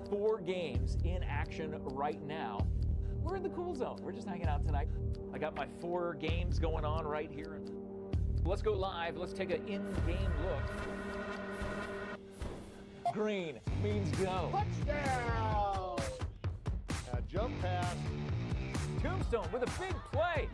4 games in action right now. We're in the cool zone. We're just hanging out tonight. I got my 4 games going on right here. Let's go live. Let's take an in-game look. Green means go. Touchdown! Jump pass. Tombstone with a big play.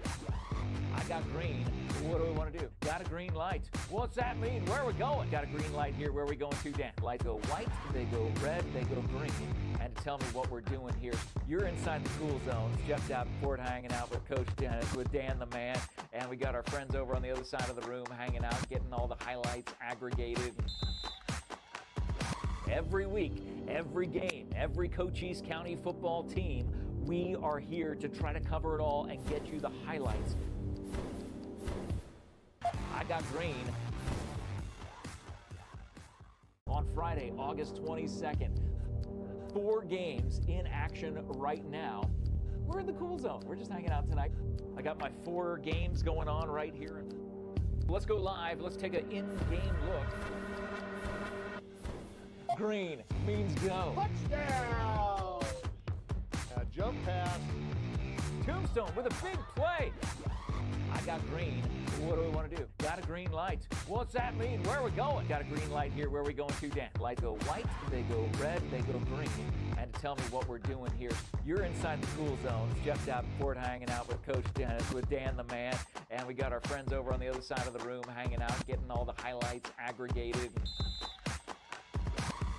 I got green. What do we want to do? Got a green light. What's that mean? Where are we going? Got a green light here. Where are we going to, Dan? Lights go white, they go red, they go green. And to tell me what we're doing here, you're inside the cool zone. Jeff Davenport hanging out with Coach Dennis, with Dan the man. And we got our friends over on the other side of the room hanging out, getting all the highlights aggregated. Every week, every game, every Cochise County football team, we are here to try to cover it all and get you the highlights. I got green. On Friday, August 22nd, 4 games in action right now. We're in the cool zone. We're just hanging out tonight. I got my 4 games going on right here. Let's go live. Let's take an in-game look. Green means go. Touchdown! Jump pass. Tombstone with a big play. I got green. What do we want to do? Got a green light. What's that mean? Where are we going? Got a green light here. Where are we going to, Dan? Lights go white, they go red, they go green. And to tell me what we're doing here, you're inside the cool zone. Jeff Davenport hanging out with Coach Dennis, with Dan the man. And we got our friends over on the other side of the room hanging out, getting all the highlights aggregated.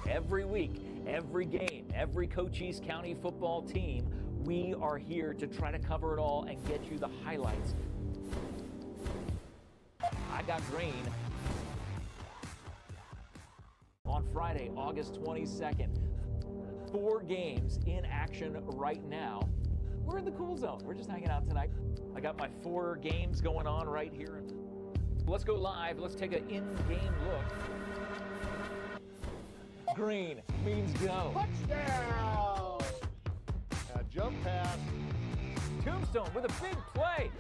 Every week, every game, every Cochise County football team, we are here to try to cover it all and get you the highlights. I got green. On Friday, August 22nd, 4 games in action right now. We're in the cool zone. We're just hanging out tonight. I got my 4 games going on right here. Let's go live. Let's take an in-game look. Green means go. Touchdown! Jump pass. Tombstone with a big play.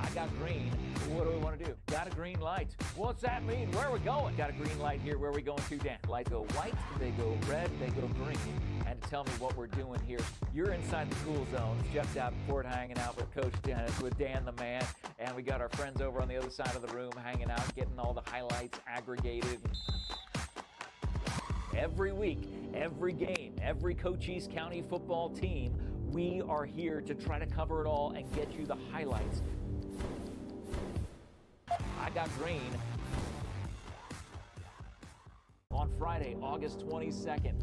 I got green. What do we want to do? Got a green light. What's that mean? Where are we going? Got a green light here. Where are we going to, Dan? Lights go white, they go red, they go green. And to tell me what we're doing here, you're inside the cool zone. Jeff Davenport hanging out with Coach Dennis, with Dan the man. And we got our friends over on the other side of the room hanging out, getting all the highlights aggregated. Every week, every game, every Cochise County football team, we are here to try to cover it all and get you the highlights. I got green. On Friday, August 22nd,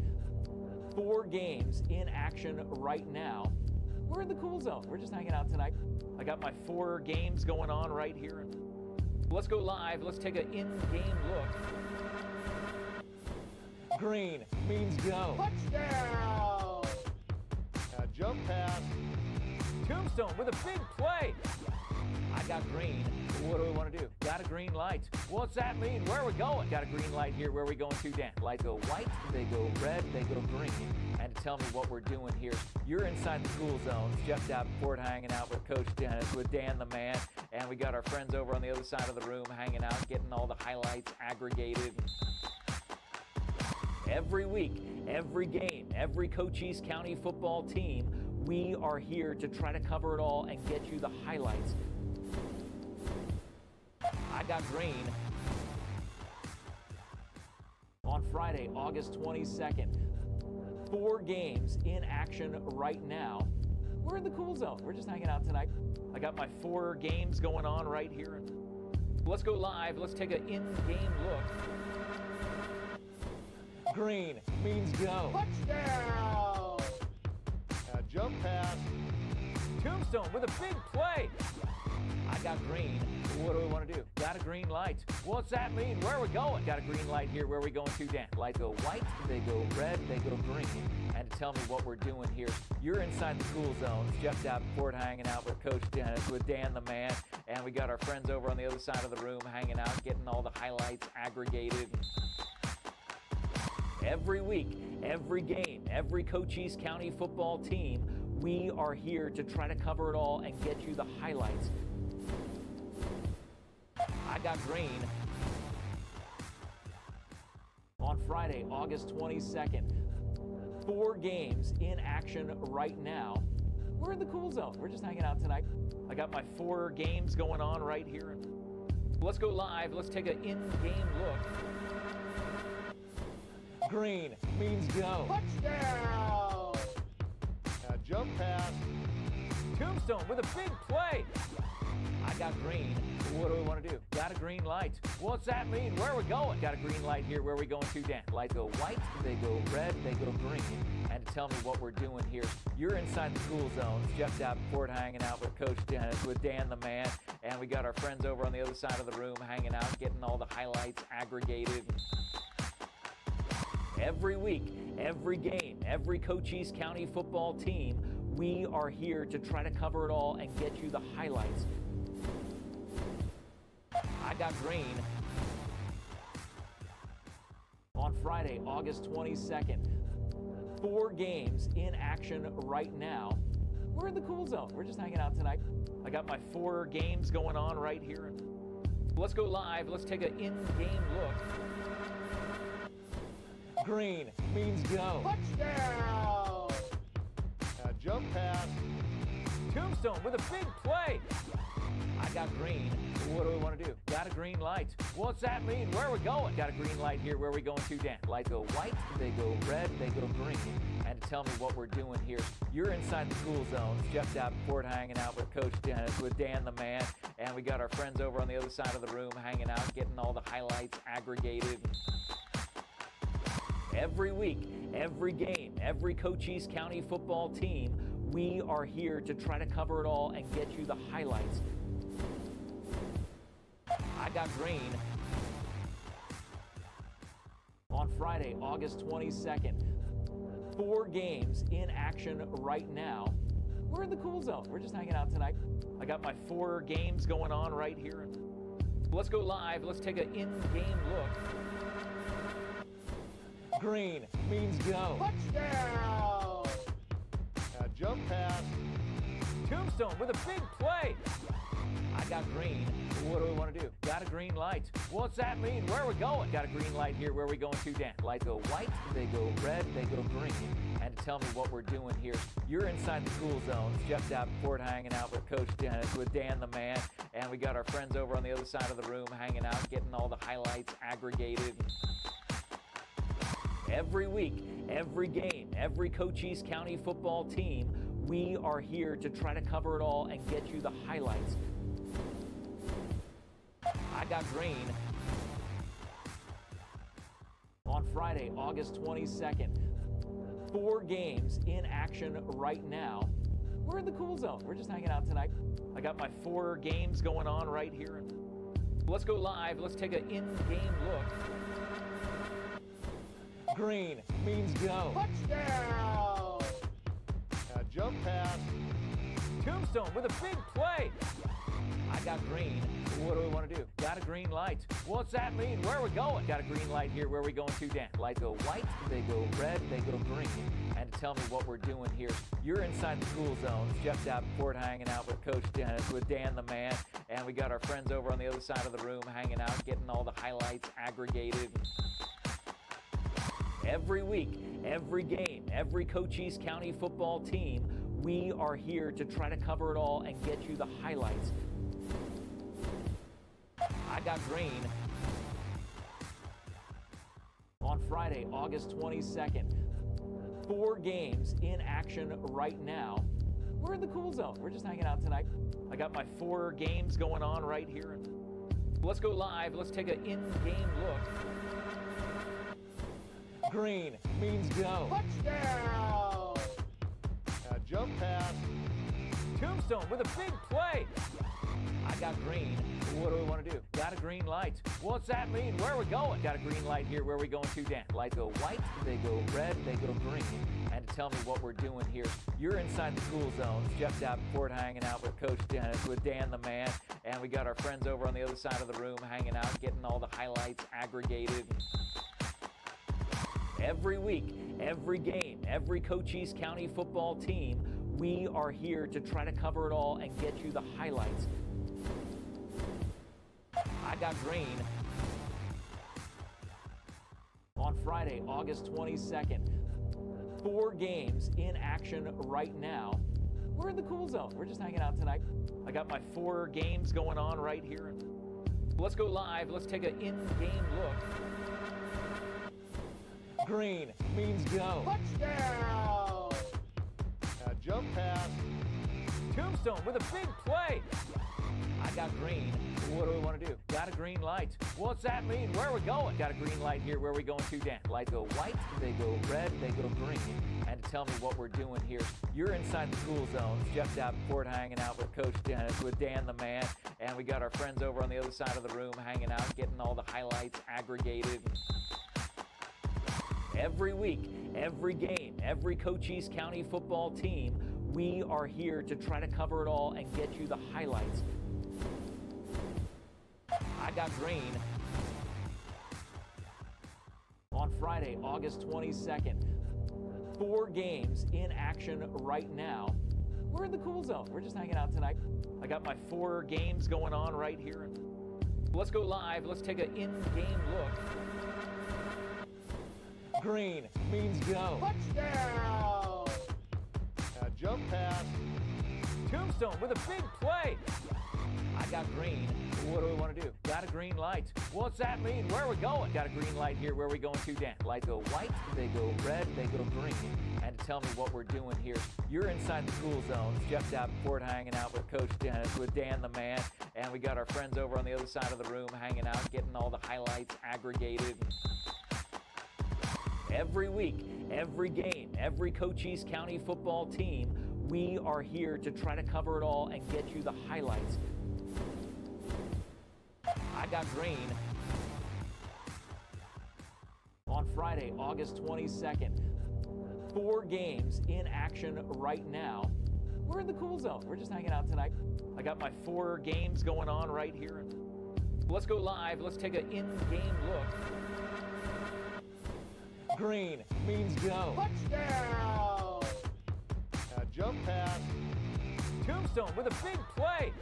4 games in action right now. We're in the cool zone. We're just hanging out tonight. I got my 4 games going on right here. Let's go live. Let's take an in-game look. Green means go. Touchdown! Jump pass. Tombstone with a big play. I got green. What do we want to do? Got a green light. What's that mean? Where are we going? Got a green light here. Where are we going to, Dan? Lights go white, they go red, they go green. And to tell me what we're doing here, you're inside the cool zone. Jeff Davenport hanging out with Coach Dennis, with Dan the man. And we got our friends over on the other side of the room hanging out, getting all the highlights aggregated. Every week, every game, every Cochise County football team, we are here to try to cover it all and get you the highlights. I got green. On Friday, August 22nd, 4 games in action right now. We're in the cool zone. We're just hanging out tonight. I got my 4 games going on right here. Let's go live. Let's take an in-game look. Green means go. Touchdown! Jump pass. Tombstone with a big play. I got green. What do we want to do? Got a green light. What's that mean? Where are we going? Got a green light here. Where are we going to, Dan? Lights go white, they go red, they go green. And to tell me what we're doing here, you're inside the cool zone. Jeff Davenport hanging out with Coach Dennis, with Dan the man. And we got our friends over on the other side of the room hanging out, getting all the highlights aggregated. Every week, every game, every Cochise County football team, we are here to try to cover it all and get you the highlights. I got green. On Friday, August 22nd, 4 games in action right now. We're in the cool zone. We're just hanging out tonight. I got my 4 games going on right here. Let's go live. Let's take an in-game look. Green means go. Touchdown! Jump pass. Tombstone with a big play. I got green. What do we want to do? Got a green light. What's that mean? Where are we going? Got a green light here. Where are we going to, Dan? Lights go white, they go red, they go green. And to tell me what we're doing here, you're inside the cool zone. It's Jeff Davenport hanging out with Coach Dennis, with Dan the man. And we got our friends over on the other side of the room hanging out, getting all the highlights aggregated. Every week, every game, every Cochise County football team, we are here to try to cover it all and get you the highlights. I got green. On Friday, August 22nd, 4 games in action right now. We're in the cool zone. We're just hanging out tonight. I got my 4 games going on right here. Let's go live. Let's take an in-game look. Green means go. Touchdown! Jump pass. Tombstone with a big play. I got green. What do we want to do? Got a green light. What's that mean? Where are we going? Got a green light here. Where are we going to, Dan? Lights go white, they go red, they go green. And to tell me what we're doing here, you're inside the cool zone. It's Jeff Davenport hanging out with Coach Dennis, with Dan the man. And we got our friends over on the other side of the room hanging out, getting all the highlights aggregated. Every week, every game, every Cochise County football team, we are here to try to cover it all and get you the highlights. I got green. On Friday, August 22nd, 4 games in action right now. We're in the cool zone. We're just hanging out tonight. I got my 4 games going on right here. Let's go live. Let's take an in-game look. Green means go. Touchdown! Jump pass. Tombstone with a big play. I got green. What do we want to do? Got a green light. What's that mean? Where are we going? Got a green light here. Where are we going to, Dan? Lights go white, they go red, they go green. And to tell me what we're doing here, you're inside the cool zone. It's Jeff Davenport hanging out with Coach Dennis, with Dan the man. And we got our friends over on the other side of the room hanging out, getting all the highlights aggregated. Every week, every game, every Cochise County football team, we are here to try to cover it all and get you the highlights. I got green. On Friday, August 22nd, 4 games in action right now. We're in the cool zone. We're just hanging out tonight. I got my 4 games going on right here. Let's go live. Let's take an in-game look. Green means go. Touchdown! Jump pass. Tombstone with a big play. I got green. What do we want to do? Got a green light. What's that mean? Where are we going? Got a green light here. Where are we going to, Dan? Lights go white, they go red, they go green. And to tell me what we're doing here, you're inside the cool zone. It's Jeff Davenport hanging out with Coach Dennis, with Dan the man. And we got our friends over on the other side of the room hanging out, getting all the highlights aggregated. Every week, every game, every Cochise County football team, we are here to try to cover it all and get you the highlights. I got green. On Friday, August 22nd, 4 games in action right now. We're in the cool zone. We're just hanging out tonight. I got my 4 games going on right here. Let's go live. Let's take an in-game look. Green means go. Touchdown! Jump pass. Tombstone with a big play. I got green. What do we want to do? Got a green light. What's that mean? Where are we going? Got a green light here. Where are we going to, Dan? Lights go white, they go red, they go green. And to tell me what we're doing here, you're inside the cool zone. It's Jeff Davenport hanging out with Coach Dennis, with Dan the man. And we got our friends over on the other side of the room hanging out, getting all the highlights aggregated. Every week, every game, every Cochise County football team, we are here to try to cover it all and get you the highlights. I got green. On Friday, August 22nd, 4 games in action right now. We're in the cool zone. We're just hanging out tonight. I got my 4 games going on right here. Let's go live. Let's take an in-game look. Green means go. Touchdown! Jump pass. Tombstone with a big play. I got green. What do we want to do? Got a green light. What's that mean? Where are we going? Got a green light here. Where are we going to, Dan? Lights go white, they go red, they go green. And to tell me what we're doing here, you're inside the cool zone. Jeff Davenport hanging out with Coach Dennis, with Dan the man. And we got our friends over on the other side of the room hanging out, getting all the highlights aggregated. Every week, every game, every Cochise County football team, we are here to try to cover it all and get you the highlights. I got green. On Friday, August 22nd, 4 games in action right now. We're in the cool zone. We're just hanging out tonight. I got my 4 games going on right here. Let's go live. Let's take an in-game look. Green means go. Touchdown! Jump pass. Tombstone with a big play. I got green. What do we want to do? Got a green light. What's that mean? Where are we going? Got a green light here. Where are we going to, Dan? Lights go white, they go red, they go green. And to tell me what we're doing here, you're inside the cool zone. Jeff Davenport hanging out with Coach Dennis, with Dan the man. And we got our friends over on the other side of the room hanging out, getting all the highlights aggregated. Every week, every game, every Cochise County football team, we are here to try to cover it all and get you the highlights. I got green. On Friday, August 22nd, 4 games in action right now. We're in the cool zone. We're just hanging out tonight. I got my 4 games going on right here. Let's go live. Let's take an in-game look. Green means go. Touchdown! Jump pass. Tombstone with a big play.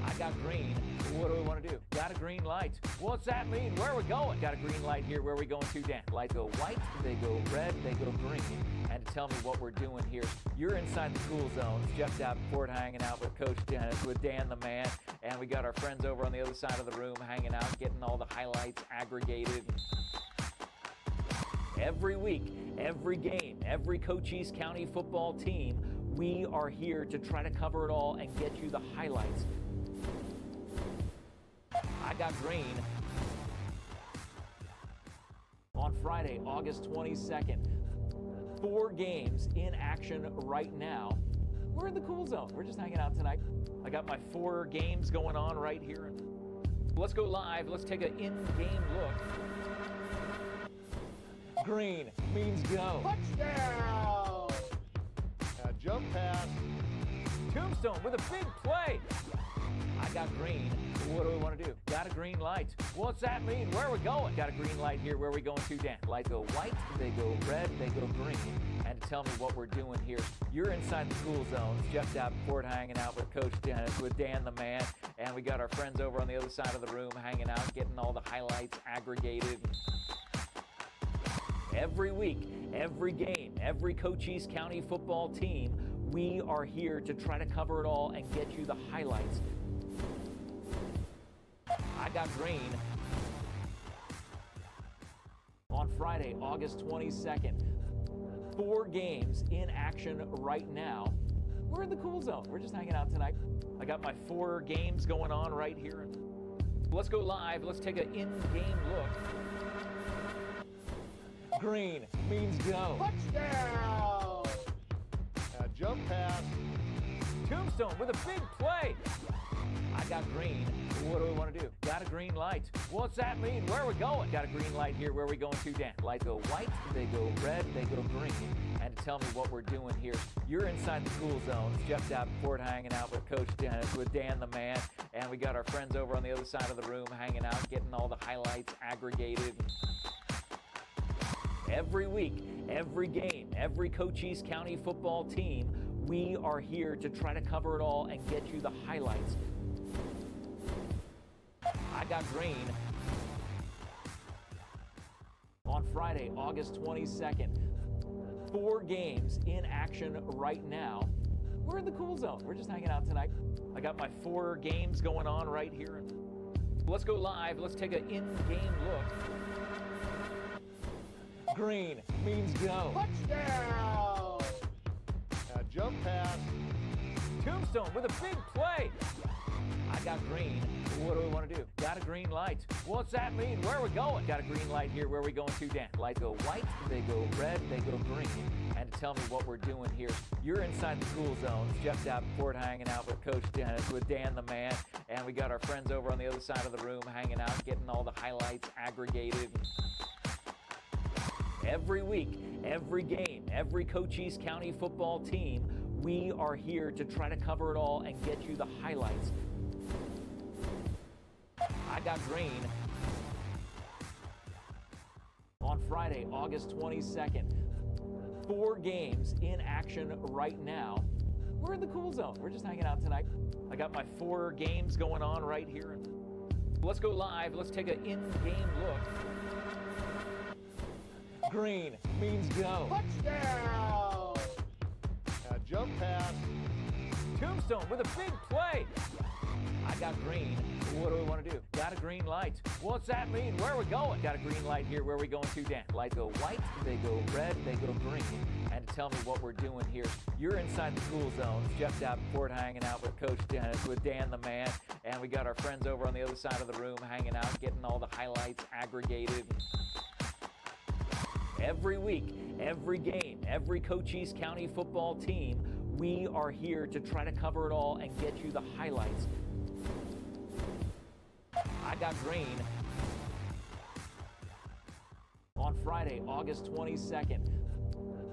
I got green. What do we want to do? Got a green light. What's that mean? Where are we going? Got a green light here. Where are we going to, Dan? Lights go white, they go red, they go green. And to tell me what we're doing here, you're inside the cool zone. Jeff Davenport hanging out with Coach Dennis, with Dan the man. And we got our friends over on the other side of the room hanging out, getting all the highlights aggregated. Every week, every game, every Cochise County football team, we are here to try to cover it all and get you the highlights. I got green. On Friday, August 22nd, 4 games in action right now. We're in the cool zone. We're just hanging out tonight. I got my 4 games going on right here. Let's go live. Let's take an in-game look. Green means go. Touchdown! Jump pass. Tombstone with a big play. I got green. What do we want to do? Got a green light. What's that mean? Where are we going? Got a green light here. Where are we going to, Dan? Lights go white, they go red, they go green. And to tell me what we're doing here, you're inside the cool zone. Jeff Davenport hanging out with Coach Dennis, with Dan the man. And we got our friends over on the other side of the room hanging out, getting all the highlights aggregated. Every week, every game, every Cochise County football team, we are here to try to cover it all and get you the highlights. I got green. On Friday, August 22nd, 4 games in action right now. We're in the cool zone. We're just hanging out tonight. I got my 4 games going on right here. Let's go live. Let's take an in-game look. Green means go. Touchdown! Jump pass. Tombstone with a big play. I got green. What do we want to do? Got a green light. What's that mean? Where are we going? Got a green light here. Where are we going to, Dan? Lights go white, they go red, they go green. And to tell me what we're doing here, you're inside the cool zone. Jeff Davenport hanging out with Coach Dennis, with Dan the man. And we got our friends over on the other side of the room hanging out, getting all the highlights aggregated. Every week, every game, every Cochise County football team, we are here to try to cover it all and get you the highlights. I got green. On Friday, August 22nd, 4 games in action right now. We're in the cool zone. We're just hanging out tonight. I got my 4 games going on right here. Let's go live. Let's take an in-game look. Green means go. Touchdown! Jump pass. Tombstone with a big play. I got green. What do we want to do? Got a green light. What's that mean? Where are we going? Got a green light here. Where are we going to, Dan? Lights go white, they go red, they go green. And to tell me what we're doing here, you're inside the cool zone. Jeff Davenport hanging out with Coach Dennis, with Dan the man. And we got our friends over on the other side of the room hanging out, getting all the highlights aggregated. Every week, every game, every Cochise County football team, we are here to try to cover it all and get you the highlights. I got green. On Friday, August 22nd, 4 games in action right now. We're in the cool zone. We're just hanging out tonight. I got my 4 games going on right here. Let's go live. Let's take an in-game look. Green means go. Touchdown! Jump pass. Tombstone with a big play. I got green. What do we want to do? Got a green light. What's that mean? Where are we going? Got a green light here. Where are we going to, Dan? Lights go white, they go red, they go green. And to tell me what we're doing here, you're inside the cool zone. Jeff Davenport hanging out with Coach Dennis, with Dan the man. And we got our friends over on the other side of the room hanging out, getting all the highlights aggregated. Every week, every game, every Cochise County football team, we are here to try to cover it all and get you the highlights. I got green. On Friday, August 22nd,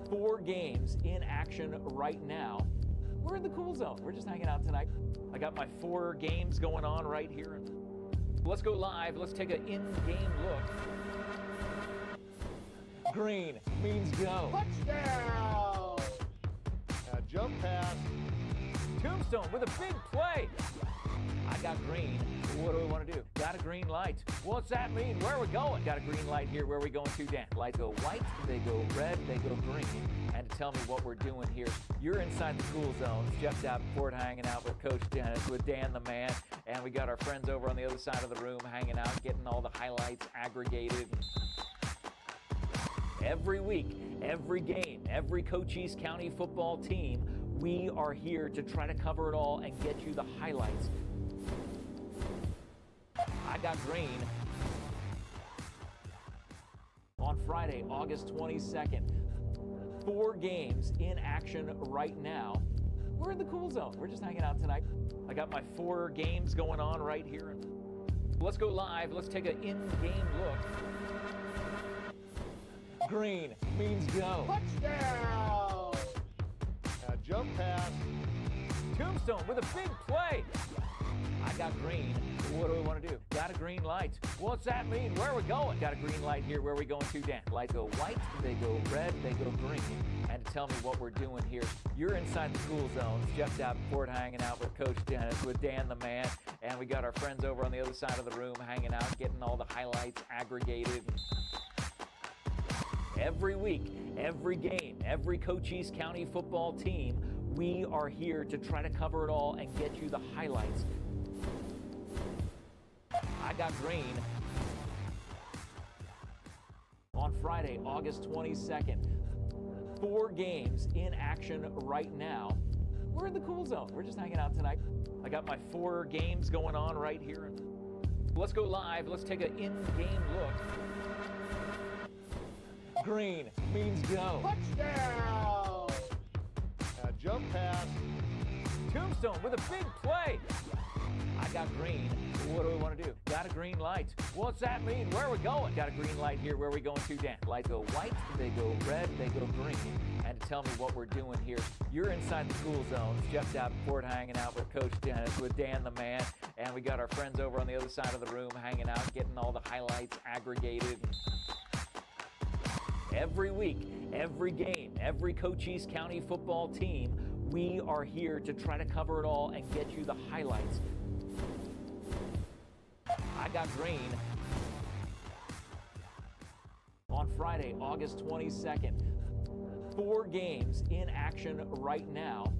4 games in action right now. We're in the cool zone. We're just hanging out tonight. I got my 4 games going on right here. Let's go live. Let's take an in-game look. Green means go. Touchdown! Jump pass. Tombstone with a big play. I got green. What do we want to do? Got a green light. What's that mean? Where are we going? Got a green light here. Where are we going to, Dan? Lights go white, they go red, they go green. And to tell me what we're doing here, you're inside the cool zone. Jeff Davenport hanging out with Coach Dennis, with Dan the man. And we got our friends over on the other side of the room hanging out, getting all the highlights aggregated. Every week, every game, every Cochise County football team, we are here to try to cover it all and get you the highlights. I got green. On Friday, August 22nd, 4 games in action right now. We're in the cool zone. We're just hanging out tonight. I got my 4 games going on right here. Let's go live. Let's take an in-game look. Green means go. Touchdown! Jump pass. Tombstone with a big play. I got green. What do we want to do? Got a green light. What's that mean? Where are we going? Got a green light here. Where are we going to, Dan? Lights go white, they go red, they go green. And to tell me what we're doing here, you're inside the cool zone. Jeff Davenport hanging out with Coach Dennis, with Dan the man. And we got our friends over on the other side of the room hanging out, getting all the highlights aggregated. Every week, every game, every Cochise County football team, we are here to try to cover it all and get you the highlights. I got green. On Friday, August 22nd, 4 games in action right now. We're in the cool zone. We're just hanging out tonight. I got my 4 games going on right here. Let's go live. Let's take an in-game look. Green means go. Touchdown! Jump pass. Tombstone with a big play. I got green. What do we want to do? Got a green light. What's that mean? Where are we going? Got a green light here. Where are we going to, Dan? Lights go white, they go red, they go green. And to tell me what we're doing here, you're inside the cool zone. Jeff Davenport hanging out with Coach Dennis, with Dan the man. And we got our friends over on the other side of the room hanging out, getting all the highlights aggregated. Every week, every game, every Cochise County football team, we are here to try to cover it all and get you the highlights. I got green. On Friday, August 22nd, 4 games in action right now.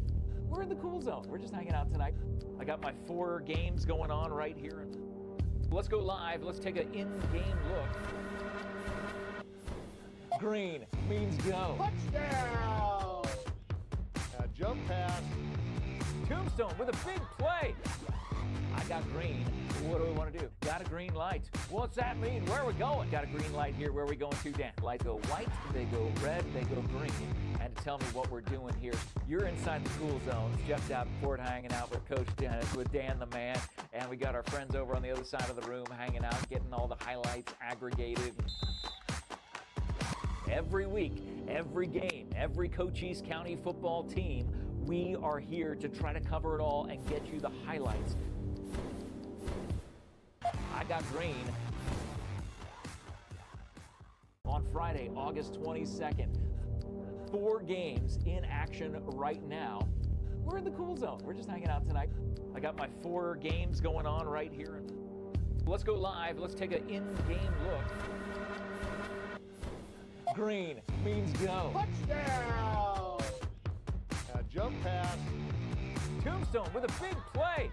We're in the cool zone. We're just hanging out tonight. I got my 4 games going on right here. Let's go live. Let's take an in-game look. Green means go. Touchdown! Jump pass. Tombstone with a big play. I got green. What do we want to do? Got a green light. What's that mean? Where are we going? Got a green light here. Where are we going to, Dan? Lights go white, they go red, they go green. And to tell me what we're doing here, you're inside the cool zone. Jeff Davenport hanging out with Coach Dennis, with Dan the man. And we got our friends over on the other side of the room hanging out, getting all the highlights aggregated. Every week, every game, every Cochise County football team, we are here to try to cover it all and get you the highlights. I got green. On Friday, August 22nd, 4 games in action right now. We're in the cool zone. We're just hanging out tonight. I got my 4 games going on right here. Let's go live. Let's take an in-game look. Green means go. Touchdown! Jump pass. Tombstone with a big play.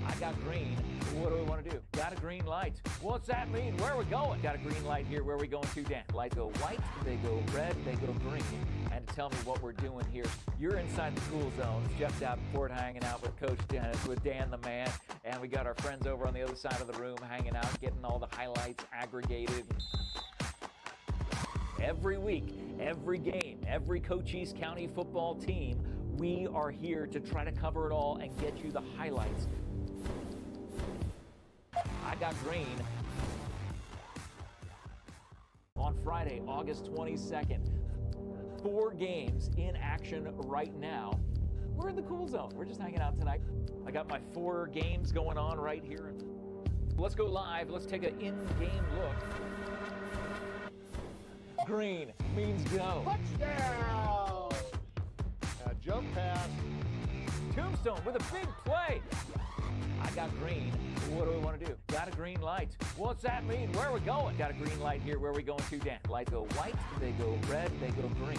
I got green. What do we want to do? Got a green light. What's that mean? Where are we going? Got a green light here. Where are we going to, Dan? Lights go white, they go red, they go green. And to tell me what we're doing here, you're inside the cool zone. Jeff Davenport hanging out with Coach Dennis, with Dan the man. And we got our friends over on the other side of the room hanging out, getting all the highlights aggregated. Every week, every game, every Cochise County football team, we are here to try to cover it all and get you the highlights. I got green. On Friday, August 22nd, 4 games in action right now. We're in the cool zone. We're just hanging out tonight. I got my 4 games going on right here. Let's go live. Let's take an in-game look. Green means go. Touchdown! Jump pass. Tombstone with a big play. I got green. What do we want to do? Got a green light. What's that mean? Where are we going? Got a green light here. Where are we going to, Dan? Lights go white, they go red, they go green.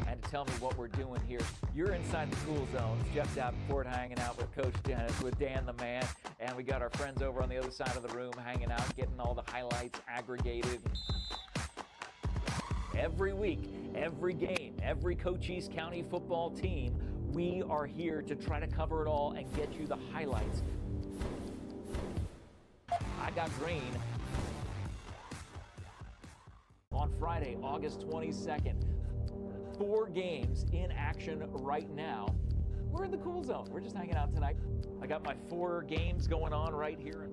And to tell me what we're doing here, you're inside the cool zone. Jeff Davenport hanging out with Coach Dennis, with Dan the man. And we got our friends over on the other side of the room hanging out, getting all the highlights aggregated. Every week, every game, every Cochise County football team, we are here to try to cover it all and get you the highlights. I got green. On Friday, August 22nd, 4 games in action right now. We're in the cool zone. We're just hanging out tonight. I got my 4 games going on right here.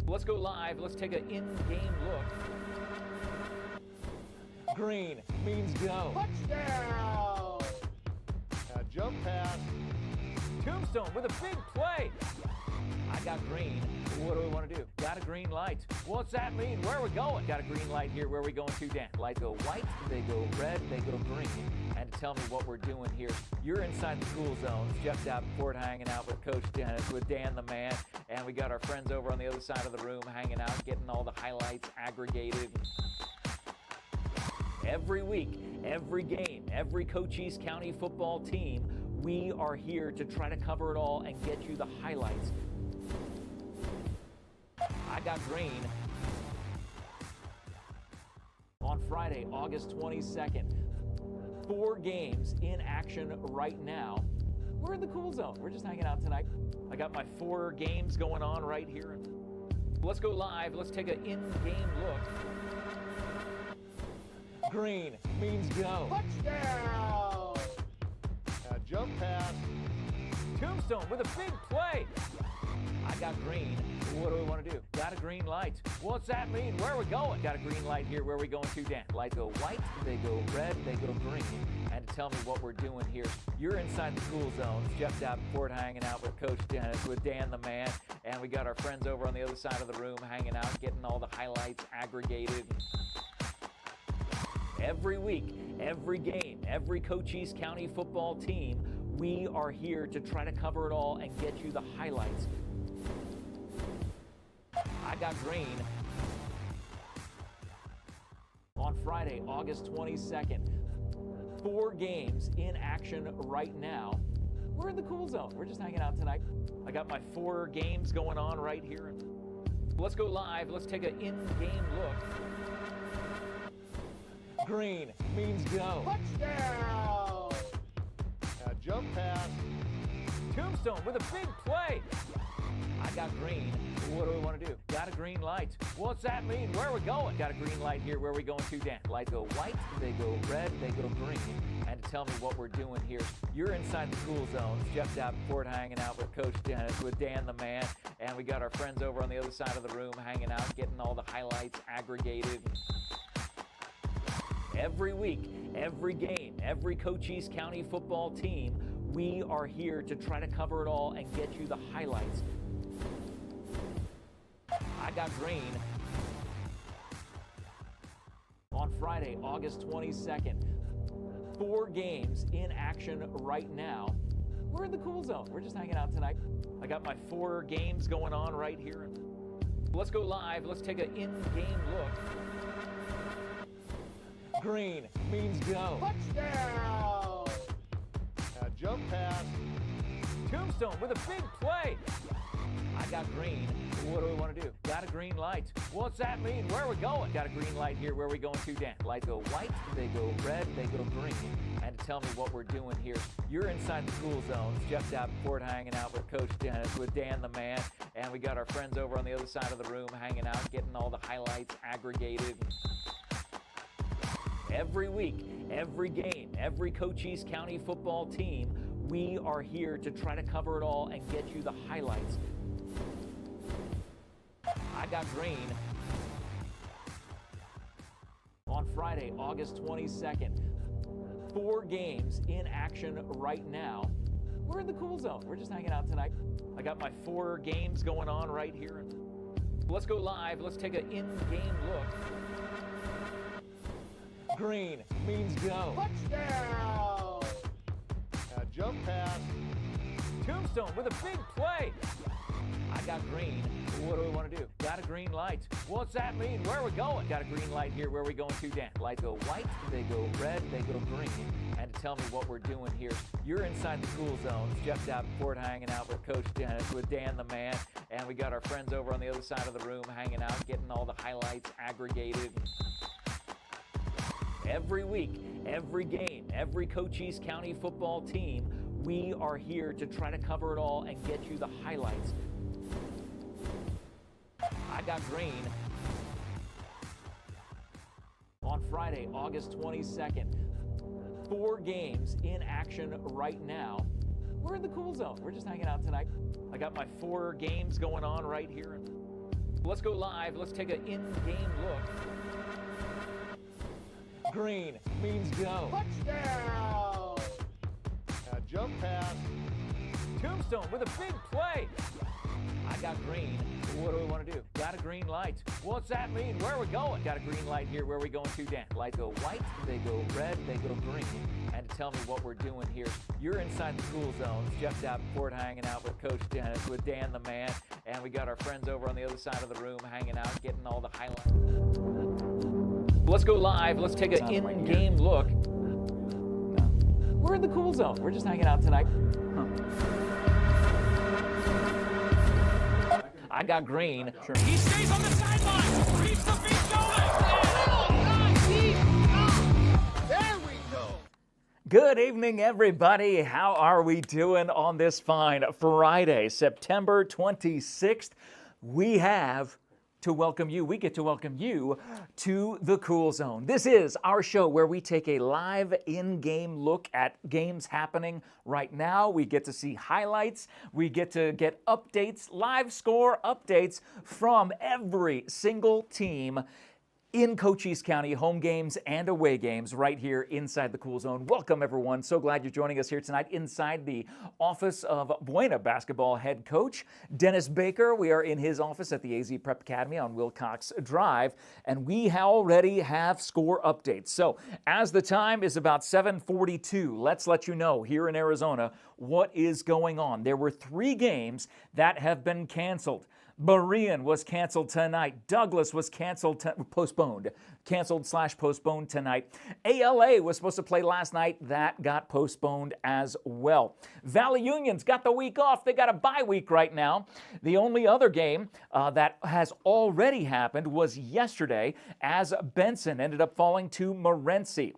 Let's go live. Let's take an in-game look. Green means go. Touchdown! Jump pass. Tombstone with a big play. I got green. What do we want to do? Got a green light. What's that mean? Where are we going? Got a green light here. Where are we going to, Dan? Lights go white, they go red, they go green. And to tell me what we're doing here, you're inside the cool zone. Jeff Davenport hanging out with Coach Dennis, with Dan the man. And we got our friends over on the other side of the room hanging out, getting all the highlights aggregated. Every week, every game, every Cochise County football team, we are here to try to cover it all and get you the highlights. I got green. On Friday, August 22nd, 4 games in action right now. We're in the cool zone. We're just hanging out tonight. I got my 4 games going on right here. Let's go live. Let's take an in-game look. Green means go. Touchdown! Jump pass. Tombstone with a big play. I got green. What do we want to do? Got a green light. What's that mean? Where are we going? Got a green light here. Where are we going to, Dan? Lights go white, they go red, they go green. And to tell me what we're doing here, you're inside the cool zone. Jeff Davenport hanging out with Coach Dennis, with Dan the man. And we got our friends over on the other side of the room hanging out, getting all the highlights aggregated. Every week, every game, every Cochise County football team, we are here to try to cover it all and get you the highlights. I got green. On Friday, August 22nd, 4 games in action right now. We're in the cool zone. We're just hanging out tonight. I got my 4 games going on right here. Let's go live. Let's take an in-game look. Green means go. Touchdown! Jump pass. Tombstone with a big play. I got green. What do we want to do? Got a green light. What's that mean? Where are we going? Got a green light here. Where are we going to, Dan? Lights go white, they go red, they go green. And to tell me what we're doing here, you're inside the cool zone. Jeff Davenport hanging out with Coach Dennis, with Dan the man. And we got our friends over on the other side of the room hanging out, getting all the highlights aggregated. Every week, every game, every Cochise County football team, we are here to try to cover it all and get you the highlights. I got green. On Friday, August 22nd, 4 games in action right now. We're in the cool zone. We're just hanging out tonight. I got my 4 games going on right here. Let's go live. Let's take an in-game look. Green means go. Touchdown! Jump pass. Tombstone with a big play. I got green. What do we want to do? Got a green light. What's that mean? Where are we going? Got a green light here. Where are we going to, Dan? Lights go white, they go red, they go green. And to tell me what we're doing here, you're inside the cool zone. Jeff Davenport hanging out with Coach Dennis, with Dan the man. And we got our friends over on the other side of the room hanging out, getting all the highlights aggregated. Every week, every game, every Cochise County football team, we are here to try to cover it all and get you the highlights. I got green. On Friday, August 22nd, 4 games in action right now. We're in the cool zone. We're just hanging out tonight. I got my 4 games going on right here. Let's go live. Let's take an in-game look. Green means go. Touchdown! Jump pass. Tombstone with a big play. I got green. What do we want to do? Got a green light. What's that mean? Where are we going? Got a green light here. Where are we going to, Dan? Lights go white, they go red, they go green. And to tell me what we're doing here, you're inside the cool zone. Jeff Davenport hanging out with Coach Dennis, with Dan the man. And we got our friends over on the other side of the room hanging out, getting all the highlights aggregated. Every week, every game, every Cochise County football team, we are here to try to cover it all and get you the highlights. I got green. On Friday, August 22nd, 4 games in action right now. We're in the cool zone. We're just hanging out tonight. I got my 4 games going on right here. Let's go live. Let's take an in-game look. Green means go. Touchdown! Jump pass. Tombstone with a big play. I got green. What do we want to do? Got a green light. What's that mean? Where are we going? Got a green light here. Where are we going to, Dan? Lights go white, they go red, they go green. And to tell me what we're doing here, you're inside the cool zone. Jeff Davenport hanging out with Coach Dennis, with Dan the man. And we got our friends over on the other side of the room hanging out, getting all the highlights. Let's go live. Let's take an in-game look. No. We're in the cool zone. We're just hanging out tonight. I got green. Sure. He stays on the sideline. Keeps the beat going. There we go! Good evening, everybody. How are we doing on this fine Friday, September 26th? We get to welcome you to the Cool Zone. This is our show where we take a live in-game look at games happening right now. We get to see highlights. We get to get updates, live score updates from every single team in Cochise County, home games and away games right here inside the Cool Zone. Welcome, everyone. So glad you're joining us here tonight inside the office of Buena basketball head coach Dennis Baker. We are in his office at the AZ Prep Academy on Wilcox Drive, and we already have score updates. So as the time is about 7:42, let's let you know here in Arizona what is going on. There were 3 games that have been canceled. Berean was canceled tonight. Douglas was canceled, canceled/postponed tonight. ALA was supposed to play last night. That got postponed as well. Valley Union's got the week off. They got a bye week right now. The only other game that has already happened was yesterday as Benson ended up falling to Morenci.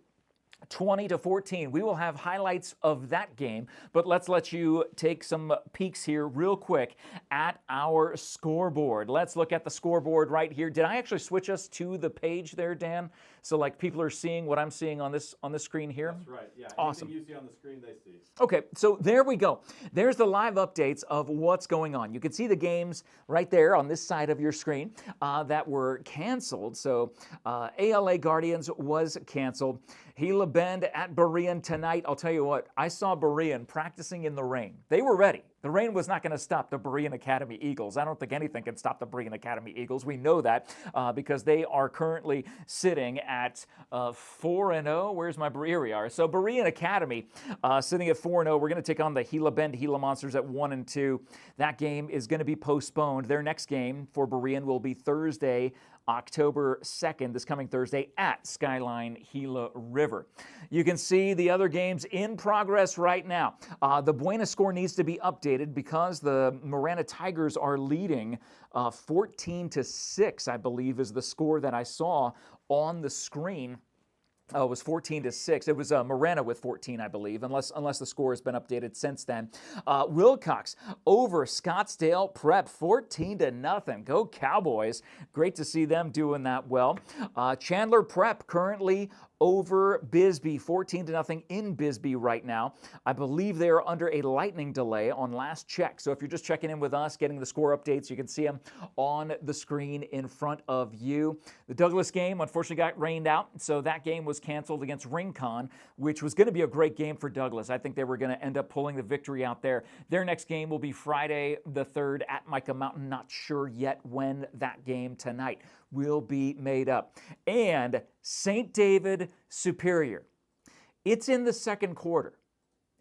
20-14. We will have highlights of that game, but let's let you take some peeks here real quick at our scoreboard. Let's look at the scoreboard right here. Did I actually switch us to the page there, Dan? So like people are seeing what I'm seeing on this screen here? That's right, yeah. Awesome. Anything you see on the screen, they see. Okay, so there we go. There's the live updates of what's going on. You can see the games right there on this side of your screen that were canceled. So ALA Guardians was canceled. Gila Bend at Berean tonight. I'll tell you what, I saw Berean practicing in the rain. They were ready. The rain was not going to stop the Berean Academy Eagles. I don't think anything can stop the Berean Academy Eagles. We know that because they are currently sitting at 4-0. Where's my Berean? Here we are. So Berean Academy sitting at 4-0. We're going to take on the Gila Bend Gila Monsters at 1-2. That game is going to be postponed. Their next game for Berean will be Thursday, October 2nd, this coming Thursday at Skyline Gila River. You can see the other games in progress right now. The Buena score needs to be updated because the Marana Tigers are leading 14-6, I believe, is the score that I saw on the screen. It was 14-6. It was Marana with 14, I believe, unless the score has been updated since then. Wilcox over Scottsdale Prep, 14-0. Go Cowboys! Great to see them doing that well. Chandler Prep currently over Bisbee, 14-0 in Bisbee right now. I believe they are under a lightning delay on last check. So if you're just checking in with us, getting the score updates, you can see them on the screen in front of you. The Douglas game unfortunately got rained out, so that game was canceled against Rincon, which was going to be a great game for Douglas. I think they were going to end up pulling the victory out there. Their next game will be Friday the 3rd at Micah Mountain. Not sure yet when that game tonight will be made up. And St. David Superior. It's in the second quarter,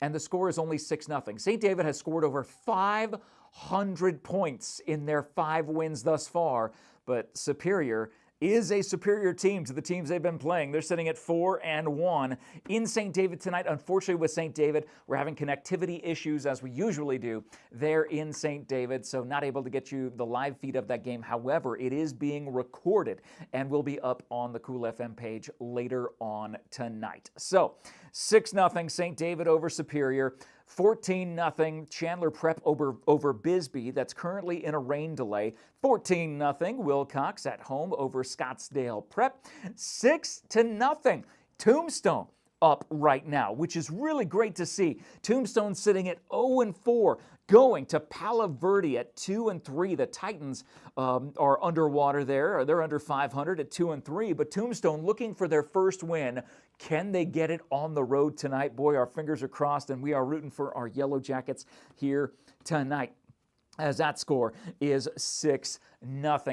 and the score is only 6-0. St. David has scored over 500 points in their 5 wins thus far, but Superior is a superior team to the teams they've been playing. They're sitting at 4-1 in St. David tonight. Unfortunately, with St. David, we're having connectivity issues as we usually do there in St. David, so not able to get you the live feed of that game. However, it is being recorded and will be up on the Cool FM page later on tonight. So 6-0 St. David over Superior. 14-0 Chandler Prep over Bisbee. That's currently in a rain delay. 14-0 Wilcox at home over Scottsdale Prep. 6-0 Tombstone up right now, which is really great to see. Tombstone sitting at 0-4, going to Palo Verde at 2-3. The Titans are underwater there. They're under 500 at 2-3, but Tombstone looking for their first win. Can they get it on the road tonight? Boy, our fingers are crossed, and we are rooting for our Yellow Jackets here tonight, as that score is 6-0.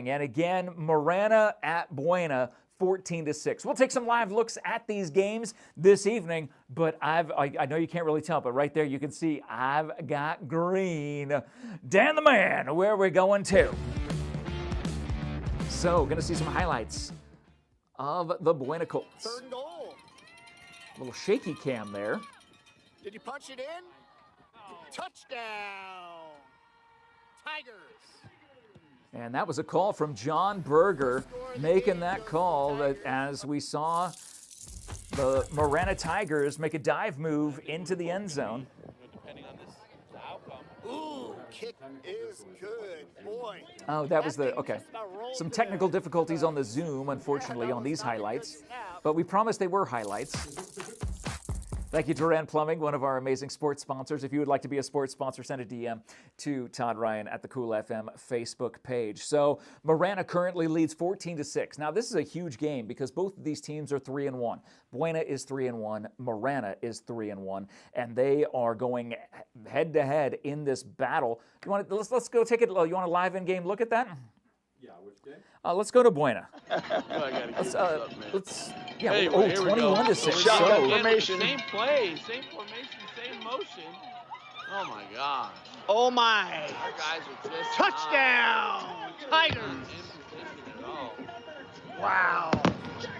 And again, Marana at Buena, 14-6. We'll take some live looks at these games this evening, but I know you can't really tell, but right there you can see I've got green. Dan the Man, where are we going to? So, going to see some highlights of the Buena Colts. 3rd and goal. A little shaky cam there. Did you punch it in? Touchdown! Tigers! And that was a call from John Berger making that call that as we saw the Marana Tigers make a dive move into the end zone. Depending on this, the outcome. Ooh, kick is good. Boy. Oh, that was the, okay. Some technical difficulties on the Zoom, unfortunately, on these highlights. But we promised they were highlights. Thank you, Duran Plumbing, one of our amazing sports sponsors. If you would like to be a sports sponsor, send a DM to Todd Ryan at the Cool FM Facebook page. So Marana currently leads 14-6. Now, this is a huge game because both of these teams are 3-1. Buena is 3-1. Marana is 3-1, and they are going head-to-head in this battle. You want to, let's go take it. You want a live in-game look at that? Yeah, which game? Let's go to Buena. Let's, Yeah, Hey, oh, here we go. 21-6. Shotgun So, formation. Same play, same formation, same motion. Oh my God. Oh my! Our guys are just Touchdown! not Tigers! in position at all. Wow!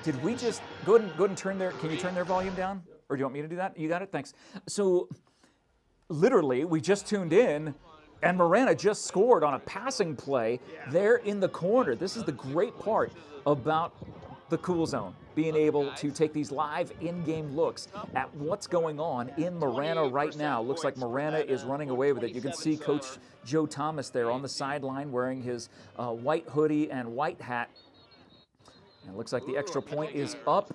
Did we just go ahead and turn their? Can you turn their volume down, or do you want me to do that? You got it. Thanks. So, literally, we just tuned in, and Marana just scored on a passing play there in the corner. This is the great part about the Cool Zone, being able to take these live in-game looks at what's going on in Marana right now. Looks like Marana is running away with it. You can see Coach Joe Thomas there on the sideline wearing his white hoodie and white hat. And it looks like the extra point is up,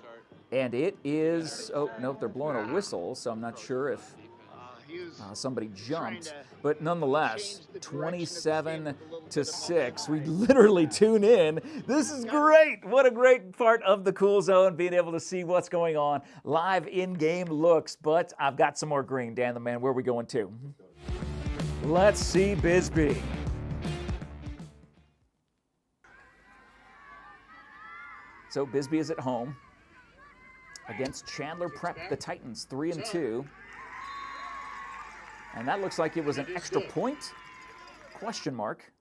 and it is, oh, no, they're blowing a whistle, so I'm not sure if somebody jumped. But nonetheless, 27-6. We literally tune in. This is great. What a great part of the Cool Zone, being able to see what's going on. Live in-game looks, but I've got some more green. Dan the man, where are we going to? Let's see Bisbee. So Bisbee is at home against Chandler Prep, the Titans, 3-2. And that looks like it was an extra point? Question mark.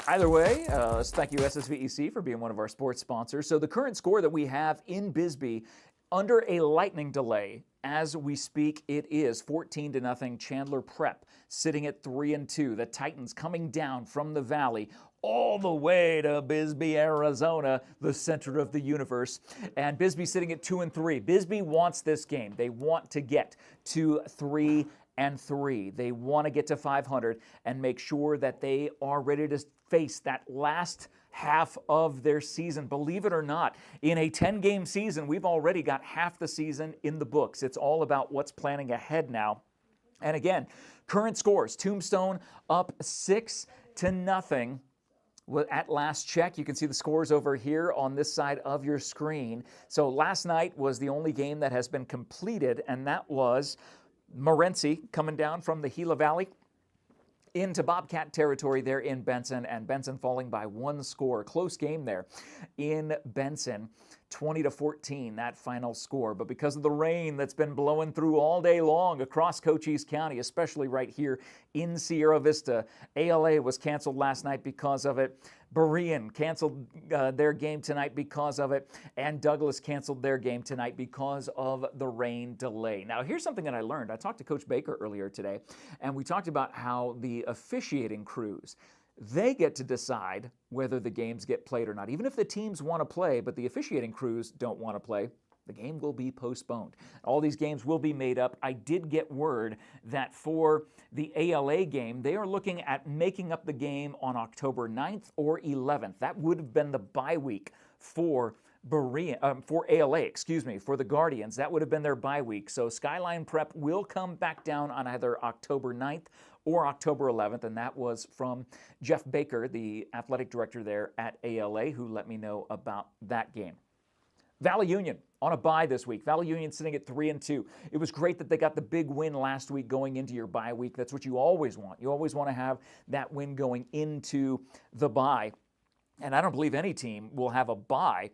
Either way, let's thank you SSVEC for being one of our sports sponsors. So the current score that we have in Bisbee, under a lightning delay, as we speak, it is 14-0 Chandler Prep, sitting at 3-2. The Titans coming down from the valley all the way to Bisbee, Arizona, the center of the universe. And Bisbee sitting at 2-3. Bisbee wants this game. They want to get to 3-3. They want to get to 500 and make sure that they are ready to face that last half of their season. Believe it or not, in a 10-game season, we've already got half the season in the books. It's all about what's planning ahead now. And again, current scores, Tombstone up 6-0. At last check, you can see the scores over here on this side of your screen. So last night was the only game that has been completed, and that was Morenci coming down from the Gila Valley into Bobcat territory there in Benson, and Benson falling by one score. Close game there in Benson, 20-14, that final score. But because of the rain that's been blowing through all day long across Cochise County, especially right here in Sierra Vista, ALA was canceled last night because of it. Berean canceled their game tonight because of it, and Douglas canceled their game tonight because of the rain delay. Now, here's something that I learned. I talked to Coach Baker earlier today, and we talked about how the officiating crews, they get to decide whether the games get played or not. Even if the teams want to play, but the officiating crews don't want to play, the game will be postponed. All these games will be made up. I did get word that for the ALA game, they are looking at making up the game on October 9th or 11th. That would have been the bye week for for ALA, for the Guardians. That would have been their bye week. So Skyline Prep will come back down on either October 9th or October 11th, and that was from Jeff Baker, the athletic director there at ALA, who let me know about that game. Valley Union on a bye this week. Valley Union sitting at 3-2. It was great that they got the big win last week going into your bye week. That's what you always want. You always want to have that win going into the bye. And I don't believe any team will have a bye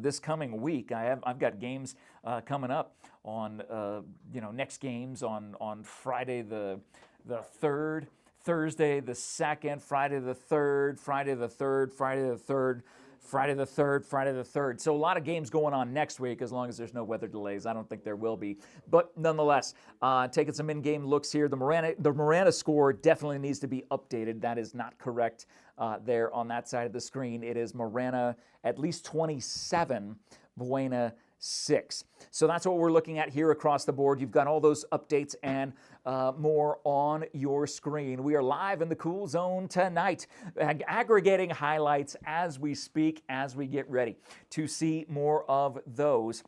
this coming week. I've got games coming up on next games on Friday the 3rd, Thursday the 2nd, Friday the 3rd, Friday the 3rd, Friday the 3rd. Friday the 3rd, Friday the 3rd. So a lot of games going on next week as long as there's no weather delays. I don't think there will be. But nonetheless, taking some in-game looks here. The Marana score definitely needs to be updated. That is not correct there on that side of the screen. It is Marana at least 27, Buena 6. So that's what we're looking at here across the board. You've got all those updates and more on your screen. We are live in the Cool Zone tonight, aggregating highlights as we speak, as we get ready to see more of those.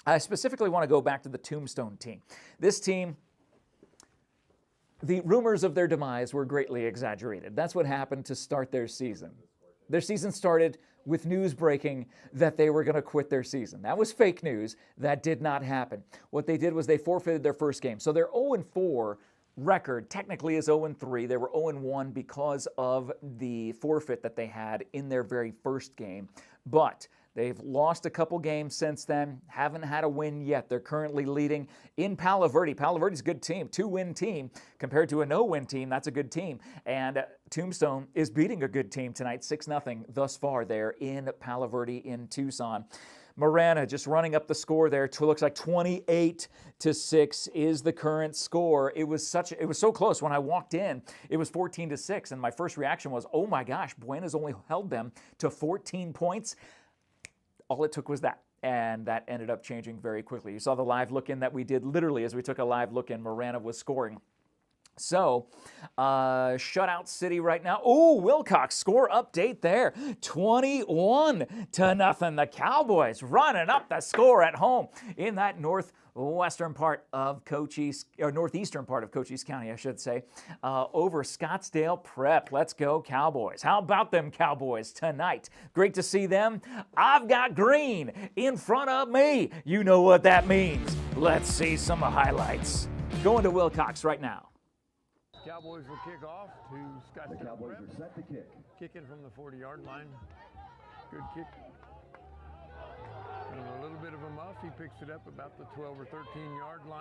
I specifically want to go back to the Tombstone team. This team, the rumors of their demise were greatly exaggerated. That's what happened to start their season. Their season started with news breaking that they were going to quit their season. That was fake news. That did not happen. What they did was they forfeited their first game. So their 0-4 record technically is 0-3. They were 0-1 because of the forfeit that they had in their very first game. But They've lost a couple games since then, haven't had a win yet. They're currently leading in Palo Verde. Palo Verde's a good team, 2-win team compared to a no-win team. That's a good team. And Tombstone is beating a good team tonight, 6-0 thus far there in Palo Verde in Tucson. Marana just running up the score there. It looks like 28-6 is the current score. It was so close. When I walked in, it was 14-6, and my first reaction was, oh my gosh, Buena's only held them to 14 points. All it took was that, and that ended up changing very quickly. You saw the live look-in that we did literally as we took a live look-in. Marana was scoring. So, shutout city right now. Oh, Wilcox score update there. 21-0. The Cowboys running up the score at home in that northwestern part of Cochise, or northeastern part of Cochise County, I should say, over Scottsdale Prep. Let's go Cowboys. How about them Cowboys tonight? Great to see them. I've got green in front of me. You know what that means. Let's see some highlights. Going to Wilcox right now. Cowboys will kick off to Scottsdale. The Cowboys Prep. are set to kick. Kicking from the 40-yard line. Good kick. And a little bit of a muff. He picks it up about the 12 or 13-yard line.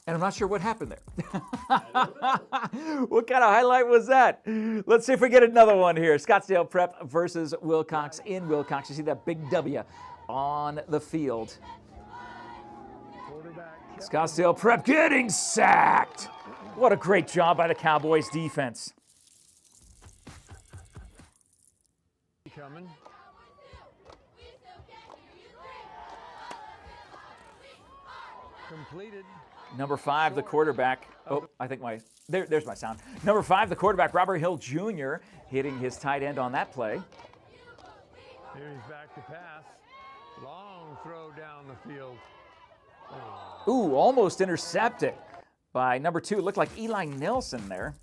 And I'm not sure what happened there. What kind of highlight was that? Let's see if we get another one here. Scottsdale Prep versus Wilcox in Wilcox. You see that big W on the field. Scottsdale Prep getting sacked. What a great job by the Cowboys defense. Coming. Completed. Number 5, the quarterback. Oh, I think there's my sound. Number 5, the quarterback, Robert Hill Jr., hitting his tight end on that play. Here he's back to pass. Long throw down the field. Ooh, almost intercepted by number 2. It looked like Eli Nelson there.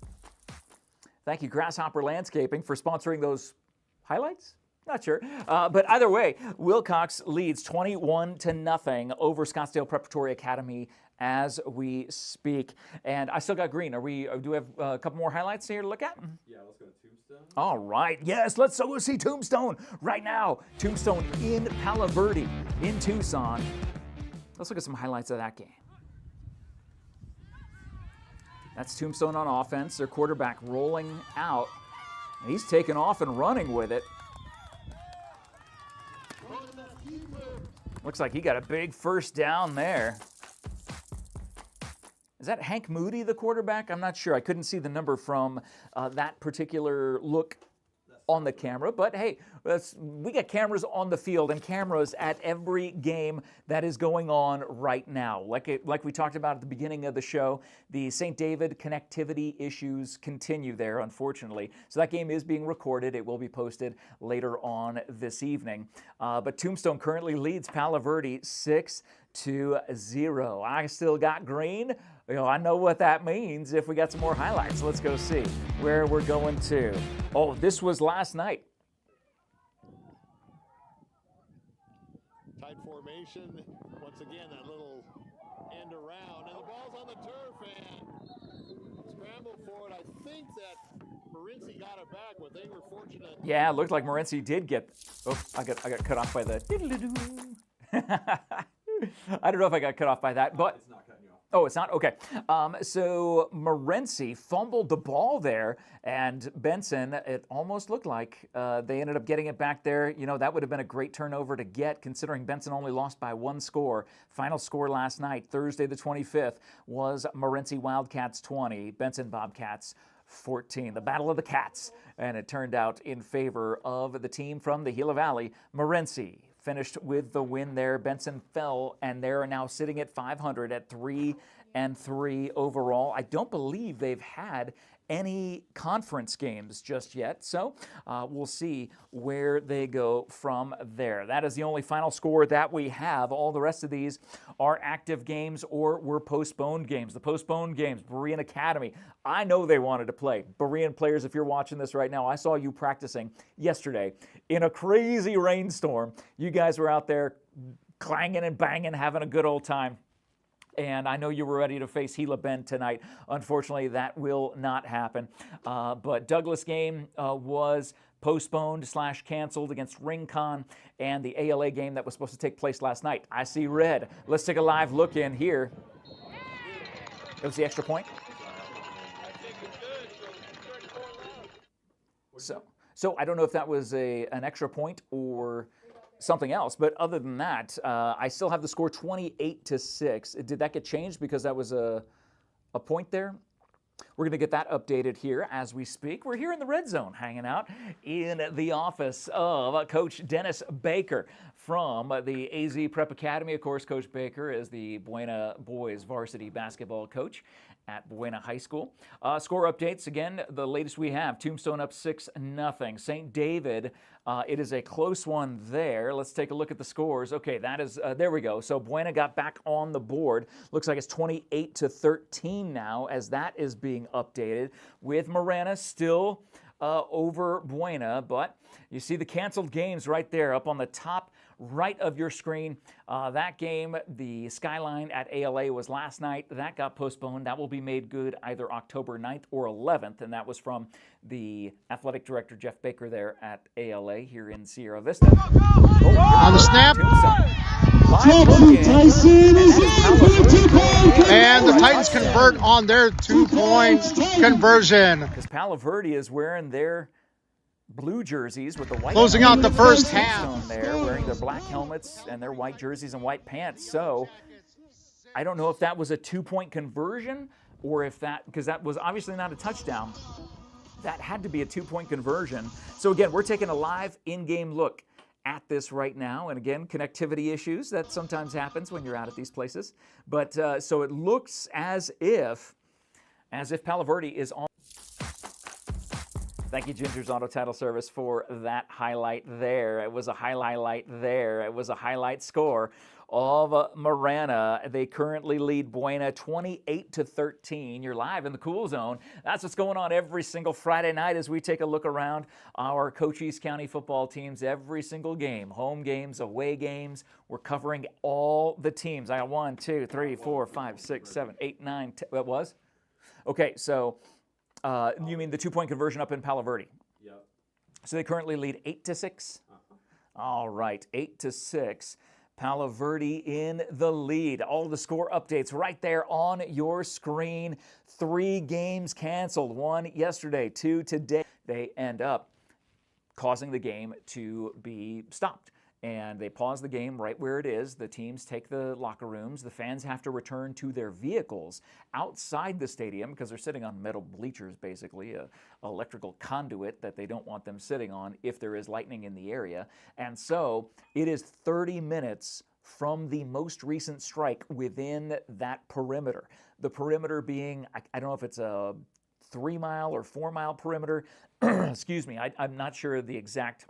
Thank you, Grasshopper Landscaping, for sponsoring those highlights. Not sure. But either way, Wilcox leads 21-0 over Scottsdale Preparatory Academy as we speak. And I still got green. Do we have a couple more highlights here to look at? Yeah, let's go to Tombstone. All right. Yes, let's go see Tombstone right now. Tombstone in Palo Verde in Tucson. Let's look at some highlights of that game. That's Tombstone on offense. Their quarterback rolling out. He's taking off and running with it. Looks like he got a big first down there. Is that Hank Moody, the quarterback? I'm not sure. I couldn't see the number from that particular look on the camera. But hey, we got cameras on the field and cameras at every game that is going on right now. Like we talked about at the beginning of the show, the St. David connectivity issues continue there, unfortunately. So that game is being recorded. It will be posted later on this evening. But Tombstone currently leads Palo Verde 6-0. I still got green. I know what that means if we got some more highlights. Let's go see where we're going to. Oh, this was last night. Tight formation. Once again, that little end around. And the ball's on the turf and scrambled for it. I think that Morency got it back, but they were fortunate. Yeah, it looked like Morency did get. Oh, I got cut off by the. I don't know if I got cut off by that, but. It's not cutting you off. Oh, it's not? Okay. So Morency fumbled the ball there, and Benson, it almost looked like they ended up getting it back there. That would have been a great turnover to get, considering Benson only lost by 1 score. Final score last night, Thursday the 25th, was Morency Wildcats 20, Benson Bobcats 14. The Battle of the Cats, and it turned out in favor of the team from the Gila Valley. Morency finished with the win there. Benson fell, and they're now sitting at 500 at 3-3 overall. I don't believe they've had any conference games just yet, so we'll see where they go from there. That is the only final score that we have. All the rest of these are active games or were postponed games. The postponed games, Berean Academy, I know they wanted to play. Berean players, if you're watching this right now, I saw you practicing yesterday in a crazy rainstorm. You guys were out there clanging and banging, having a good old time. and I know you were ready to face Gila Bend tonight. Unfortunately, that will not happen. But Douglas game was postponed / canceled against Rincon, and the ALA game that was supposed to take place last night. I see red. Let's take a live look in here. It was the extra point. So I don't know if that was an extra point or something else, but other than that, I still have the score 28-6. Did that get changed because that was a point there? We're going to get that updated here as we speak. We're here in the red zone, hanging out in the office of Coach Dennis Baker from the AZ Prep Academy. Of course, Coach Baker is the Buena boys varsity basketball coach at Buena High School. Score updates, again, the latest we have. Tombstone up 6-0. St. David, it is a close one there. Let's take a look at the scores. Okay, that is, there we go. So Buena got back on the board. Looks like it's 28-13 now as that is being updated, with Marana still over Buena, but you see the canceled games right there up on the top right of your screen. That game, the Skyline at ALA, was last night. That got postponed. That will be made good either October 9th or 11th, and that was from the athletic director, Jeff Baker, there at ALA here in Sierra Vista. On the snap. And the Titans convert on their 2-point conversion. Because Palo Verde is wearing their blue jerseys with the white. Closing out the first half. There, wearing their black helmets and their white jerseys and white pants. So I don't know if that was a 2-point conversion or if that, because that was obviously not a touchdown. That had to be a 2-point conversion. So again, we're taking a live in-game look at this right now. And again, connectivity issues, that sometimes happens when you're out at these places. But so it looks as if Palo Verde is on. Thank you, Ginger's Auto Title Service, for that highlight there. It was a highlight there. It was a highlight score of Marana. They currently lead Buena 28-13. You're live in the Cool Zone. That's what's going on every single Friday night as we take a look around our Cochise County football teams. Every single game, home games, away games. We're covering all the teams. I got 1, 2, 3, 4, 5, 6, 7, 8, 9, 10. What was? Okay, so you mean the 2-point conversion up in Palo Verde? Yep. So they currently lead 8-6? All right, 8-6. Palo Verde in the lead. All the score updates right there on your screen. 3 games canceled. 1 yesterday, 2 today. They end up causing the game to be stopped. And they pause the game right where it is. The teams take the locker rooms. The fans have to return to their vehicles outside the stadium because they're sitting on metal bleachers, basically, an electrical conduit that they don't want them sitting on if there is lightning in the area. And so it is 30 minutes from the most recent strike within that perimeter. The perimeter being, I don't know if it's a 3-mile or 4-mile perimeter. Excuse me, I'm not sure the exact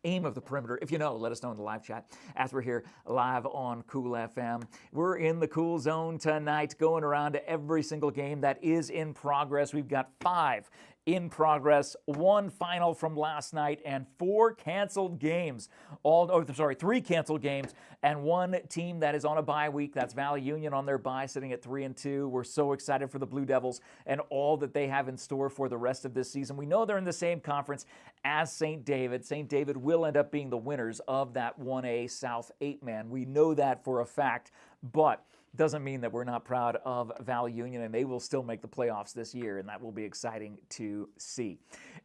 aim of the perimeter. If you know, let us know in the live chat as we're here live on Cool FM. We're in the Cool Zone tonight, going around to every single game that is in progress. We've got 5 in progress, 1 final from last night, and 4 canceled games. 3 canceled games, and 1 team that is on a bye week. That's Valley Union on their bye, sitting at 3-2. We're so excited for the Blue Devils and all that they have in store for the rest of this season. We know they're in the same conference as St. David. St. David will end up being the winners of that 1A South 8-man. We know that for a fact, but doesn't mean that we're not proud of Valley Union, and they will still make the playoffs this year, and that will be exciting to see.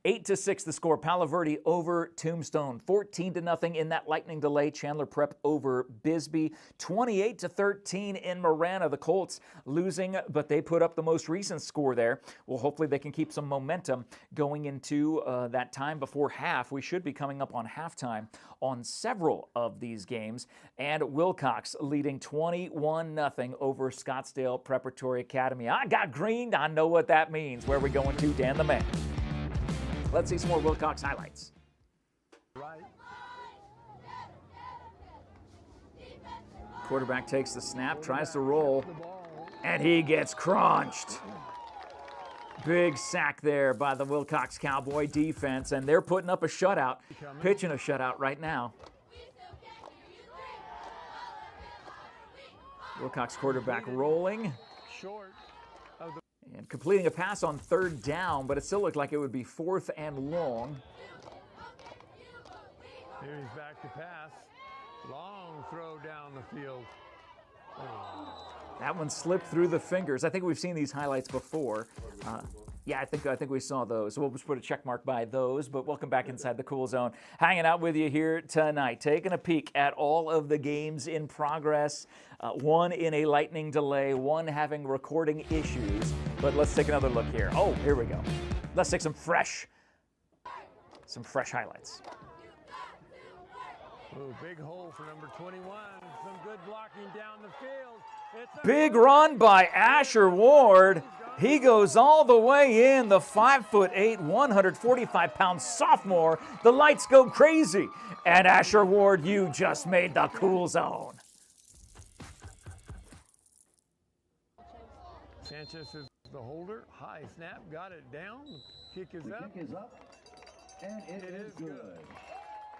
8-6 the score. Palo Verde over Tombstone. 14-0 in that lightning delay. Chandler Prep over Bisbee. 28-13 in Marana. The Colts losing, but they put up the most recent score there. Well, hopefully they can keep some momentum going into that time before half. We should be coming up on halftime on several of these games. And Wilcox leading 21-0 over Scottsdale Preparatory Academy. I got green. I know what that means. Where are we going to, Dan the Man? Let's see some more Wilcox highlights. Right. Quarterback takes the snap, tries to roll, and he gets crunched. Big sack there by the Wilcox Cowboy defense, and they're putting up a shutout, pitching a shutout right now. Wilcox quarterback rolling Short of the and completing a pass on 3rd down, but it still looked like it would be 4th and long. Here he's back to pass. Long throw down the field. That one slipped through the fingers. I think we've seen these highlights before. Yeah, I think we saw those. So we'll just put a check mark by those. But welcome back inside the Cool Zone. Hanging out with you here tonight, taking a peek at all of the games in progress. One in a lightning delay, one having recording issues. But let's take another look here. Oh, here we go. Let's take some fresh highlights. Ooh, big hole for number 21. Some good blocking down the field. Big run by Asher Ward. He goes all the way in, the 5'8", 145-pound sophomore. The lights go crazy. And Asher Ward, you just made the Cool Zone. Sanchez is the holder. High snap, got it down. Kick is up. And it is good.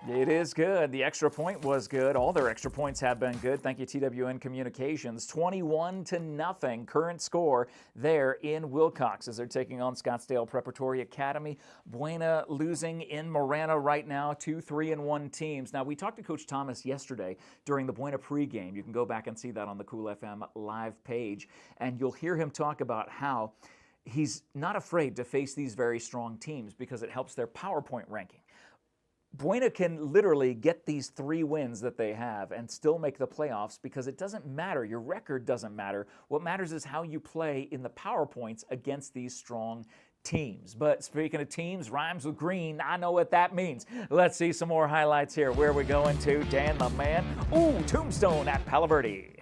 It is good. The extra point was good. All their extra points have been good. Thank you, TWN Communications. 21-0 current score there in Wilcox as they're taking on Scottsdale Preparatory Academy. Buena losing in Marana right now, 2 3-1 teams. Now, we talked to Coach Thomas yesterday during the Buena pregame. You can go back and see that on the Cool FM live page, and you'll hear him talk about how he's not afraid to face these very strong teams because it helps their PowerPoint ranking. Buena can literally get these 3 wins that they have and still make the playoffs because it doesn't matter. Your record doesn't matter. What matters is how you play in the PowerPoints against these strong teams. But speaking of teams, rhymes with green. I know what that means. Let's see some more highlights here. Where are we going to? Dan the man. Ooh, Tombstone at Palo Verde.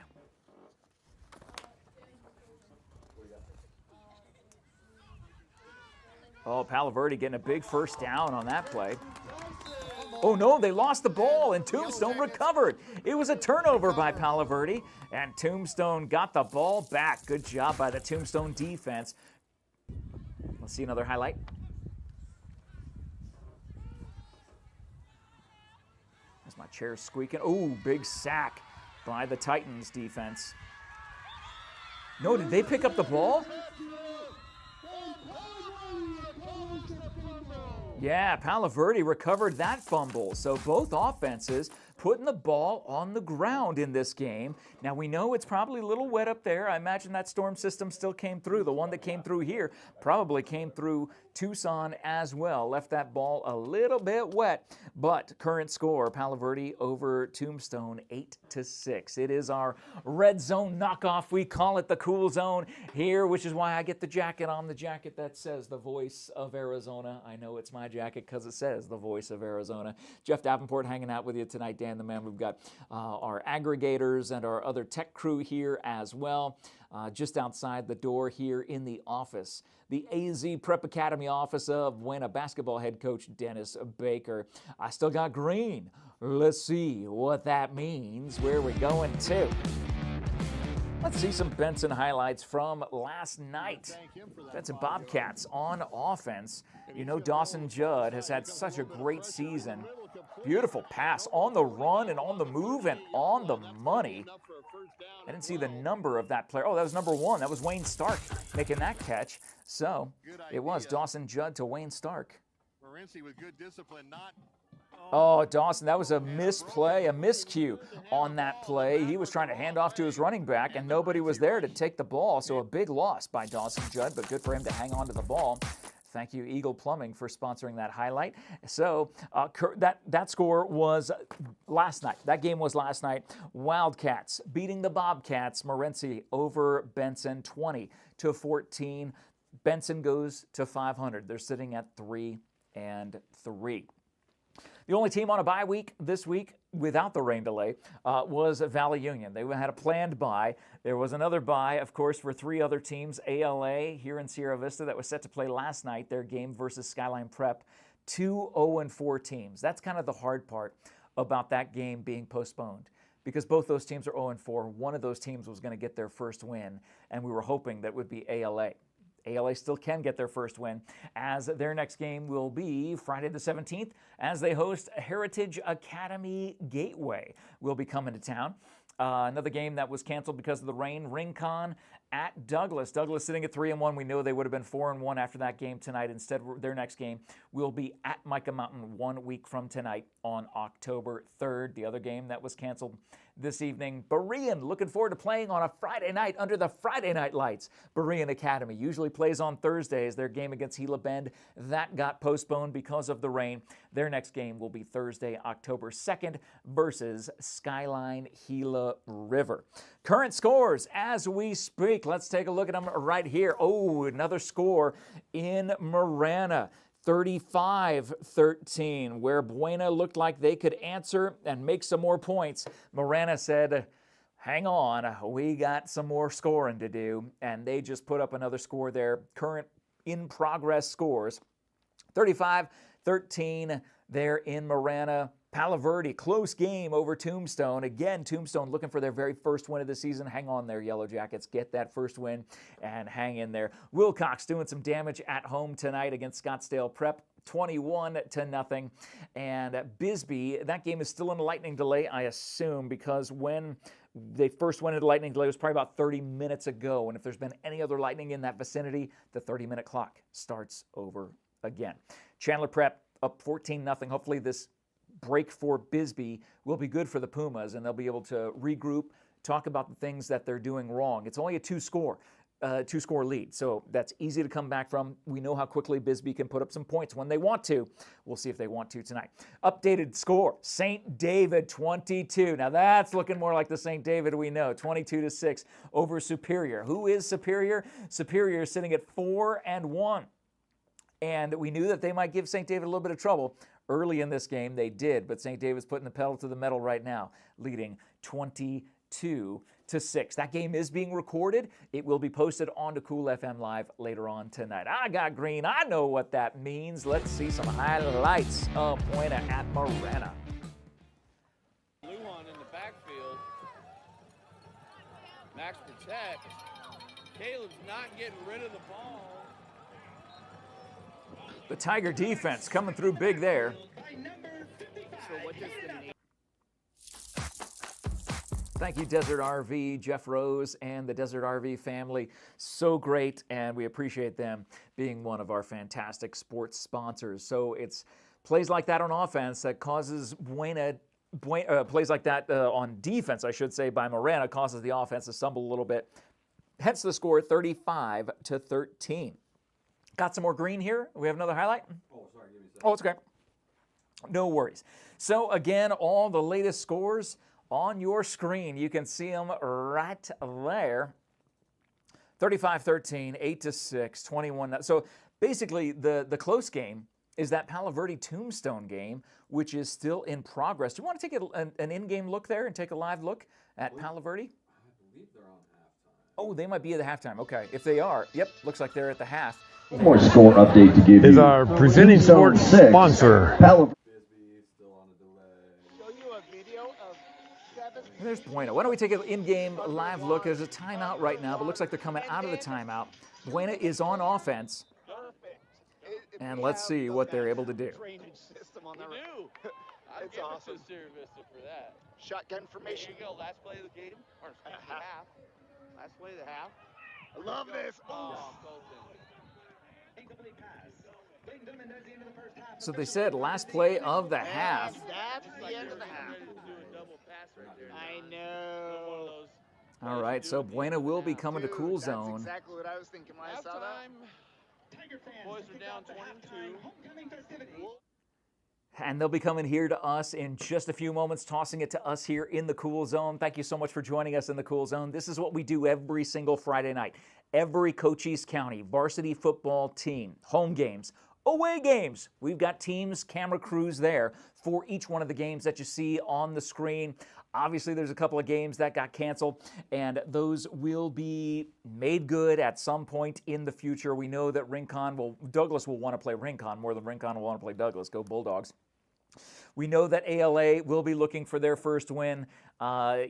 Oh, Palo Verde getting a big first down on that play. Oh no, they lost the ball and Tombstone recovered. It was a turnover by Palo Verde and Tombstone got the ball back. Good job by the Tombstone defense. Let's see another highlight. There's my chair squeaking. Oh, big sack by the Titans defense. No, did they pick up the ball? Yeah, Palo Verde recovered that fumble. So both offenses putting the ball on the ground in this game. Now we know it's probably a little wet up there. I imagine that storm system still came through. The one that came through here probably came through Tucson as well. Left that ball a little bit wet. But current score, Palo Verde over Tombstone 8-6. It is our red zone knockoff. We call it the Cool Zone here, which is why I get the jacket on, the jacket that says the voice of Arizona. I know it's my jacket because it says the voice of Arizona. Jeff Davenport hanging out with you tonight, Dan the man. We've got our aggregators and our other tech crew here as well. Just outside the door here in the office, the AZ Prep Academy office of Buena basketball head coach Dennis Baker. I still got green. Let's see what that means. Where are we going to? Let's see some Benson highlights from last night. Benson Bobcats on offense. You know Dawson Judd has had such a great season. Beautiful pass on the run and on the move and on the money. I didn't see the number of that player. Oh, that was number 1. That was Wayne Stark making that catch. So it was Dawson Judd to Wayne Stark. With good discipline, not Oh, Dawson, that was a misplay, a miscue on that play. He was trying to hand off to his running back, and nobody was there to take the ball, so a big loss by Dawson Judd, but good for him to hang on to the ball. Thank you, Eagle Plumbing, for sponsoring that highlight. So that score was last night. That game was last night. Wildcats beating the Bobcats. Morenci over Benson, 20-14. Benson goes to 500. They're sitting at 3-3. The only team on a bye week this week without the rain delay was Valley Union. They had a planned bye. There was another bye, of course, for 3 other teams. ALA here in Sierra Vista that was set to play last night, their game versus Skyline Prep. 2 0-4 teams. That's kind of the hard part about that game being postponed because both those teams are 0-4. One of those teams was going to get their first win, and we were hoping that would be ALA. ALA still can get their first win, as their next game will be Friday the 17th as they host Heritage Academy Gateway. Will be coming to town. Another game that was canceled because of the rain, Rincon at Douglas. Douglas sitting at 3-1. We know they would have been 4-1 after that game tonight. Instead, their next game will be at Micah Mountain 1 week from tonight on October 3rd. The other game that was canceled this evening, Berean, looking forward to playing on a Friday night under the Friday night lights. Berean Academy usually plays on Thursdays. Their game against Gila Bend, that got postponed because of the rain. Their next game will be Thursday, October 2nd versus Skyline Gila River. Current scores as we speak. Let's take a look at them right here. Oh, another score in Marana. 35-13, where Buena looked like they could answer and make some more points. Marana said, hang on, we got some more scoring to do, and they just put up another score there. Current in-progress scores, 35-13 there in Marana. Palo Verde, close game over Tombstone. Again, Tombstone looking for their very first win of the season. Hang on there, Yellow Jackets. Get that first win and hang in there. Wilcox doing some damage at home tonight against Scottsdale Prep, 21-0. And Bisbee, that game is still in a lightning delay, I assume, because when they first went into lightning delay, it was probably about 30 minutes ago. And if there's been any other lightning in that vicinity, the 30-minute clock starts over again. Chandler Prep up 14-0. Hopefully this break for Bisbee will be good for the Pumas, and they'll be able to regroup, talk about the things that they're doing wrong. It's only a two-score lead, so that's easy to come back from. We know how quickly Bisbee can put up some points when they want to. We'll see if they want to tonight. Updated score, St. David 22. Now that's looking more like the St. David we know, 22-6 over Superior. Who is Superior? Superior is sitting at 4-1. And we knew that they might give St. David a little bit of trouble. Early in this game, they did, but St. David's putting the pedal to the metal right now, leading 22-6. That game is being recorded. It will be posted onto Cool FM Live later on tonight. I got green. I know what that means. Let's see some highlights of Buena at Marana. Lujan in the backfield. Max protects. Caleb's not getting rid of the ball. The Tiger defense coming through big there. So what does the name? Thank you, Desert RV, Jeff Rose, and the Desert RV family. So great, and we appreciate them being one of our fantastic sports sponsors. So it's plays like that on offense that causes plays like that on defense, I should say, by Marana causes the offense to stumble a little bit. Hence the score, 35-13. Got some more green here. We have another highlight. Oh, sorry, give me a second. Oh, it's okay. No worries. So again, all the latest scores on your screen. You can see them right there. 35-13, 8-6, 21. So basically, the close game is that Palo Verde Tombstone game, which is still in progress. Do you want to take an in-game look there and take a live look at Palo Verde? I believe they're on halftime. Oh, they might be at the halftime. Okay. If they are, yep, looks like they're at the half. One more score update to give Is you. our presenting sports sponsor. Bisbee still on a delay. Show you a video of 7. There's Buena. Why don't we take an in-game live look? There's a timeout right now, but looks like they're coming out of the timeout. Buena is on offense, and let's see what they're able to do. Drainage system on We the do. I'd It's give awesome. it to Sierra Vista for that. shotgun Here formation. you go. Last play of the game. Or excuse me, half. Last play of the half. I love this. Oh, So they said last play of the half. That's the end of the half. I know. All right, so Buena will be coming to Dude, Cool that's Zone. exactly what I was thinking when I saw that. Halftime. Boys are down 22. And they'll be coming here to us in just a few moments, tossing it to us here in the Cool Zone. Thank you so much for joining us in the Cool Zone. This is what we do every single Friday night. Every Cochise County varsity football team, home games, away games. We've got teams, camera crews there for each one of the games that you see on the screen. Obviously, there's a couple of games that got canceled, and those will be made good at some point in the future. We know that Douglas will want to play Rincon more than Rincon will want to play Douglas. Go Bulldogs. We know that ALA will be looking for their first win. I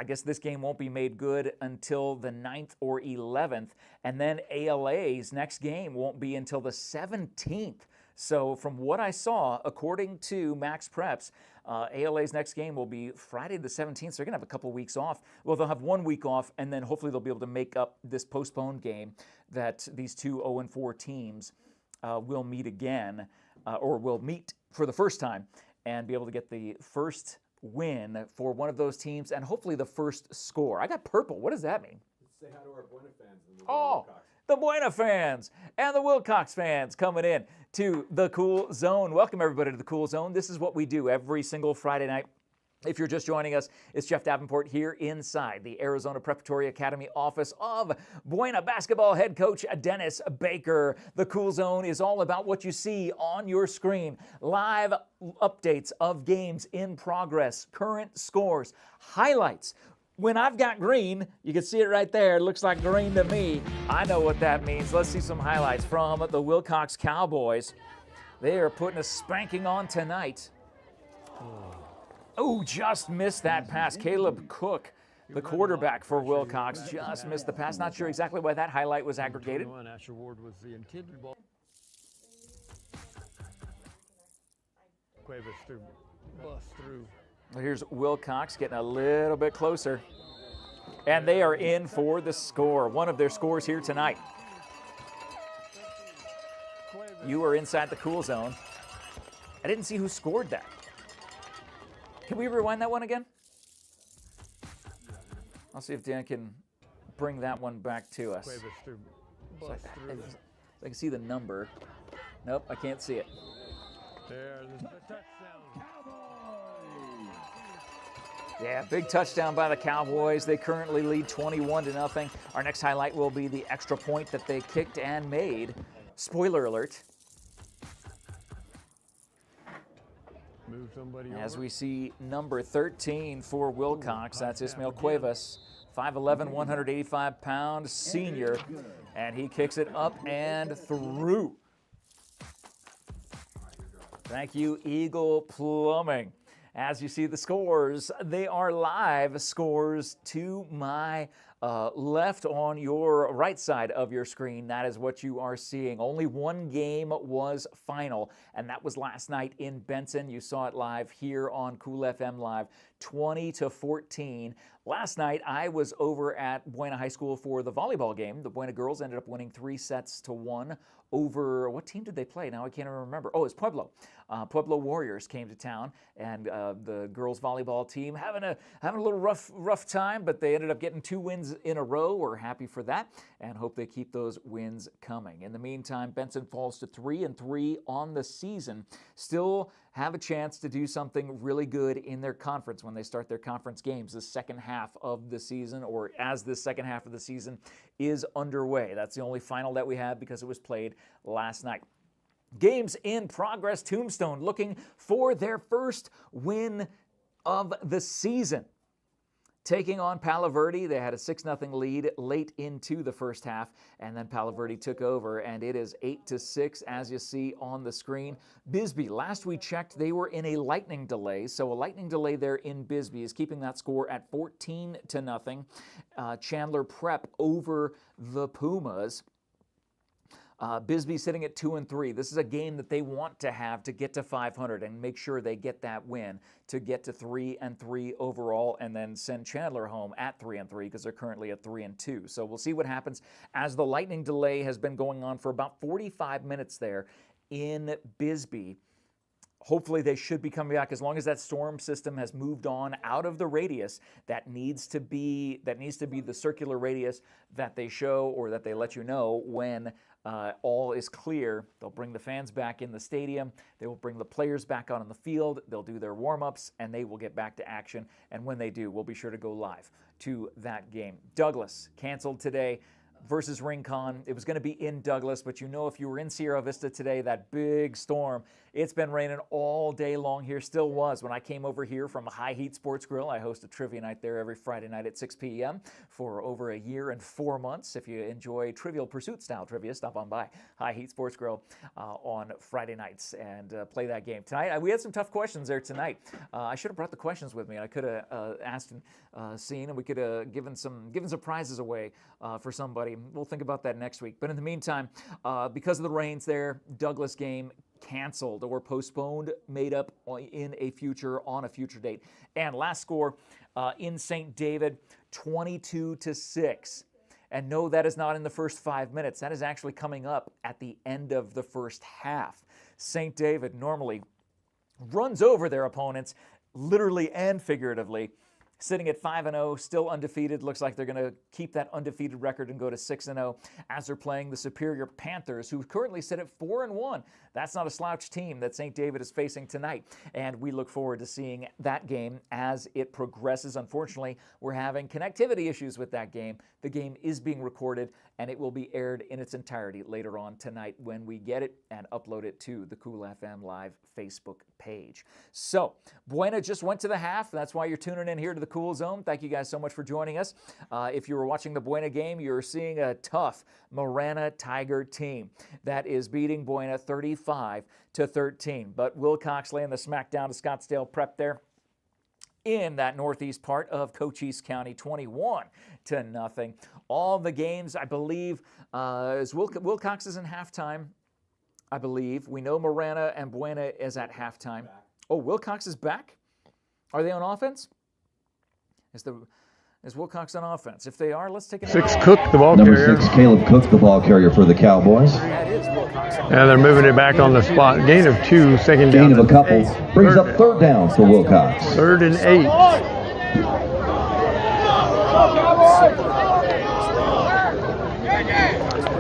guess this game won't be made good until the 9th or 11th. And then ALA's next game won't be until the 17th. So from what I saw, according to Max Preps, ALA's next game will be Friday the 17th, so they're going to have a couple weeks off. Well, they'll have 1 week off, and then hopefully they'll be able to make up this postponed game that these two 0-4 teams will meet again, or will meet for the first time, and be able to get the first win for one of those teams, and hopefully the first score. I got purple. What does that mean? Say hi to our Buena fans. And Oh, the Buena fans and the Wilcox fans coming in to the Cool Zone. Welcome, everybody, to the Cool Zone. This is what we do every single Friday night. If you're just joining us, it's Jeff Davenport here inside the Arizona Preparatory Academy office of Buena basketball head coach Dennis Baker. The Cool Zone is all about what you see on your screen. Live updates of games in progress, current scores, highlights. When I've got green, you can see it right there. It looks like green to me. I know what that means. Let's see some highlights from the Wilcox Cowboys. They are putting a spanking on tonight. Oh, just missed that pass. Caleb Cook, the quarterback for Wilcox, just missed the pass. Not sure exactly why that highlight was aggregated. Asher Ward was the intended ball. Cuevas through, bust through. Well, here's Wilcox getting a little bit closer. And they are in for the score. One of their scores here tonight. You are inside the Cool Zone. I didn't see who scored that. Can we rewind that one again? I'll see if Dan can bring that one back to us. Cuevas through, So bust through. I can see the number. Nope, I can't see it. There's the touchdown. Yeah, big touchdown by the Cowboys. They currently lead 21-0. Our next highlight will be the extra point that they kicked and made. Spoiler alert. Move somebody As over. we see number 13 for Wilcox, that's Ismael Cuevas, 5'11", 185-pound senior, and he kicks it up and through. Thank you, Eagle Plumbing. As you see the scores, they are live scores to my left on your right side of your screen. That is what you are seeing. Only one game was final, and that was last night in Benson. You saw it live here on Cool FM Live, 20-14. Last night, I was over at Buena High School for the volleyball game. The Buena girls ended up winning 3-1 over, what team did they play? Now I can't even remember. Oh, it's Pueblo. Pueblo Warriors came to town, and the girls volleyball team having a little rough time, but they ended up getting 2 wins in a row. We're happy for that, and hope they keep those wins coming. In the meantime, Benson falls to 3-3 on the season. Still have a chance to do something really good in their conference when they start their conference games the second half of the season, or as the second half of the season is underway. That's the only final that we have because it was played last night. Games in progress. Tombstone looking for their first win of the season. Taking on Palo Verde, they had a 6-0 lead late into the first half, and then Palo Verde took over, and it is 8-6 as you see on the screen. Bisbee, last we checked, they were in a lightning delay, so a lightning delay there in Bisbee is keeping that score at 14-0. Chandler Prep over the Pumas. Bisbee sitting at 2-3. This is a game that they want to have to get to 500 and make sure they get that win to get to 3-3 overall, and then send Chandler home at 3-3 because they're currently at 3-2. So we'll see what happens as the lightning delay has been going on for about 45 minutes there in Bisbee. Hopefully they should be coming back as long as that storm system has moved on out of the radius that needs to be the circular radius that they show, or that they let you know when all is clear. They'll bring the fans back in the stadium. They will bring the players back out on the field. They'll do their warm-ups, and they will get back to action. And when they do, we'll be sure to go live to that game. Douglas canceled today versus Rincon. It was going to be in Douglas, but you know, if you were in Sierra Vista today, that big storm, it's been raining all day long here. Still was when I came over here from High Heat Sports Grill. I host a trivia night there every Friday night at 6 p.m. for over a year and 4 months. If you enjoy Trivial Pursuit style trivia, stop on by High Heat Sports Grill on Friday nights and play that game. Tonight, we had some tough questions there tonight. I should have brought the questions with me. I could have asked and seen, and we could have given some prizes away for somebody. We'll think about that next week. But in the meantime, because of the rains there, Douglas game canceled or postponed, made up in a future, on a future date. And last score in St. David, 22-6. And no, that is not in the first 5 minutes. That is actually coming up at the end of the first half. St. David normally runs over their opponents, literally and figuratively, sitting at 5-0, still undefeated. Looks like they're going to keep that undefeated record and go to 6-0 as they're playing the superior Panthers, who currently sit at 4-1. That's not a slouch team that St. David is facing tonight, and we look forward to seeing that game as it progresses. Unfortunately, we're having connectivity issues with that game. The game is being recorded, and it will be aired in its entirety later on tonight when we get it and upload it to the Cool FM Live Facebook page. So, Buena just went to the half. That's why you're tuning in here to the Cool Zone. Thank you guys so much for joining us. If you were watching the Buena game, you're seeing a tough Marana Tiger team that is beating Buena 35-13. But Wilcox laying the smackdown to Scottsdale Prep there in that northeast part of Cochise County, 21-0. All the games, I believe, Wilcox is in halftime, I believe. We know Marana and Buena is at halftime. Oh, Wilcox is back? Are they on offense? Is Wilcox on offense? If they are, let's take it. 6 Cook, the ball Number carrier. 6, Caleb Cook, the ball carrier for the Cowboys. That is Wilcox. And they're moving it back on the spot. Gain of 2, second down. Gain of a couple. 8. Brings up third down for Wilcox. 3rd and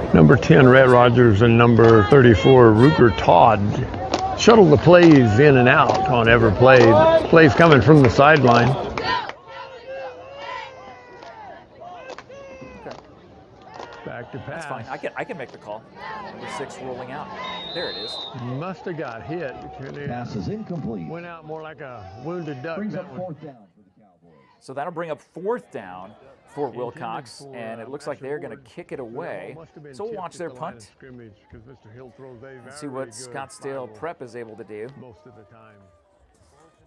8. Number 10, Red Rogers, and number 34, Ruger Todd. Shuttle the plays in and out on every play. Plays coming from the sideline. Back to pass. That's fine. I can make the call. Number 6 rolling out. There it is. Must have got hit. Pass is incomplete. Went out more like a wounded duck. Brings that up one. 4th down for the Cowboys. So that'll bring up 4th down for Wilcox, For, and it looks like they're going to kick it away. So we'll watch their punt. Let's see what Scottsdale Prep is able to do. Most of the time.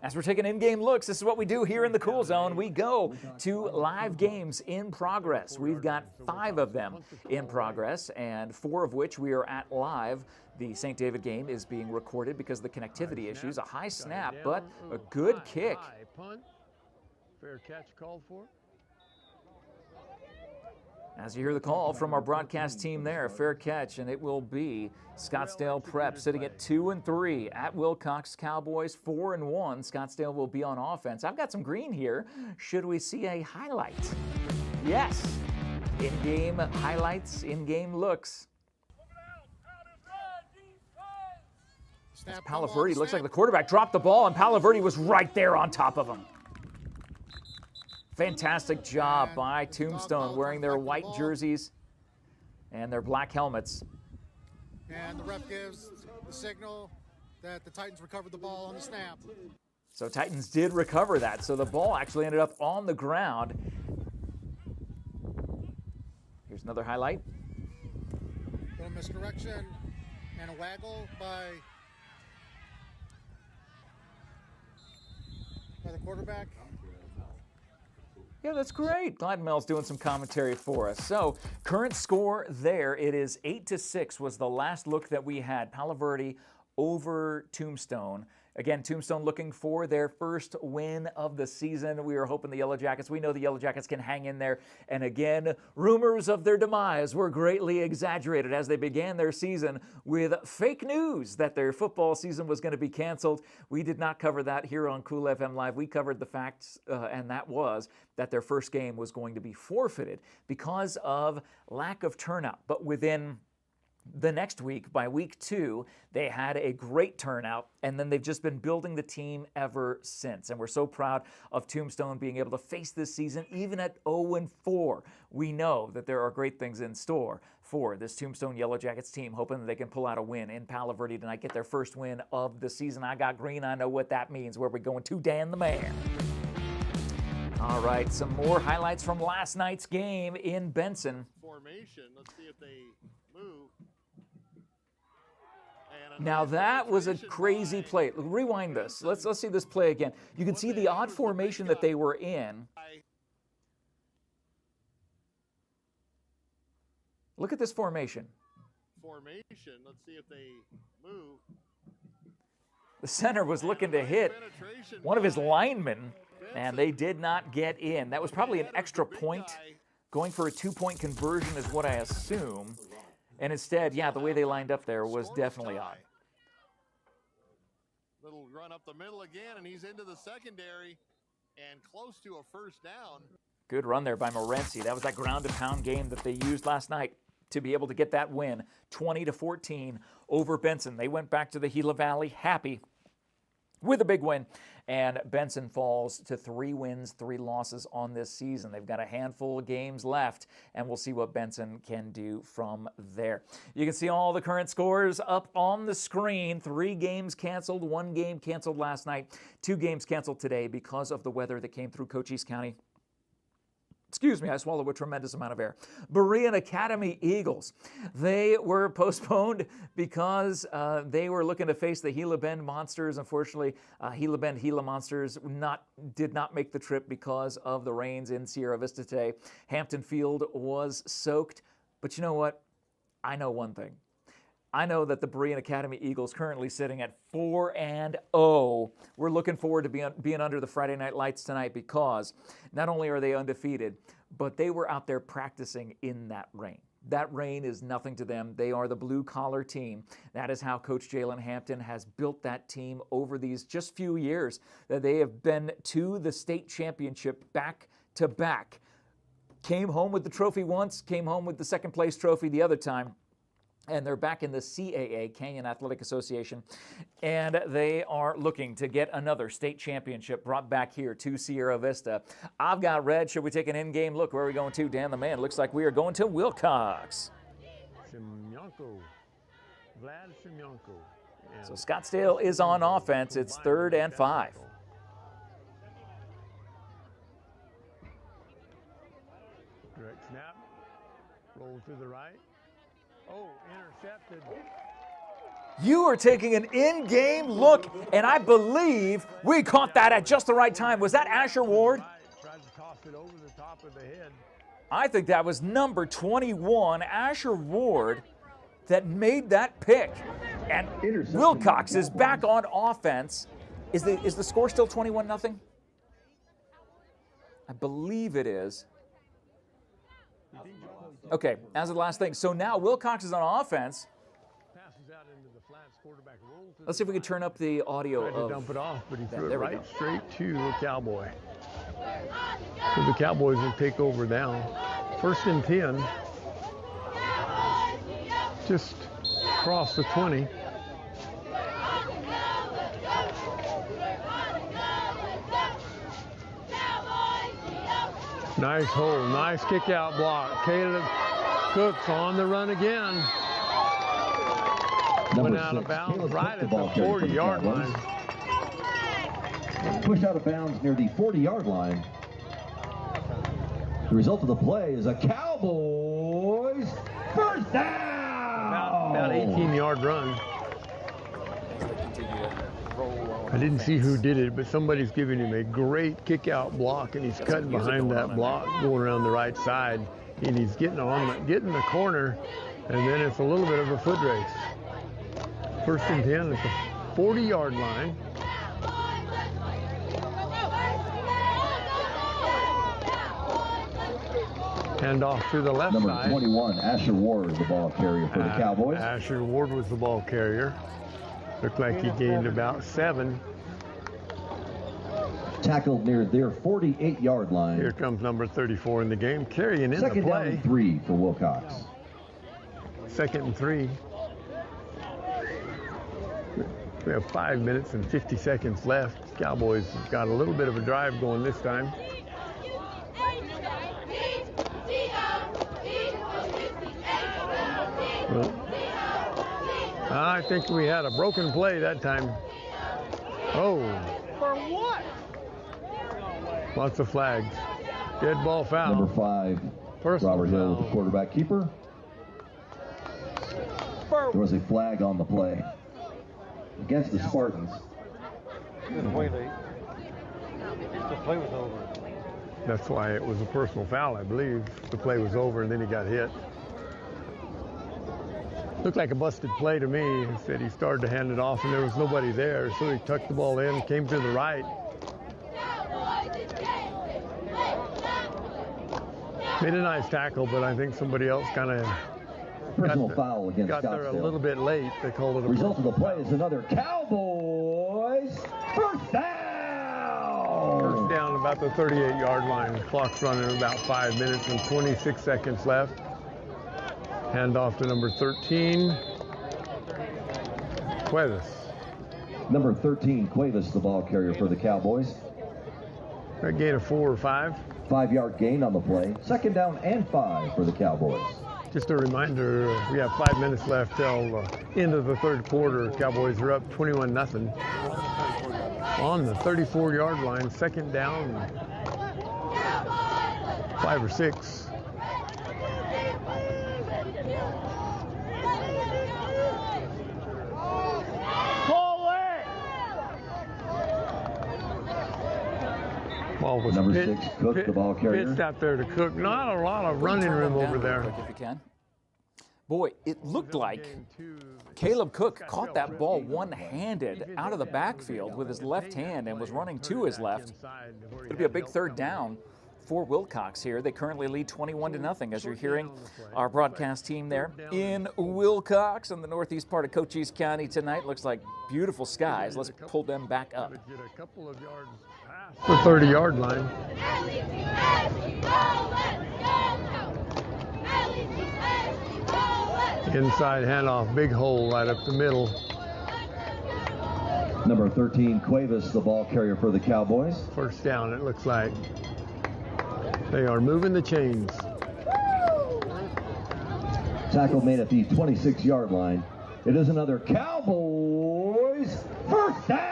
As we're taking in-game looks, this is what we do here in the Cool Zone. We go to live games in progress. We've got 5 of them in progress, and 4 of which we are at live. The St. David game is being recorded because of the connectivity issues. A high snap, but a good kick. Punt. Fair catch called for. As you hear the call from our broadcast team there, fair catch, and it will be Scottsdale Prep sitting at 2-3 at Wilcox Cowboys 4-1. Scottsdale will be on offense. I've got some green here. Should we see a highlight? Yes. In-game highlights, in-game looks. Palaverdi looks like the quarterback dropped the ball, and Palaverdi was right there on top of him. Fantastic job by Tombstone, wearing their white jerseys and their black helmets. And the ref gives the signal that the Titans recovered the ball on the snap. So Titans did recover that. So the ball actually ended up on the ground. Here's another highlight. Little misdirection and a waggle by the quarterback. Yeah, that's great. Glad Mel's doing some commentary for us. So, current score there, it is 8-6 was the last look that we had. Palaverdi over Tombstone. Again, Tombstone looking for their first win of the season. We are hoping the Yellow Jackets, we know the Yellow Jackets can hang in there. And again, rumors of their demise were greatly exaggerated as they began their season with fake news that their football season was going to be canceled. We did not cover that here on Cool FM Live. We covered the facts, and that was that their first game was going to be forfeited because of lack of turnout. But within the next week, by week 2, they had a great turnout, and then they've just been building the team ever since. And we're so proud of Tombstone being able to face this season, even at 0-4. We know that there are great things in store for this Tombstone Yellow Jackets team, hoping that they can pull out a win in Palaverdi tonight, get their first win of the season. I got green. I know what that means. Where we're going to Dan the Man. All right, some more highlights from last night's game in Benson. Formation. Let's see if they move. Now that was a crazy play. Rewind this. Let's see this play again. You can see the odd formation that they were in. Look at this formation. Let's see if they move. The center was looking to hit one of his linemen, and they did not get in. That was probably an extra point. Going for a 2-point conversion is what I assume. And instead, yeah, the way they lined up there was definitely odd. Little run up the middle again, and he's into the secondary and close to a first down. Good run there by Morency. That was that ground and pound game that they used last night to be able to get that win, 20-14 over Benson. They went back to the Gila Valley happy with a big win, and Benson falls to 3 wins, 3 losses on this season. They've got a handful of games left, and we'll see what Benson can do from there. You can see all the current scores up on the screen. 3 games canceled, 1 game canceled last night, 2 games canceled today because of the weather that came through Cochise County. Excuse me, I swallowed a tremendous amount of air. Berean Academy Eagles. They were postponed because they were looking to face the Gila Bend Monsters. Unfortunately, Gila Monsters did not make the trip because of the rains in Sierra Vista today. Hampton Field was soaked. But you know what? I know one thing. I know that the Berean Academy Eagles currently sitting at 4-0. We're looking forward to being under the Friday night lights tonight because not only are they undefeated, but they were out there practicing in that rain. That rain is nothing to them. They are the blue-collar team. That is how Coach Jalen Hampton has built that team over these just few years that they have been to the state championship back-to-back. Came home with the trophy once, came home with the second-place trophy the other time. And they're back in the CAA, Canyon Athletic Association, and they are looking to get another state championship brought back here to Sierra Vista. I've got red. Should we take an in-game look? Where are we going to? Dan the man. Looks like we are going to Wilcox. Vlad Semyonko. So Scottsdale is on offense. It's 3rd and 5. Direct snap. Roll to the right. Oh, intercepted. You are taking an in-game look, and I believe we caught that at just the right time. Was that Asher Ward? Tried to toss it over the top of the head. I think that was number 21, Asher Ward, that made that pick. And Wilcox is back on offense. Is the score still 21-0? I believe it is. Okay, as the last thing. So now Wilcox is on offense. Passes out into the flats, quarterback rolls. Let's see if we can turn up the audio. Tried to dump it off, but he threw it there right straight to the Cowboy. So the Cowboys will take over now. 1st and 10. Just across the 20. Nice hole, nice kick out block. Caleb Cooks on the run again. Went out of bounds right at the 40-yard line. Pushed out of bounds near the 40-yard line. The result of the play is a Cowboys first down. About 18-yard run. I didn't see who did it, but somebody's giving him a great kick-out block, and he's cutting behind that block, going around the right side, and he's getting the corner, and then it's a little bit of a foot race. 1st and 10 at the 40-yard line. Hand off to the left Number side. 21, Asher Ward, the ball carrier for the Cowboys. Asher Ward was the ball carrier. Looked like he gained about 7. Tackled near their 48-yard line. Here comes number 34 in the game, carrying in the play. 2nd down and 3 for Wilcox. 2nd and 3. We have 5 minutes and 50 seconds left. Cowboys got a little bit of a drive going this time. Well, I think we had a broken play that time. Oh. For what? Lots of flags. Dead ball foul. Number 5, Personal Robert Hill, foul. the quarterback keeper. There was a flag on the play against the Spartans. It was way late. The play was over. That's why it was a personal foul, I believe. The play was over and then he got hit. Looked like a busted play to me. He said he started to hand it off and there was nobody there, so he tucked the ball in, came to the right. Made a nice tackle, but I think somebody else kind of foul against got there a little bit late. They called it a result of the play is another Cowboys first down. First down about the 38-yard line. Clock's running about 5 minutes and 26 seconds left. Hand off to number 13, Cuevas. Number 13, Cuevas, the ball carrier for the Cowboys. A gain of 4 or 5. 5-yard gain on the play. Second down and 5 for the Cowboys. Just a reminder, we have 5 minutes left till end of the third quarter. Cowboys are up 21-0. On the 34-yard line, second down, 5 or 6. Ball was number 6, Cook, the ball carrier. Pitched out there to Cook. Not a lot of running room over there. If you can. Boy, it looked like Caleb Cook caught that ball one-handed out of the backfield with his left hand and was running to his left. It'll be a big third down for Wilcox here. They currently lead 21-0 as you're hearing our broadcast team there in Wilcox in the northeast part of Cochise County tonight. Looks like beautiful skies. Let's pull them back up. The 30-yard line. Inside handoff, big hole right up the middle. Number 13, Cuevas, the ball carrier for the Cowboys. First down, it looks like. They are moving the chains. Tackle made at the 26-yard line. It is another Cowboys first down.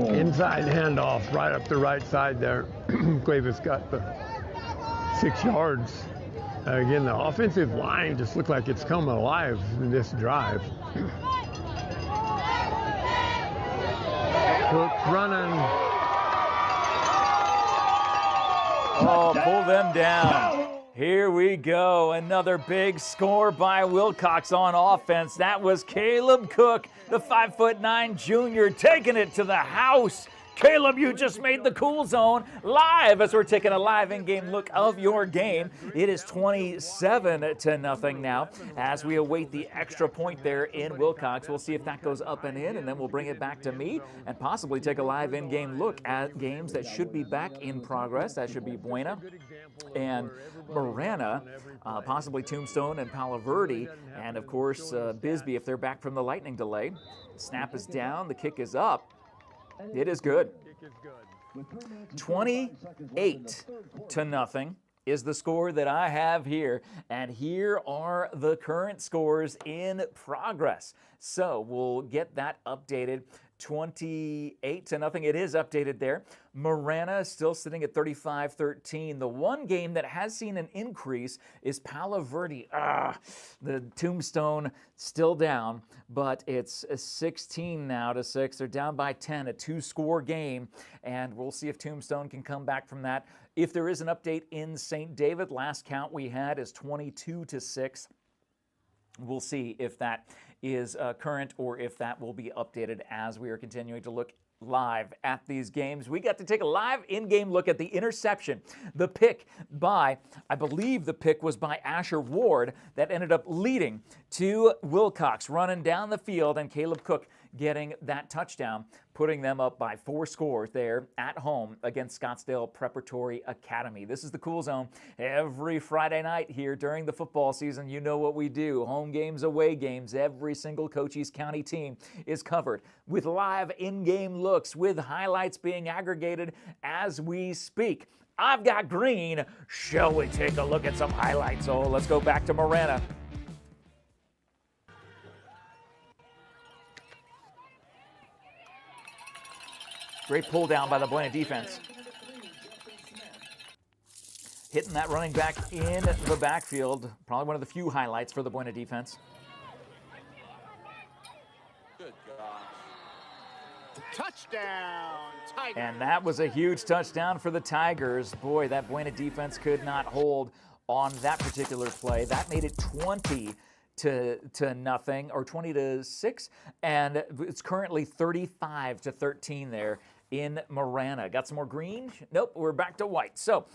Inside handoff right up the right side there. Cuevas got the 6 yards. Again, the offensive line just looked like it's come alive in this drive. Cook's running. Oh, pull them down. Here we go. Another big score by Wilcox on offense. That was Caleb Cook, the 5'9" junior, taking it to the house. Caleb, you just made the Cool Zone live as we're taking a live in-game look of your game. It is 27-0 now as we await the extra point there in Wilcox. We'll see if that goes up and in, and then we'll bring it back to me and possibly take a live in-game look at games that should be back in progress. That should be Buena and Marana, possibly Tombstone and Palo Verde, and of course Bisbee if they're back from the lightning delay. Snap is down, the kick is up. It is good. 28-0 is the score that I have here, and here are the current scores in progress. So we'll get that updated. 28-0. It is updated there. Marana is still sitting at 35-13. The one game that has seen an increase is Palo Verde. The Tombstone still down, but it's 16 now to 6. They're down by 10, a 2-score game, and we'll see if Tombstone can come back from that. If there is an update in St. David, last count we had is 22-6. We'll see if that is current or if that will be updated as we are continuing to look live at these games. We got to take a live in-game look at the interception. The pick by, I believe the pick was by Asher Ward that ended up leading to Wilcox running down the field and Caleb Cook getting that touchdown, putting them up by 4 scores there at home against Scottsdale Preparatory Academy. This is the Cool Zone every Friday night here during the football season. You know what we do. Home games, away games. Every single Cochise County team is covered with live in-game looks, with highlights being aggregated as we speak. I've got green. Shall we take a look at some highlights? Oh, let's go back to Marana. Great pull down by the Buena defense. Hitting that running back in the backfield. Probably one of the few highlights for the Buena defense. Good gosh. Touchdown, Tigers. And that was a huge touchdown for the Tigers. Boy, that Buena defense could not hold on that particular play. That made it 20-0 to nothing, or 20-6, and it's currently 35-13 there in Marana. Got some more green? Nope, we're back to white. So,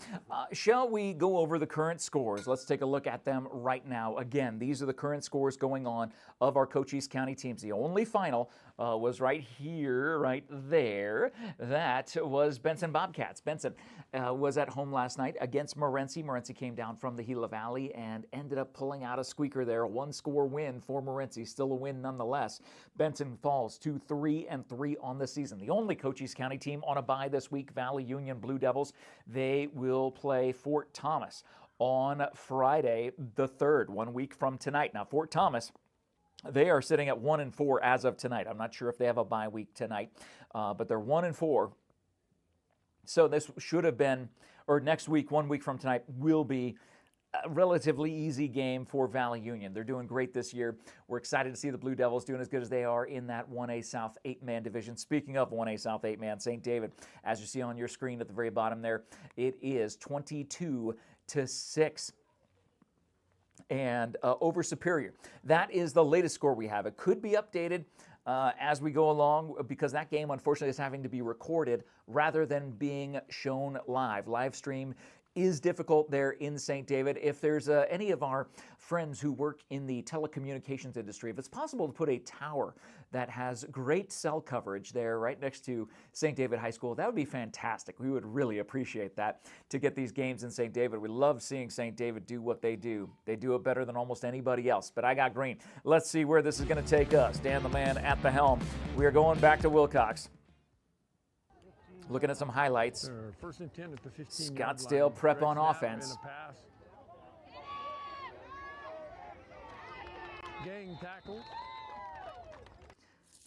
shall we go over the current scores? Let's take a look at them right now. Again, these are the current scores going on of our Cochise County teams. The only final was right here, right there. That was Benson Bobcats. Benson was at home last night against Morenci. Morenci came down from the Gila Valley and ended up pulling out a squeaker there. A one-score win for Morenci. Still a win nonetheless. Benson falls to 3-3 on the season. The only Cochise County team on a bye this week, Valley Union Blue Devils. They will play Fort Thomas on Friday the 3rd, 1 week from tonight. Now, Fort Thomas, they are sitting at 1-4 as of tonight. I'm not sure if they have a bye week tonight, but they're 1-4. So this should have been, or next week, 1 week from tonight, will be a relatively easy game for Valley Union. They're doing great this year. We're excited to see the Blue Devils doing as good as they are in that 1A South 8-man division. Speaking of 1A South 8-man, St. David, as you see on your screen at the very bottom there, it is 22-6. And over Superior. That is the latest score we have. It could be updated as we go along, because that game, unfortunately, is having to be recorded rather than being shown live. Live stream is difficult there in St. David. If there's any of our friends who work in the telecommunications industry, if it's possible to put a tower that has great cell coverage there right next to St. David High School, that would be fantastic. We would really appreciate that to get these games in St. David. We love seeing St. David do what they do. They do it better than almost anybody else, but I got green. Let's see where this is going to take us. Dan the man at the helm. We are going back to Wilcox. Looking at some highlights. First and 10 at the 15 Scottsdale Prep on offense. Gang tackle.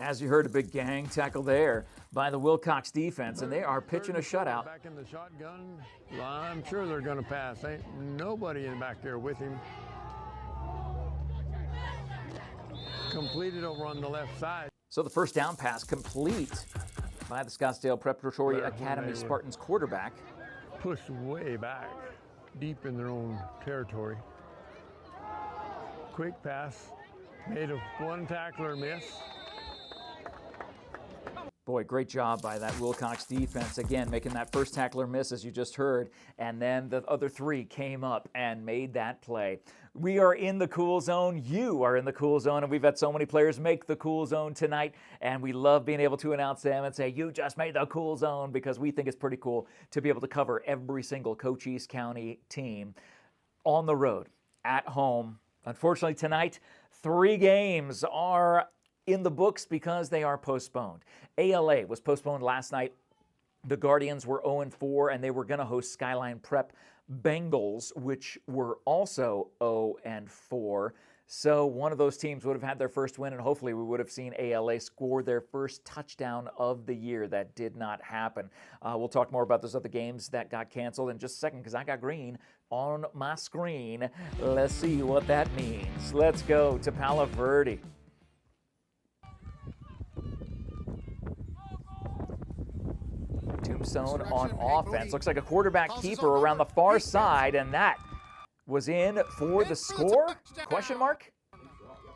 As you heard, a big gang tackle there by the Wilcox defense, and they are pitching a shutout. Back in the shotgun. I'm sure they're going to pass. Ain't nobody in back there with him. Completed over on the left side. So the first down pass complete by the Scottsdale Preparatory Academy Spartans quarterback. Pushed way back, deep in their own territory. Quick pass, made a one tackler miss. Boy, great job by that Wilcox defense. Again, making that first tackler miss, as you just heard, and then the other three came up and made that play. We are in the cool zone. You are in the cool zone, and we've had so many players make the cool zone tonight, and we love being able to announce them and say, you just made the cool zone, because we think it's pretty cool to be able to cover every single Cochise County team on the road, at home. Unfortunately, tonight, 3 games are in the books because they are postponed. ALA was postponed last night. The Guardians were 0-4, and they were going to host Skyline Prep Bengals, which were also 0-4. So one of those teams would have had their first win, and hopefully we would have seen ALA score their first touchdown of the year. That did not happen. We'll talk more about those other games that got canceled in just a second, because I got green on my screen. Let's see what that means. Let's go to Palo Verde. Tombstone on offense. Looks like a quarterback keeper around the far side, and that was in for the score? Question mark?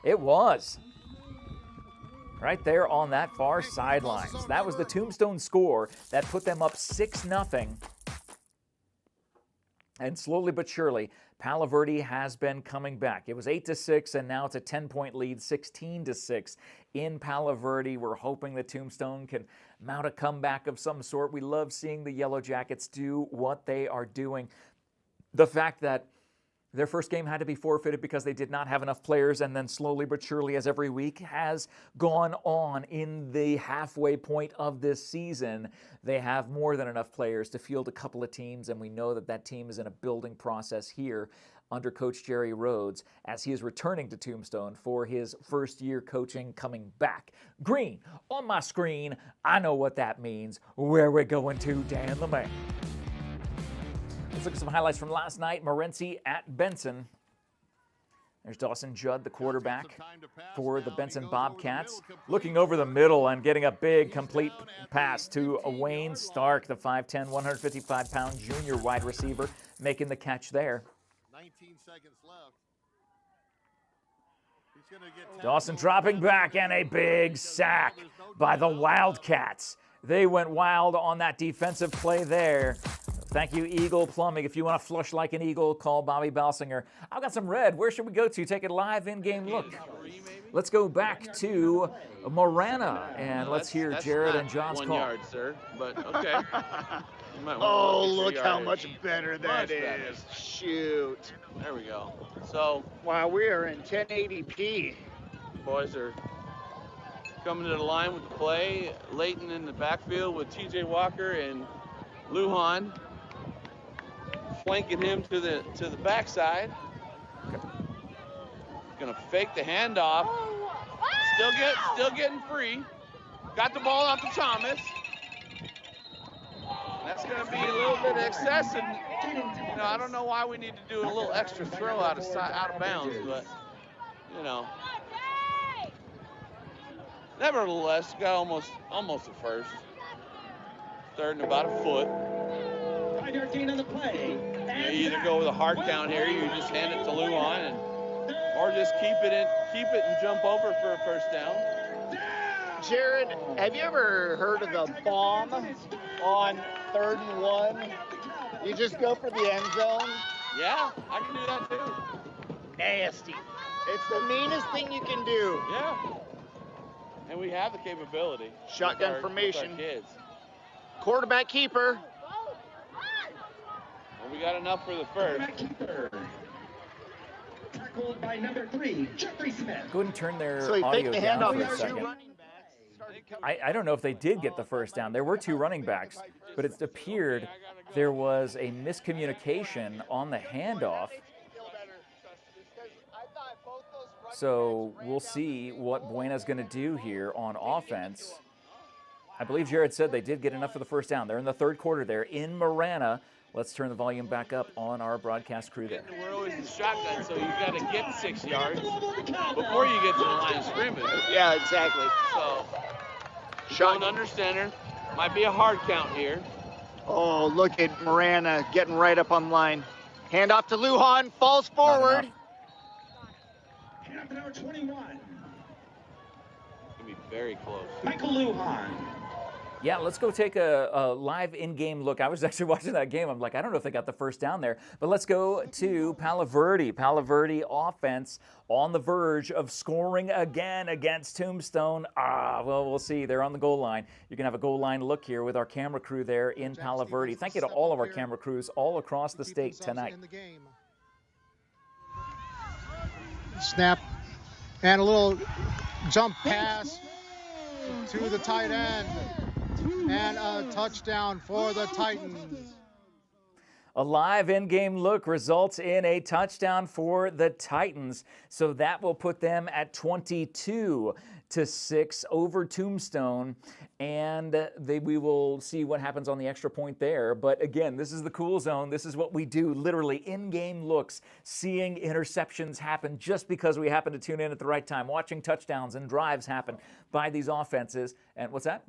It was. Right there on that far sidelines. That was the Tombstone score that put them up 6-0. And slowly but surely, Palo Verde has been coming back. It was 8-6, and now it's a 10-point lead, 16-6 in Palo Verde. We're hoping that Tombstone can mount a comeback of some sort. We love seeing the Yellow Jackets do what they are doing. The fact that their first game had to be forfeited because they did not have enough players, and then slowly but surely, as every week has gone on in the halfway point of this season, they have more than enough players to field a couple of teams, and we know that that team is in a building process here under Coach Jerry Rhodes as he is returning to Tombstone for his first year coaching, coming back. Green on my screen. I know what that means. Where we're going to, Dan the man. Let's look at some highlights from last night. Morenci at Benson. There's Dawson Judd, the quarterback for the Benson Bobcats, looking over the middle and getting a big complete pass to Wayne Stark, the 5'10", 155-pound junior wide receiver, making the catch there. 19 seconds left. Dawson dropping back, and a big sack by the Wildcats. They went wild on that defensive play there. Thank you, Eagle Plumbing. If you want to flush like an eagle, call Bobby Balsinger. I've got some red. Where should we go to? Take a live in-game look. Let's go back to Marana, and let's hear Jared and John's 1 call. yard, sir, but okay. Oh, look how much better that is. Shoot. There we go. So, Wow, we are in 1080p. boys are coming to the line with the play. Leighton in the backfield with TJ Walker and Lujan flanking him to the backside. Gonna fake the handoff. Still getting free. Got the ball out to Thomas. That's gonna be a little bit excessive. You know, I don't know why we need to do a little extra throw out of bounds, but you know. Nevertheless, got almost a first. Third and about a foot. On the play. You either go with a hard count here, you just hand it to Lujan, or just keep it and jump over for a first down. Jared, have you ever heard of the bomb on 3rd and 1? You just go for the end zone? Yeah, I can do that too. Nasty. It's the meanest thing you can do. Yeah. And we have the capability. Shotgun formation. With our kids. Quarterback keeper. And we got enough for the first. Tackled by number 3, Jeffrey Smith. Go ahead and turn their So he audio faked the down handoff for a to second. 2 running backs. I don't know if they did get the first down. There were 2 running backs, but it appeared there was a miscommunication on the handoff. So we'll see what Buena's going to do here on offense. I believe Jared said they did get enough for the first down. They're in the 3rd quarter there in Marana. Let's turn the volume back up on our broadcast crew there. We're always in shotgun, so you've got to get 6 yards before you get to the line of scrimmage. Yeah, exactly. So, shotgun under center. Might be a hard count here. Oh, look at Marana getting right up on line. Hand off to Lujan, falls forward. Half an hour 21. It's going to be very close. Michael Lujan. Yeah, let's go take a live in-game look. I was actually watching that game. I'm like, I don't know if they got the first down there. But let's go to Palo Verde. Palo Verde offense on the verge of scoring again against Tombstone. Well, we'll see. They're on the goal line. You can have a goal line look here with our camera crew there in Palo Verde. Thank you to all of our camera crews all across the state tonight. Snap and a little jump pass to the tight end. And a touchdown for the Titans. A live in-game look results in a touchdown for the Titans. So that will put them at 22-6 over Tombstone. And we will see what happens on the extra point there. But again, this is the cool zone. This is what we do, literally in-game looks, seeing interceptions happen just because we happen to tune in at the right time, watching touchdowns and drives happen by these offenses. And what's that?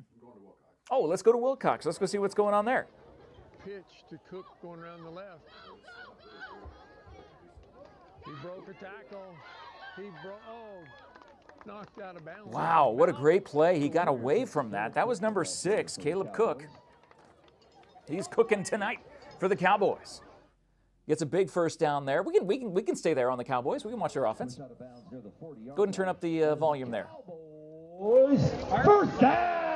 Oh, let's go to Wilcox. Let's go see what's going on there. Pitch to Cook going around the left. He broke a tackle. Knocked out of bounds. Wow, what a great play. He got away from that. That was number 6, Caleb Cook. He's cooking tonight for the Cowboys. Gets a big first down there. We can stay there on the Cowboys. We can watch their offense. Go ahead and turn up the volume there. Boys, first down!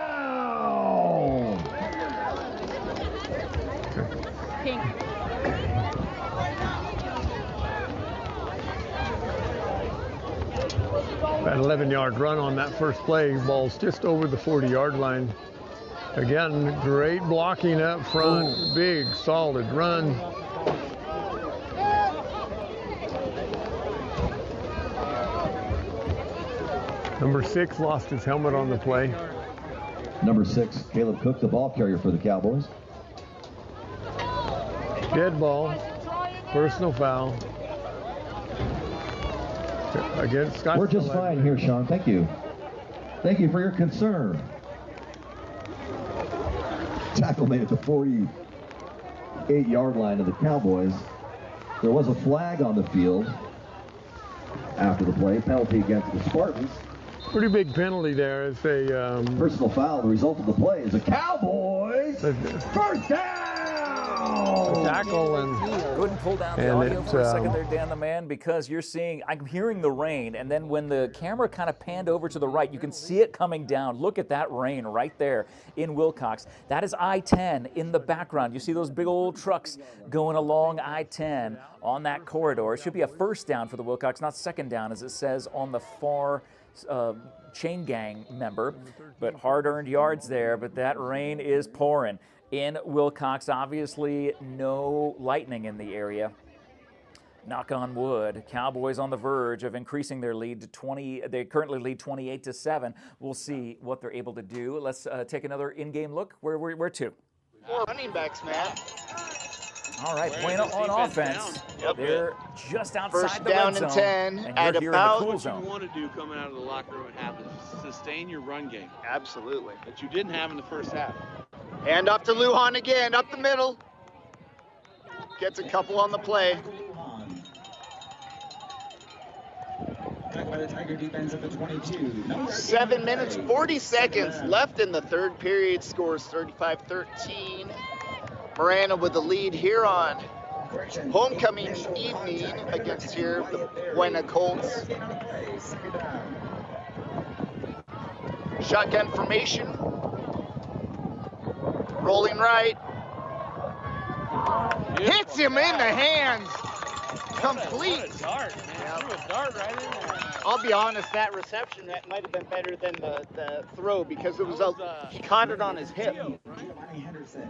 That 11-yard run on that first play, ball's just over the 40-yard line. Again, great blocking up front, big, solid run. Number 6 lost his helmet on the play. Number 6, Caleb Cook, the ball carrier for the Cowboys. Dead ball, personal foul. Against Scott. We're just fine here, Sean. Thank you. Thank you for your concern. Tackle made it to 48-yard line of the Cowboys. There was a flag on the field. After the play, penalty against the Spartans. Pretty big penalty there. It's a Personal foul. The result of the play is a Cowboys first down. Tackle and Go ahead and pull down the audio for a second there, Dan the Man, because you're seeing, I'm hearing the rain, and then when the camera kind of panned over to the right, you can see it coming down. Look at that rain right there in Wilcox. That is I-10 in the background. You see those big old trucks going along I-10 on that corridor. It should be a first down for the Wilcox, not second down, as it says on the far chain gang member, but hard-earned yards there. But that rain is pouring in Wilcox. Obviously no lightning in the area, knock on wood. Cowboys on the verge of increasing their lead to 20. They currently lead 28-7. We'll see what they're able to do. Let's take another in-game look. Where to? 4 running backs, Matt. All right, Bueno on offense. Yep. They're just outside First the down red and zone, 10 and at you're here about in the cool What zone. you want to do coming out of the locker room at half is sustain your run game Absolutely. that you didn't have in the first half. Hand off to Lujan again, up the middle. Gets a couple on the play. Back by the Tiger defense at the 22. 7 minutes, 40 seconds left in the third period. Scores 35-13. Marana with the lead here on homecoming evening against here the Buena Colts. Shotgun formation. Rolling right. Hits him in the hands. Complete. What a dart, man. Threw a dart right in there. I'll be honest, that reception that might have been better than the throw because it was he caught it on his hip. Giovanni Henderson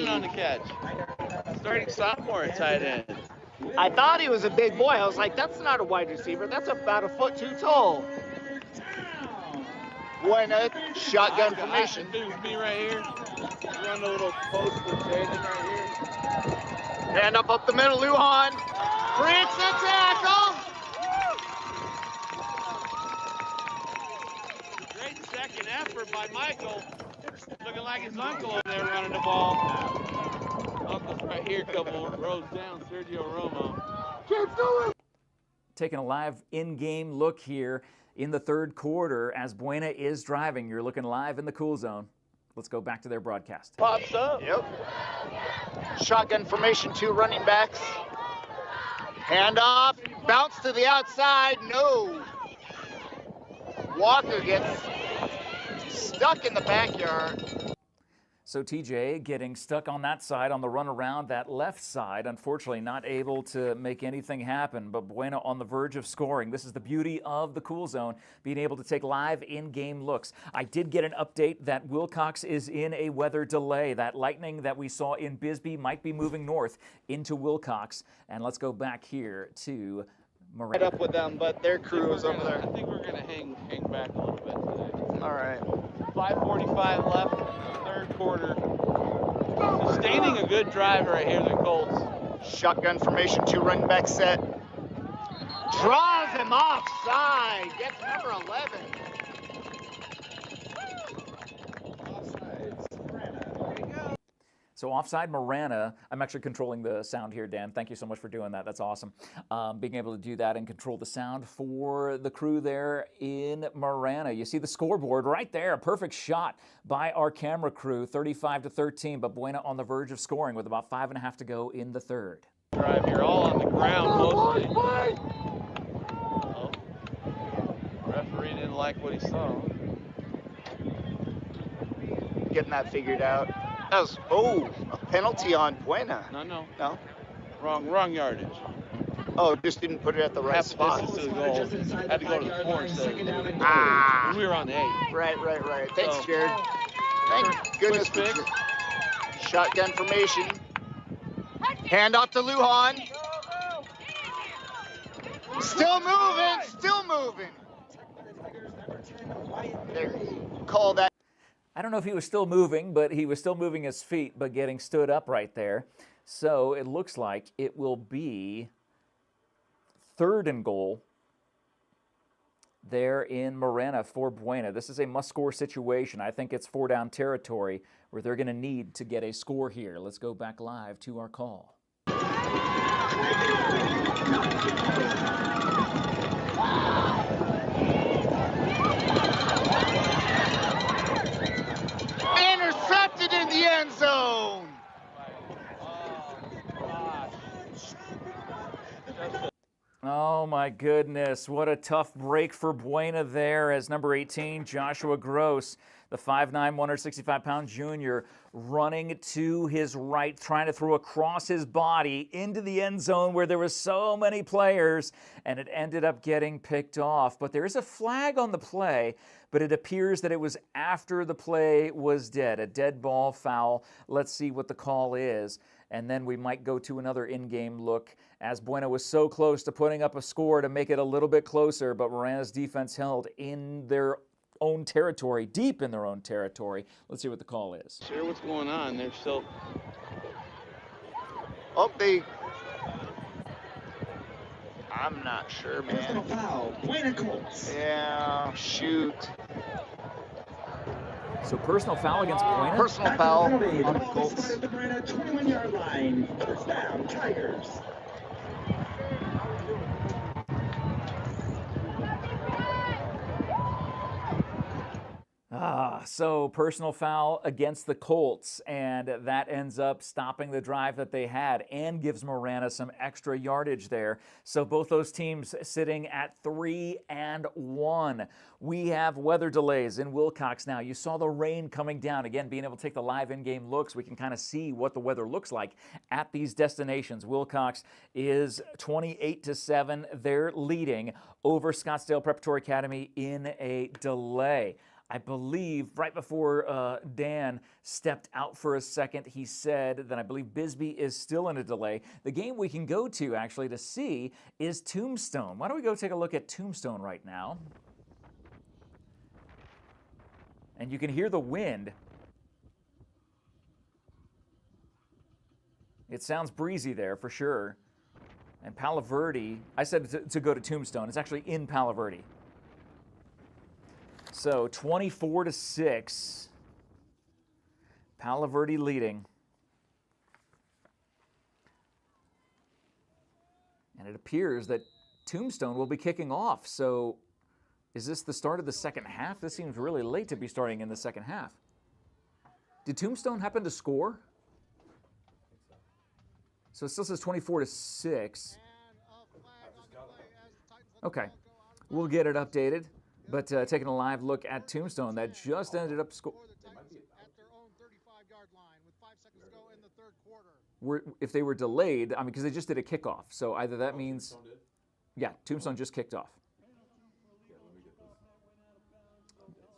on the catch. Starting sophomore at tight end. I thought he was a big boy. I was like, that's not a wide receiver. That's about 1 foot too tall. Buena, shotgun formation. It was me right here. Run a little post with Jaden right here. Hand up the middle, Lujan. Breaks the tackle. Great second effort by Michael. Looking like his uncle over there running the ball. Uncle's right here, a couple rows down, Sergio Romo. Taking a live in-game look here in the third quarter as Buena is driving. You're looking live in the cool zone. Let's go back to their broadcast. Pops up. Yep. Shotgun formation, 2 running backs. Hand off, bounce to the outside, no. Walker gets stuck in the backyard. So TJ getting stuck on that side on the run around that left side, unfortunately not able to make anything happen, but Buena on the verge of scoring. This is the beauty of the cool zone, being able to take live in-game looks. I did get an update that Wilcox is in a weather delay. That lightning that we saw in Bisbee might be moving north into Wilcox. And let's go back here to Marana. Right up with them, but their crew is over there. I think we're going to hang back a little bit today. All right. 5:45 left, third quarter. Sustaining a good drive right here, the Colts. Shotgun formation, 2 running back set. Draws him offside. Gets number 11. So offside Marana. I'm actually controlling the sound here, Dan. Thank you so much for doing that. That's awesome. Being able to do that and control the sound for the crew there in Marana. You see the scoreboard right there. A perfect shot by our camera crew, 35-13, but Buena on the verge of scoring with about 5.5 to go in the third. Drive here, all on the ground mostly. Oh. Referee didn't like what he saw. Getting that figured out. That was, a penalty on Buena. No. No? Wrong yardage. Oh, just didn't put it at the right spot. Distance to the goal. Had to go to the 4 instead. We were on the 8. Right. Thanks, Jared. Thank goodness for shotgun formation. Hand off to Lujan. Still moving. There, call that. I don't know if he was still moving, but he was still moving his feet, but getting stood up right there. So it looks like it will be 3rd and goal there in Marana for Buena. This is a must-score situation. I think it's 4-down territory where they're going to need to get a score here. Let's go back live to our call. Oh my goodness, what a tough break for Buena there as number 18, Joshua Gross, the 5'9", 165-pound junior, running to his right, trying to throw across his body into the end zone where there were so many players, and it ended up getting picked off. But there is a flag on the play, but it appears that it was after the play was dead, a dead ball foul. Let's see what the call is, and then we might go to another in-game look as Buena was so close to putting up a score to make it a little bit closer, but Marana's defense held in their own territory, deep in their own territory. Let's see what the call is. Sure, what's going on? They're still... Oh, I'm not sure, man. Personal foul, Buena Colts. Yeah, shoot. So personal foul against Buena? Personal foul on the Ball Colts. spotted at the Buena 21-yard line. First down, Tigers. So personal foul against the Colts, and that ends up stopping the drive that they had and gives Marana some extra yardage there. So both those teams sitting at 3-1. We have weather delays in Wilcox now. You saw the rain coming down. Again, being able to take the live in-game looks, we can kind of see what the weather looks like at these destinations. Wilcox is 28-7. They're leading over Scottsdale Preparatory Academy in a delay. I believe right before Dan stepped out for a second, he said that I believe Bisbee is still in a delay. The game we can go to, actually, to see is Tombstone. Why don't we go take a look at Tombstone right now? And you can hear the wind. It sounds breezy there for sure. And Palo Verde, I said to go to Tombstone. It's actually in Palo Verde. So 24-6, Palo Verde leading. And it appears that Tombstone will be kicking off. So is this the start of the second half? This seems really late to be starting in the second half. Did Tombstone happen to score? So it still says 24-6. Okay, we'll get it updated. But taking a live look at Tombstone, that just ended up scoring. If they were delayed, I mean, because they just did a kickoff. So either that means, yeah, Tombstone just kicked off.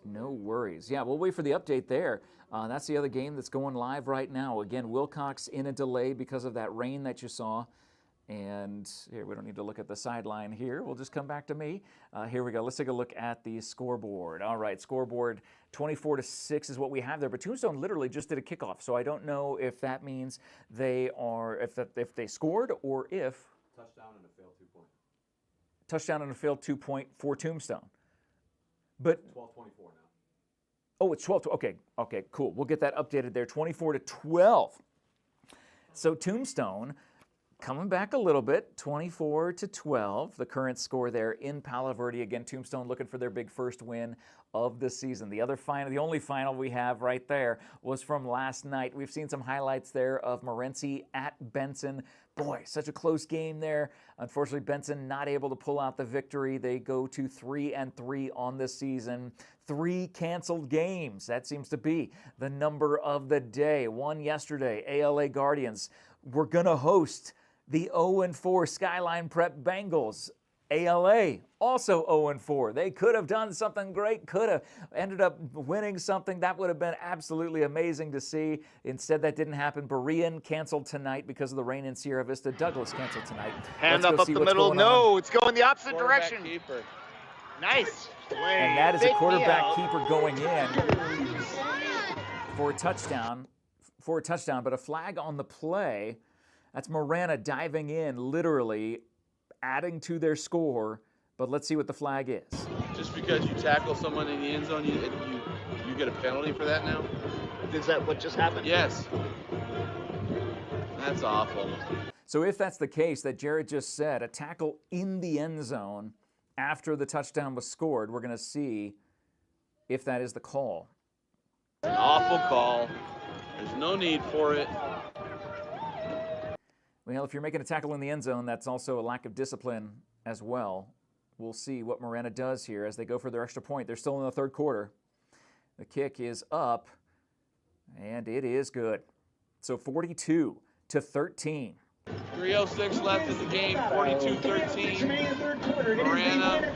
No worries. Yeah, we'll wait for the update there. That's the other game that's going live right now. Again, Wilcox in a delay because of that rain that you saw. And here, we don't need to look at the sideline here. We'll just come back to me. Here we go. Let's take a look at the scoreboard. All right, scoreboard 24-6 is what we have there. But Tombstone literally just did a kickoff, so I don't know if that means they are, if they scored or if touchdown and a failed 2-point. Touchdown and a failed 2-point for Tombstone. But 12-24 now. Oh, it's 12. Okay, cool. We'll get that updated there. 24-12. So Tombstone coming back a little bit, 24-12, the current score there in Palo Verde. Again, Tombstone looking for their big first win of the season. The only final we have right there was from last night. We've seen some highlights there of Morenci at Benson. Boy, such a close game there. Unfortunately, Benson not able to pull out the victory. They go to 3-3 on the season. 3 canceled games. That seems to be the number of the day. One yesterday, ALA Guardians were going to host the 0-4 Skyline Prep Bengals. ALA also 0-4. They could have done something great, could have ended up winning something. That would have been absolutely amazing to see. Instead, that didn't happen. Berean canceled tonight because of the rain in Sierra Vista. Douglas canceled tonight. Hand up the middle. No, it's going the opposite direction. Keeper. Nice. And that is a quarterback keeper going in for a touchdown. But a flag on the play. That's Marana diving in, literally adding to their score. But let's see what the flag is. Just because you tackle someone in the end zone, you get a penalty for that now? Is that what just happened? Yes. That's awful. So if that's the case that Jared just said, a tackle in the end zone after the touchdown was scored, we're going to see if that is the call. An awful call. There's no need for it. Well, if you're making a tackle in the end zone, that's also a lack of discipline as well. We'll see what Marana does here as they go for their extra point. They're still in the third quarter. The kick is up, and it is good. So 42-13. 3:06 left in the game, 42-13. Marana.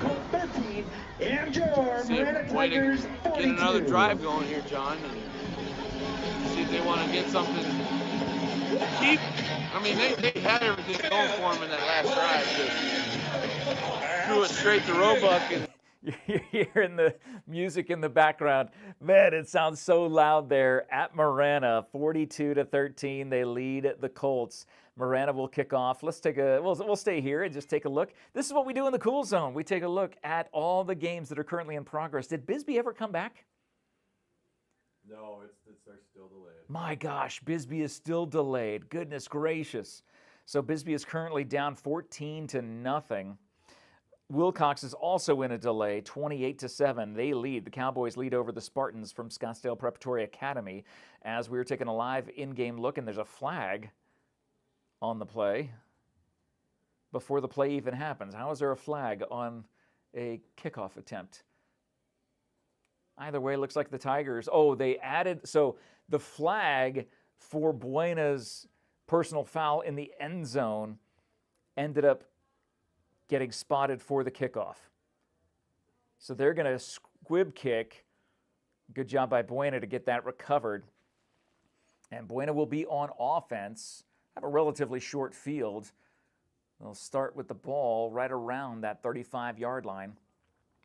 See if way to get another drive going here, John, and see if they want to get something to keep. I mean, they had everything going for them in that last drive. Just threw it straight to Roebuck. And you're hearing the music in the background. Man, it sounds so loud there at Marana. 42-13, they lead the Colts. Marana will kick off. Let's take a, we'll stay here and just take a look. This is what we do in the Cool Zone. We take a look at all the games that are currently in progress. Did Bisbee ever come back? No, they're still delayed. My gosh, Bisbee is still delayed. Goodness gracious. So Bisbee is currently down 14-0. Wilcox is also in a delay, 28-7. They lead. The Cowboys lead over the Spartans from Scottsdale Preparatory Academy as we were taking a live in-game look, and there's a flag on the play before the play even happens. How is there a flag on a kickoff attempt? Either way, it looks like the Tigers. Oh, they added, so the flag for Buena's personal foul in the end zone ended up getting spotted for the kickoff. So they're going to squib kick. Good job by Buena to get that recovered. And Buena will be on offense, have a relatively short field. They'll start with the ball right around that 35-yard line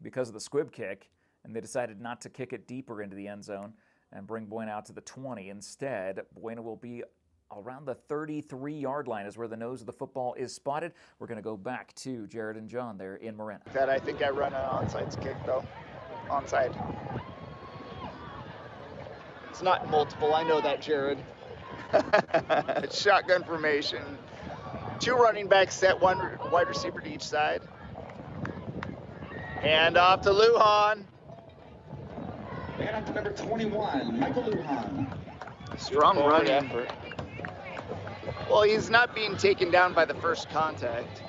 because of the squib kick, and they decided not to kick it deeper into the end zone and bring Buena out to the 20. Instead, Buena will be around the 33-yard line is where the nose of the football is spotted. We're going to go back to Jared and John there in Marana. That I think I run an onside kick, though. Onside. It's not multiple. I know that, Jared. Shotgun formation. 2 running backs set, 1 wide receiver to each side. And off to Lujan. And on to number 21, Michael Lujan. Strong running effort. Well, he's not being taken down by the first contact.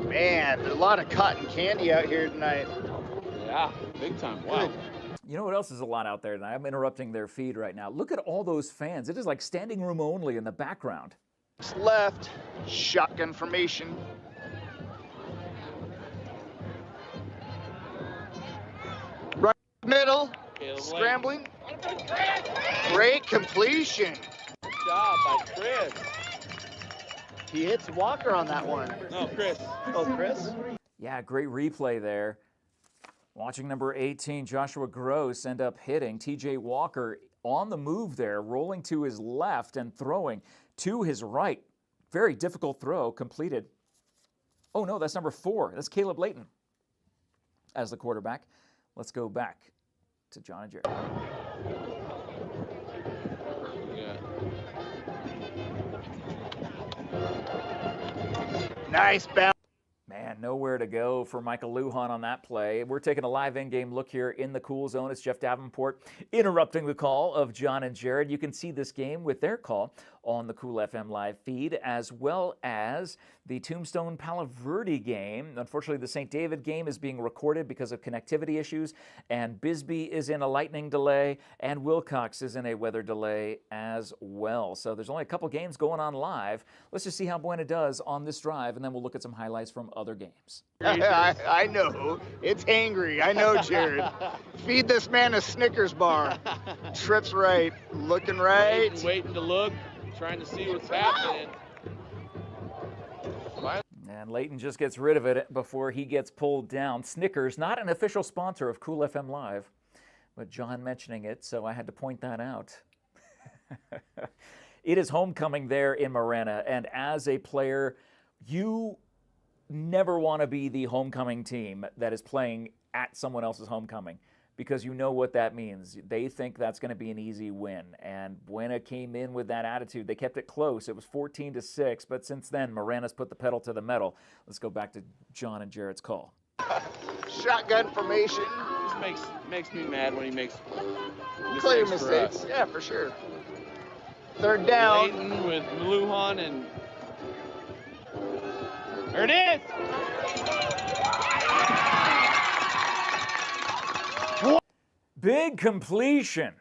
Man, there's a lot of cotton candy out here tonight. Yeah, big time. Wow. You know what else is a lot out there tonight? I'm interrupting their feed right now. Look at all those fans. It is like standing room only in the background. Left, shotgun formation. Right middle, scrambling. Great completion. Good job by Chris. He hits Walker on that one. No, Chris. Oh, Chris? Yeah, great replay there. Watching number 18, Joshua Gross, end up hitting TJ Walker on the move there, rolling to his left and throwing to his right. Very difficult throw, completed. Oh no, that's number 4. That's Caleb Layton as the quarterback. Let's go back to John and Jared. Yeah. Nice bounce. Man, nowhere to go for Michael Lujan on that play. We're taking a live in-game look here in the Cool Zone. It's Jeff Davenport interrupting the call of John and Jared. You can see this game with their call on the Cool FM live feed, as well as the Tombstone Palo Verde game. Unfortunately, the St. David game is being recorded because of connectivity issues, and Bisbee is in a lightning delay, and Wilcox is in a weather delay as well. So there's only a couple games going on live. Let's just see how Buena does on this drive, and then we'll look at some highlights from other games. I know. It's angry. I know, Jared. Feed this man a Snickers bar. Trips right. Looking right. Waiting to look. Trying to see what's happening. And Layton just gets rid of it before he gets pulled down. Snickers, not an official sponsor of Cool FM Live, but John mentioning it, so I had to point that out. It is homecoming there in Marana, and as a player, you never want to be the homecoming team that is playing at someone else's homecoming, because you know what that means. They think that's going to be an easy win, and Buena came in with that attitude. They kept it close. It was 14-6, but since then, Marana's put the pedal to the metal. Let's go back to John and Jarrett's call. Shotgun formation. This makes me mad when he makes Clear mistakes. mistakes. Yeah, for sure. Third down. Layton with Lujan, and there it is. Big completion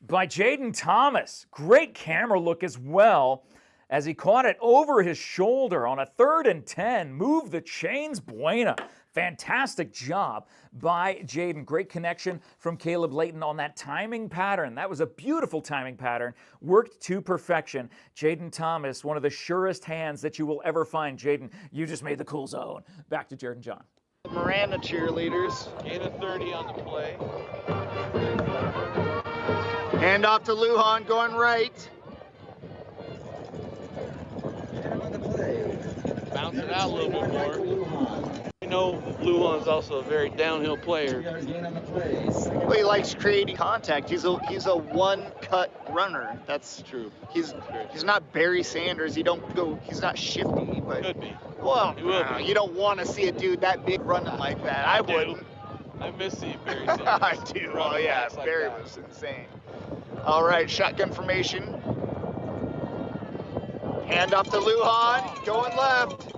by Jaden Thomas. Great camera look as well as he caught it over his shoulder on a 3rd and 10. Move the chains, Buena. Fantastic job by Jaden. Great connection from Caleb Layton on that timing pattern. That was a beautiful timing pattern. Worked to perfection. Jaden Thomas, one of the surest hands that you will ever find. Jaden, you just made the cool zone. Back to Jared and John. Marana cheerleaders. Gain of 30 on the play. Hand off to Lujan going right. Bounce it out a little bit more. You know, Lujan is also a very downhill player. Well, he likes creating contact. He's a one-cut runner. That's true. He's not Barry Sanders. He's not shifty, but Could be. well, He will be. you don't want to see a dude that big running like that. I wouldn't. I miss seeing Barry Sanders. I do. Oh yeah, like Barry that. was insane. All right, shotgun formation. Hand off to Lujan, going left.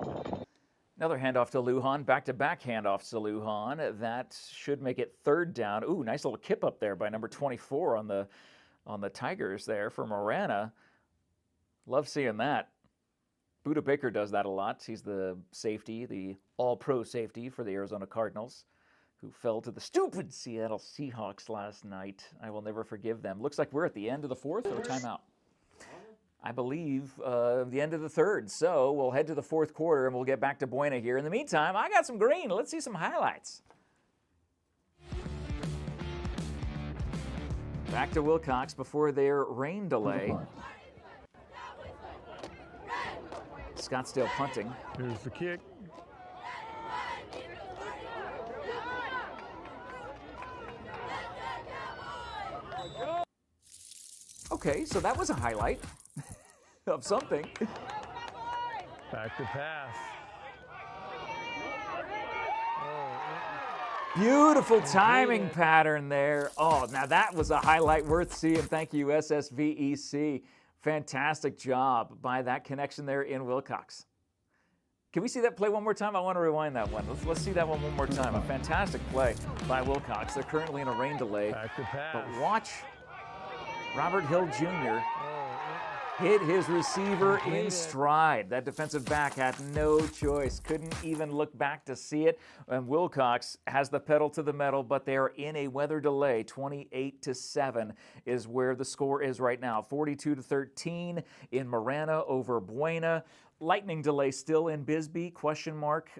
Another handoff to Lujan, back-to-back handoffs to Lujan. That should make it 3rd down. Ooh, nice little kip up there by number 24 on the Tigers there for Marana. Love seeing that. Buda Baker does that a lot. He's the safety, the all-pro safety for the Arizona Cardinals, who fell to the stupid Seattle Seahawks last night. I will never forgive them. Looks like we're at the end of the 4th or timeout. I believe the end of the 3rd. So we'll head to the 4th quarter and we'll get back to Buena here. In the meantime, I got some green. Let's see some highlights. Back to Wilcox before their rain delay. Scottsdale punting. Here's the kick. Okay, so that was a highlight of something. Back to pass. Beautiful timing pattern there. Oh, now that was a highlight worth seeing. Thank you, SSVEC. Fantastic job by that connection there in Wilcox. Can we see that play one more time? I want to rewind that one. Let's see that one more time. A fantastic play by Wilcox. They're currently in a rain delay. Back to pass. But watch Robert Hill Jr. hit his receiver in stride. That defensive back had no choice. Couldn't even look back to see it. And Wilcox has the pedal to the metal, but they're in a weather delay. 28-7 is where the score is right now. 42-13 in Marana over Buena. Lightning delay still in Bisbee, question mark.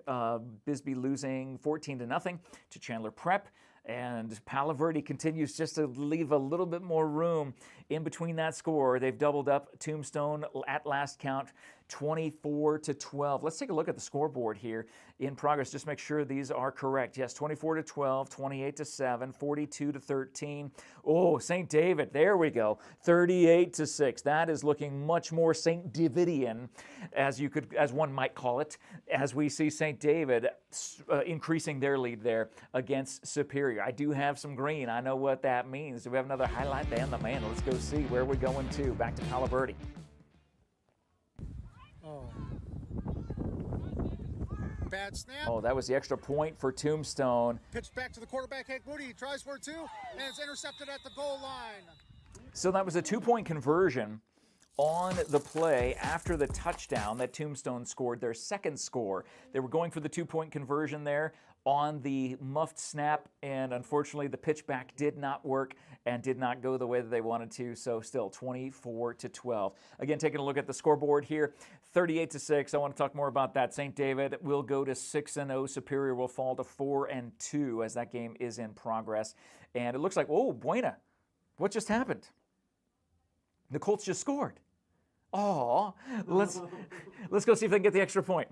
Bisbee losing 14-0 to Chandler Prep. And Palo Verde continues just to leave a little bit more room in between that score. They've doubled up Tombstone at last count, 24-12. Let's take a look at the scoreboard here in progress. Just make sure these are correct. Yes, 24-12, 28-7, 42-13. Oh, St. David, there we go, 38-6. That is looking much more St. Davidian, as one might call it, as we see St. David increasing their lead there against Superior. I do have some green. I know what that means. Do we have another highlight? Dan the man. Let's go see where we're going to. Back to Palo Verde. Bad snap. Oh, that was the extra point for Tombstone. Pitch back to the quarterback, Hank Moody. He tries for 2, and it's intercepted at the goal line. So that was a 2-point conversion on the play after the touchdown that Tombstone scored, their second score. They were going for the 2-point conversion there on the muffed snap, and unfortunately the pitch back did not work and did not go the way that they wanted to, so still 24-12. Again, taking a look at the scoreboard here, 38-6. I want to talk more about that. St. David will go to 6-0. Superior will fall to 4-2 as that game is in progress. And it looks like, oh, Buena, what just happened? The Colts just scored. Oh, let's go see if they can get the extra point.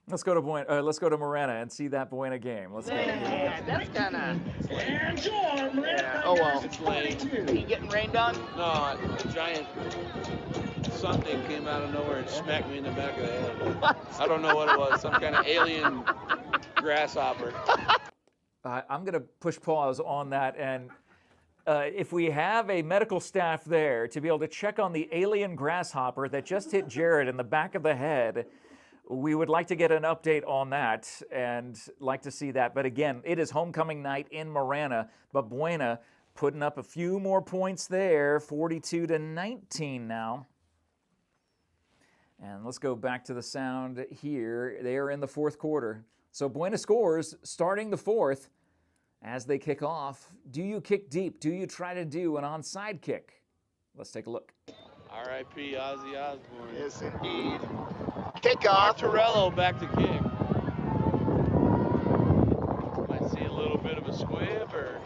Let's go to let's go to Marana and see that Buena game. Let's go. Yeah, that's kind of. Yeah. Oh well. It's late. Are you getting rained on? No, a giant something came out of nowhere and smacked me in the back of the head. What? I don't know what it was. Some kind of alien grasshopper. I'm going to push pause on that, and if we have a medical staff there to be able to check on the alien grasshopper that just hit Jared in the back of the head, we would like to get an update on that and like to see that. But again, it is homecoming night in Marana, but Buena putting up a few more points there, 42-19 now. And let's go back to the sound here. They are in the fourth quarter. So Buena scores starting the fourth as they kick off. Do you kick deep? Do you try to do an onside kick? Let's take a look. R.I.P. Ozzy Osbourne. Yes, indeed. Kickoff. Torello back to kick. Might see a little bit of a squib or...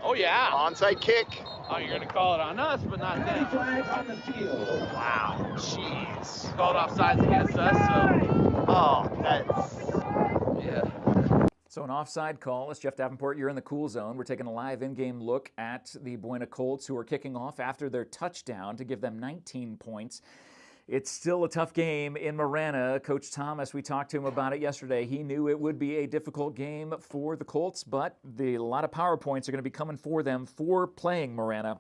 Oh, yeah. Onside kick. Oh, you're going to call it on us, but not them. Wow. Jeez. Called offsides against us, so... Oh, that's... Yeah. So an offside call. It's Jeff Davenport. You're in the cool zone. We're taking a live in-game look at the Buena Colts, who are kicking off after their touchdown to give them 19 points. It's still a tough game in Marana. Coach Thomas, we talked to him about it yesterday. He knew it would be a difficult game for the Colts, but a lot of power points are going to be coming for them for playing Marana.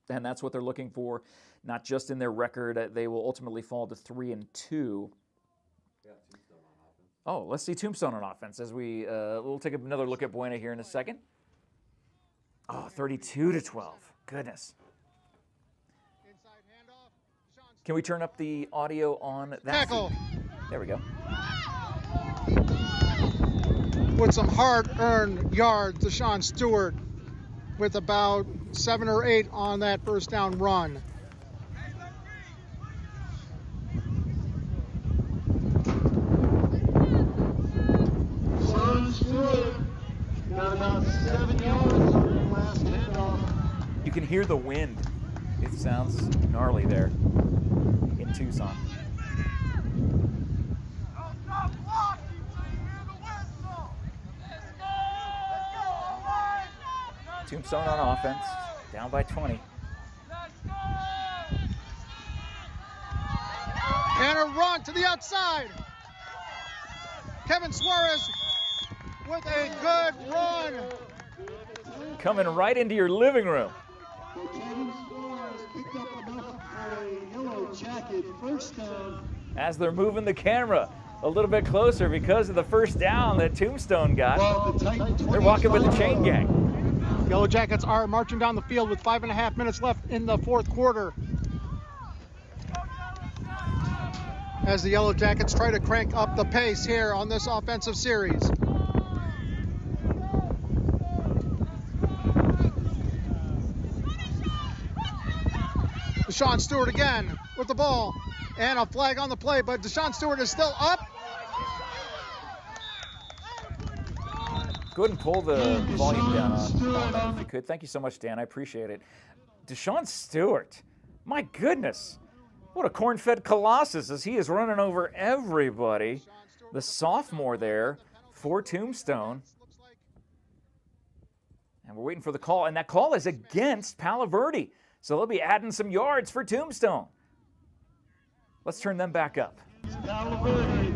And that's what they're looking for, not just in their record. They will ultimately fall to 3-2. Oh, let's see Tombstone on offense as we'll take another look at Buena here in a second. Oh, 32-12. Goodness. Can we turn up the audio on that? Tackle. There we go. With some hard-earned yards, Deshaun Stewart with about 7 or 8 on that first down run. Got about 7 yards during the last handoff. You can hear the wind. It sounds gnarly there in Tucson. Tombstone on offense, down by 20. And a run to the outside. Kevin Suarez with a good run. Coming right into your living room. As they're moving the camera a little bit closer because of the first down that Tombstone got. They're walking with the chain gang. Yellow Jackets are marching down the field with 5.5 minutes left in the fourth quarter. As the Yellow Jackets try to crank up the pace here on this offensive series. Deshaun Stewart again with the ball and a flag on the play, but Deshaun Stewart is still up. Go ahead and pull the volume down on that if you could. Thank you so much, Dan. I appreciate it. Deshaun Stewart, my goodness. What a corn-fed colossus as he is running over everybody. The sophomore there for Tombstone. And we're waiting for the call, and that call is against Palo Verde. So they'll be adding some yards for Tombstone. Let's turn them back up. Palo Verde.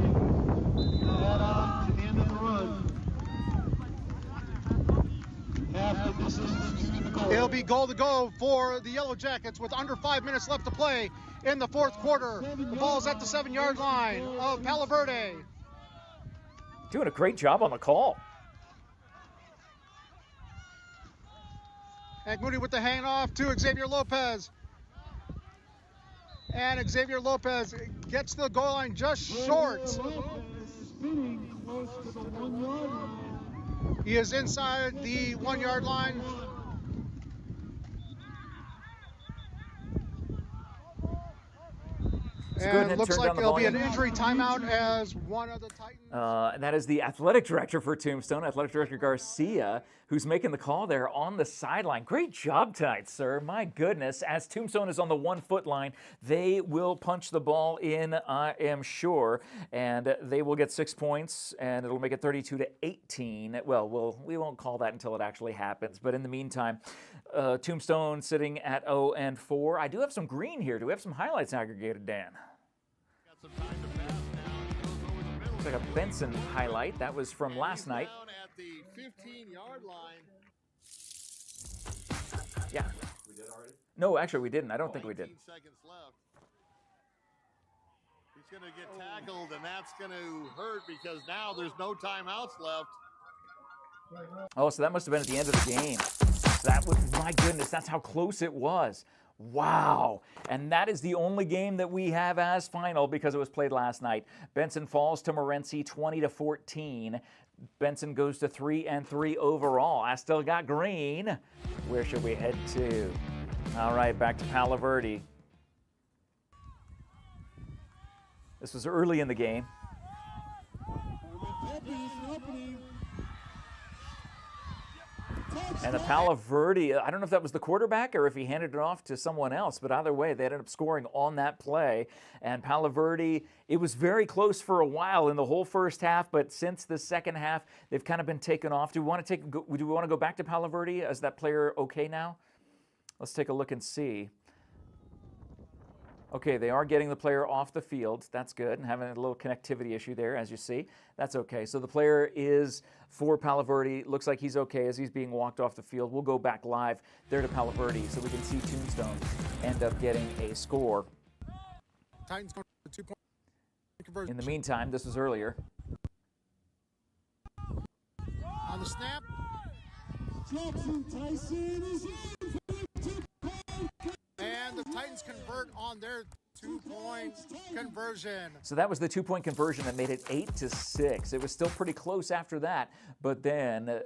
Add on to the end of the run. Half the distance to the goal. It'll be goal to go for the Yellow Jackets with under 5 minutes left to play in the fourth quarter. The ball's at the 7-yard line of Palo Verde. Doing a great job on the call. Hank Moody with the handoff to Xavier Lopez. And Xavier Lopez gets to the goal line just short. He is inside the 1-yard line. Let's go ahead And and looks turn like down the there'll be volume. an injury timeout as one of the Titans. And that is the athletic director for Tombstone, Athletic Director Garcia, who's making the call there on the sideline. Great job tonight, sir. My goodness. As Tombstone is on the 1 foot line, they will punch the ball in, I am sure, and they will get 6 points, and it'll make it 32-18. Well, we won't call that until it actually happens. But in the meantime, Tombstone sitting at 0-4. I do have some green here. Do we have some highlights aggregated, Dan? Got some time to pass now. He goes over the middle. Looks like a Benson highlight. That was from last night. Down at the 15-yard line. Yeah. We did already? No, actually, we didn't. I don't think we did. 18 seconds left. He's going to get tackled, and that's going to hurt because now there's no timeouts left. Oh, so that must have been at the end of the game. That was, my goodness, that's how close it was. Wow. And that is the only game that we have as final because it was played last night. Benson falls to Morenci 20-14. Benson goes to 3-3 overall. I still got green. Where should we head to? All right, back to Palo Verde. This was early in the game. And the Palo Verde, I don't know if that was the quarterback or if he handed it off to someone else, but either way, they ended up scoring on that play. And Palo Verde, it was very close for a while in the whole first half, but since the second half, they've kind of been taken off. Do we want to go back to Palo Verde? Is that player okay now? Let's take a look and see. Okay, they are getting the player off the field. That's good, and having a little connectivity issue there, as you see. That's okay. So the player is for Palo Verde. Looks like he's okay as he's being walked off the field. We'll go back live there to Palo Verde so we can see Tombstone end up getting a score. Titans going to 2-point conversion. In the meantime, this was earlier. On the snap. And the Titans convert on their 2-point conversion. So that was the 2-point conversion that made it 8-6. It was still pretty close after that, but then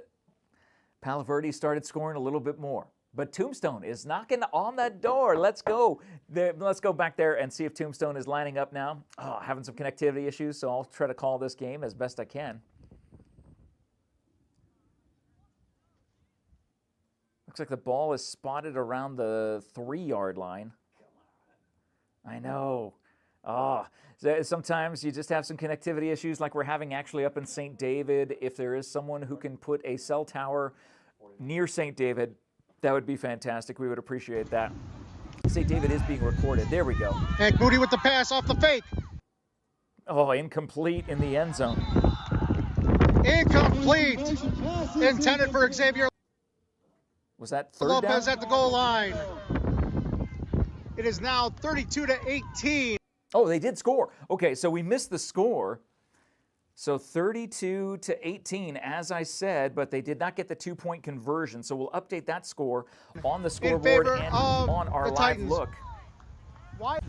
Palo Verde started scoring a little bit more. But Tombstone is knocking on that door. Let's go. Let's go back there and see if Tombstone is lining up now. Oh, having some connectivity issues, so I'll try to call this game as best I can. Looks like the ball is spotted around the 3-yard line. I know. Oh, sometimes you just have some connectivity issues like we're having actually up in St. David. If there is someone who can put a cell tower near St. David, that would be fantastic. We would appreciate that. St. David is being recorded. There we go. And Goody with the pass off the fake. Oh, incomplete in the end zone. Incomplete. Intended for Xavier Was that third Lopez down? at the goal line. It is now 32-18. Oh, they did score. Okay, so we missed the score. So 32-18, as I said, but they did not get the 2-point conversion. So we'll update that score on the scoreboard and on our live Titans. look. Why?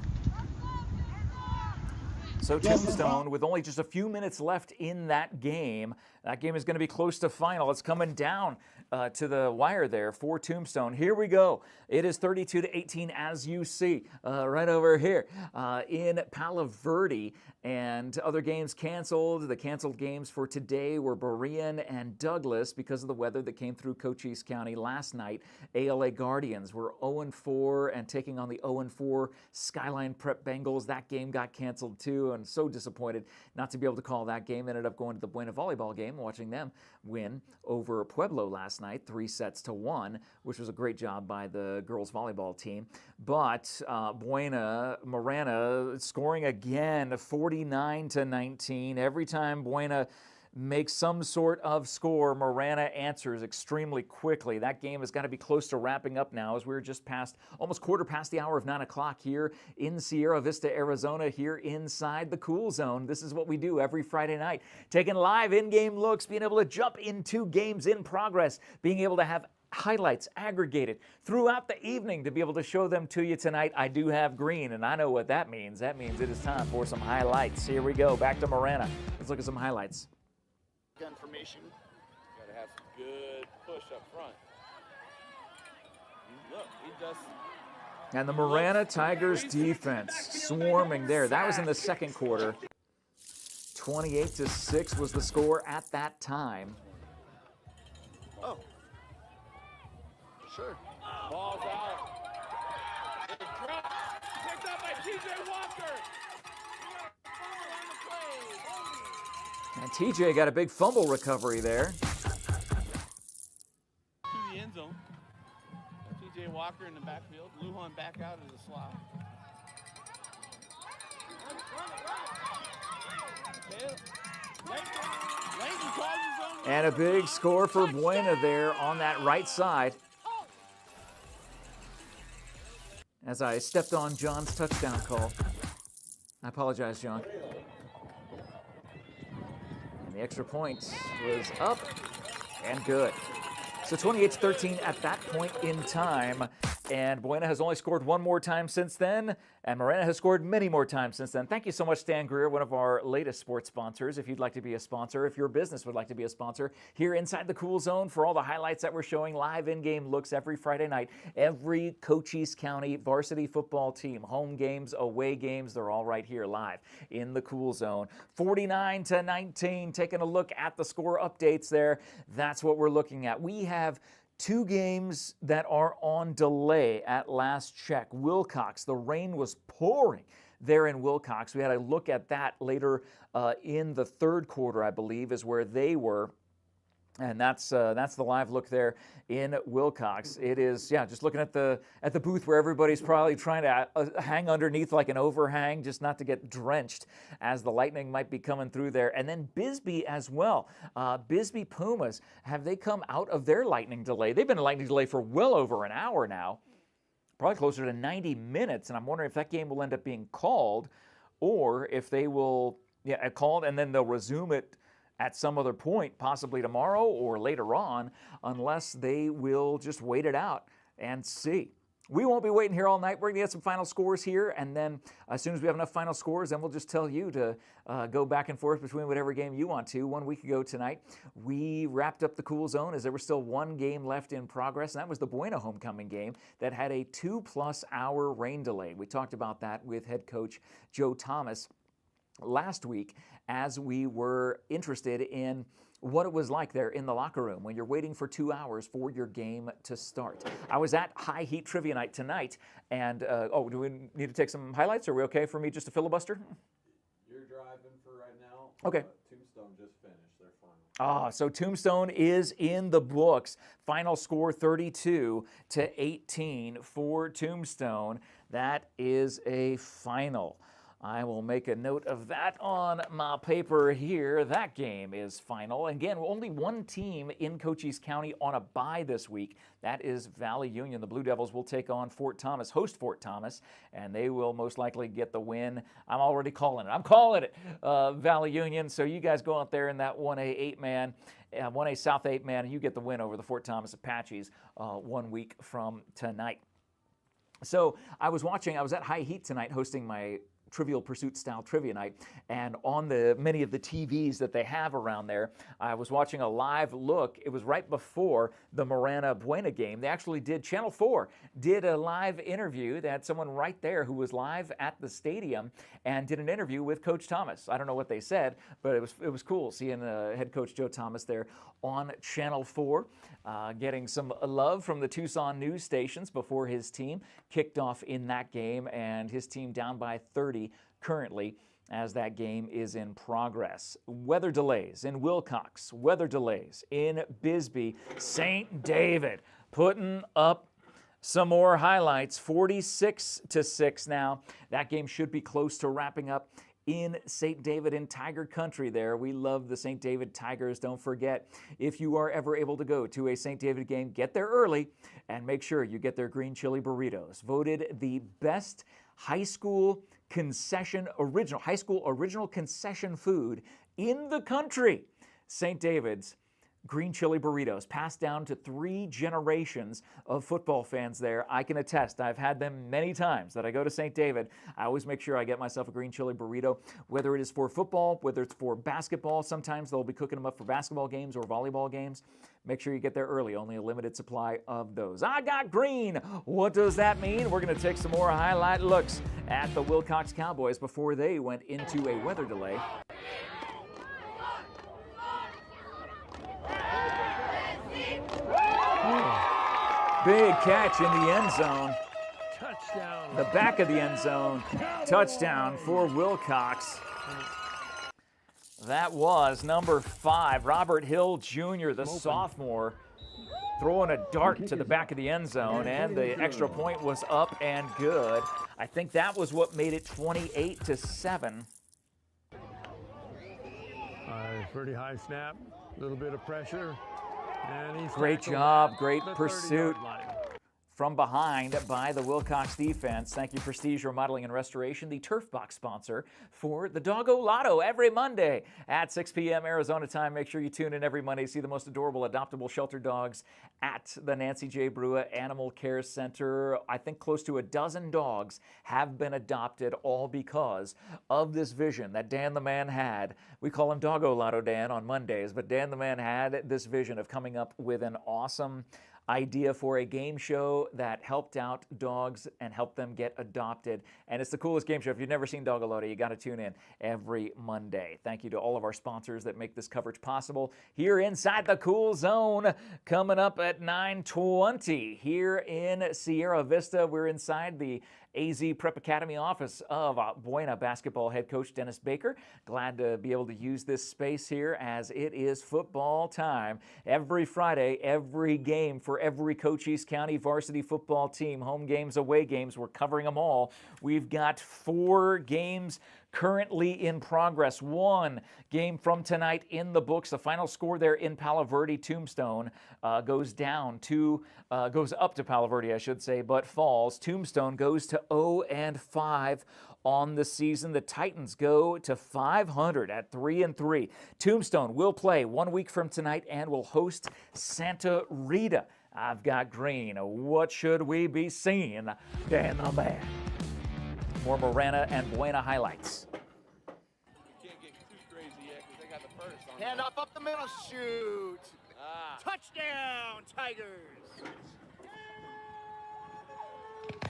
So Tombstone, with only just a few minutes left in that game is going to be close to final. It's coming down to the wire there for Tombstone. Here we go. It is 32-18, as you see right over here in Palo Verde. And other games canceled. The canceled games for today were Berean and Douglas because of the weather that came through Cochise County last night. ALA Guardians were 0-4 and taking on the 0-4 Skyline Prep Bengals. That game got canceled too, and so disappointed not to be able to call that game. Ended up going to the Buena volleyball game, watching them win over Pueblo last night, 3-1, which was a great job by the girls volleyball team. But Buena Marana scoring again, 49-19. Every time Buena makes some sort of score, Marana answers extremely quickly. That game has got to be close to wrapping up now as we're just past, almost quarter past the hour of 9 o'clock here in Sierra Vista, Arizona, here inside the Cool Zone. This is what we do every Friday night, taking live in-game looks, being able to jump into games in progress, being able to have highlights aggregated throughout the evening to be able to show them to you tonight. I do have green, and I know what that means. That means it is time for some highlights. Here we go, back to Marana. Let's look at some highlights. Gun formation. Got to have some good push up front. Look, he just And the Marana Tigers defense swarming there. That was in the second quarter. 28-6 was the score at that time. Oh. Sure. Ball's out. It dropped. Picked up by TJ Walker. And TJ got a big fumble recovery there. To the end zone. TJ Walker in the backfield. Lujan back out of the slot. And a big score for Buena there on that right side. As I stepped on John's touchdown call. I apologize, John. And the extra point was up and good. So 28-13 at that point in time. And Buena has only scored one more time since then, and Marana has scored many more times since then. Thank you so much, Stan Greer, one of our latest sports sponsors. If you'd like to be a sponsor, if your business would like to be a sponsor, here inside the Cool Zone for all the highlights that we're showing, live in-game looks every Friday night. Every Cochise County varsity football team, home games, away games, they're all right here live in the Cool Zone. 49-19, taking a look at the score updates there. That's what we're looking at. We have two games that are on delay at last check. Wilcox, the rain was pouring there in Wilcox. We had a look at that later in the third quarter, I believe, is where they were. And that's the live look there in Wilcox. It is, yeah, just looking at the booth where everybody's probably trying to hang underneath like an overhang just not to get drenched as the lightning might be coming through there. And then Bisbee as well. Bisbee Pumas, have they come out of their lightning delay? They've been in lightning delay for well over an hour now, probably closer to 90 minutes. And I'm wondering if that game will end up being called or if they will, yeah, called and then they'll resume it at some other point, possibly tomorrow or later on, unless they will just wait it out and see. We won't be waiting here all night. We're going to get some final scores here, and then as soon as we have enough final scores, then we'll just tell you to go back and forth between whatever game you want to. 1 week ago tonight, we wrapped up the Cool Zone as there was still one game left in progress, and that was the Buena homecoming game that had a 2+ hour rain delay. We talked about that with head coach Joe Thomas last week as we were interested in what it was like there in the locker room when you're waiting for 2 hours for your game to start. I was at High Heat Trivia Night tonight, and do we need to take some highlights? Are we okay for me just to filibuster? You're driving for right now. Okay. Tombstone just finished their final. So Tombstone is in the books. Final score 32-18 for Tombstone. That is a final. I will make a note of that on my paper here. That game is final. Again, only one team in Cochise County on a bye this week. That is Valley Union. The Blue Devils will take on Fort Thomas, host Fort Thomas, and they will most likely get the win. I'm already calling it. I'm calling it Valley Union. So you guys go out there in that 1A 8-man, 1A South 8-man, and you get the win over the Fort Thomas Apaches 1 week from tonight. So I was at High Heat tonight hosting my Trivial Pursuit style trivia night, and on many of the TVs that they have around there, I was watching a live look. It was right before the Marana Buena game. They actually Channel 4 did a live interview. They had someone right there who was live at the stadium and did an interview with Coach Thomas. I don't know what they said, but it was cool seeing head coach Joe Thomas there on Channel 4, getting some love from the Tucson news stations before his team kicked off in that game, and his team down by 30 currently as that game is in progress. Weather delays in Wilcox, weather delays in Bisbee. St. David putting up some more highlights, 46-6 now. That game should be close to wrapping up in St. David in Tiger Country there. We love the St. David Tigers. Don't forget, if you are ever able to go to a St. David game, get there early and make sure you get their green chili burritos. Voted the best high school original concession food in the country. St. David's green chili burritos, passed down to 3 generations of football fans there. I can attest. I've had them many times that I go to St. David. I always make sure I get myself a green chili burrito, whether it is for football, whether it's for basketball. Sometimes they'll be cooking them up for basketball games or volleyball games. Make sure you get there early. Only a limited supply of those. I got green. What does that mean? We're going to take some more highlight looks at the Wilcox Cowboys before they went into a weather delay. Big catch in the end zone. Touchdown. The back of the end zone. Touchdown for Wilcox. That was number 5, Robert Hill Jr., the sophomore, throwing a dart to the back of the end zone, and the extra point was up and good. I think that was what made it 28-7. Pretty high snap, a little bit of pressure. And he's great job, great pursuit from behind by the Wilcox defense. Thank you, Prestige Remodeling and Restoration, the Turf Box sponsor for the Doggo Lotto every Monday at 6 p.m. Arizona time. Make sure you tune in every Monday to see the most adorable adoptable shelter dogs at the Nancy J. Brua Animal Care Center. I think close to a dozen dogs have been adopted, all because of this vision that Dan the Man had. We call him Doggo Lotto Dan on Mondays, but Dan the Man had this vision of coming up with an awesome idea for a game show that helped out dogs and helped them get adopted. And it's the coolest game show. If you've never seen Doggo Lotto, you got to tune in every Monday. Thank you to all of our sponsors that make this coverage possible. Here inside the Cool Zone, coming up at 9:20 here in Sierra Vista. We're inside the AZ Prep Academy office of Buena basketball head coach Dennis Baker. Glad to be able to use this space here as it is football time. Every Friday, every game for every Cochise County varsity football team, home games, away games, we're covering them all. We've got 4 games currently in progress. 1 game from tonight in the books. The final score there in Palo Verde. Tombstone goes up to Palo Verde, I should say, but falls. Tombstone goes to 0-5 on the season. The Titans go to 500 at 3-3. Tombstone will play 1 week from tonight and will host Santa Rita. I've got green. What should we be seeing? Dan the Man. More Marana and Buena highlights. Can't get too crazy yet because they got the first on. Hand off up the middle, shoot. Touchdown, Tigers.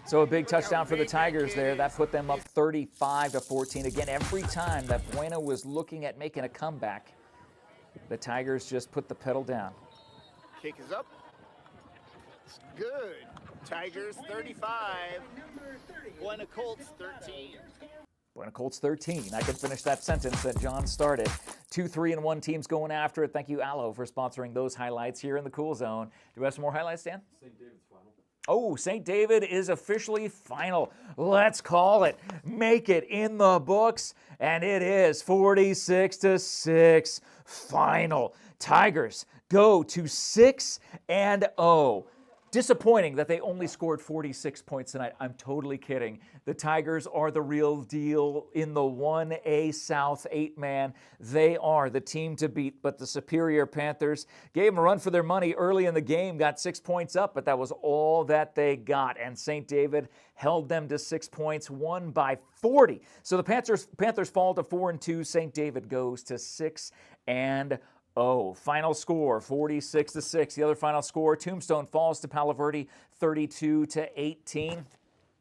So a big touchdown for the Tigers there. That put them up 35-14. Again, every time that Buena was looking at making a comeback, the Tigers just put the pedal down. Kick is up. It's good. Tigers 35. Buena Colts 13. Buena Colts 13. I can finish that sentence that John started. 2 3-1 teams going after it. Thank you, Allo, for sponsoring those highlights here in the Cool Zone. Do we have some more highlights, Dan? St. David's final. Oh, St. David is officially final. Let's call it. Make it in the books. And it is 46-6 final. Tigers go to 6-0. Disappointing that they only scored 46 points tonight. I'm totally kidding. The Tigers are the real deal in the 1A South 8-man. They are the team to beat, but the superior Panthers gave them a run for their money early in the game, got 6 points up, but that was all that they got. And St. David held them to 6 points, won by 40. So the Panthers fall to 4-2. St. David goes to 6-0. Final score, 46-6. The other final score, Tombstone falls to Palo Verde, 32-18.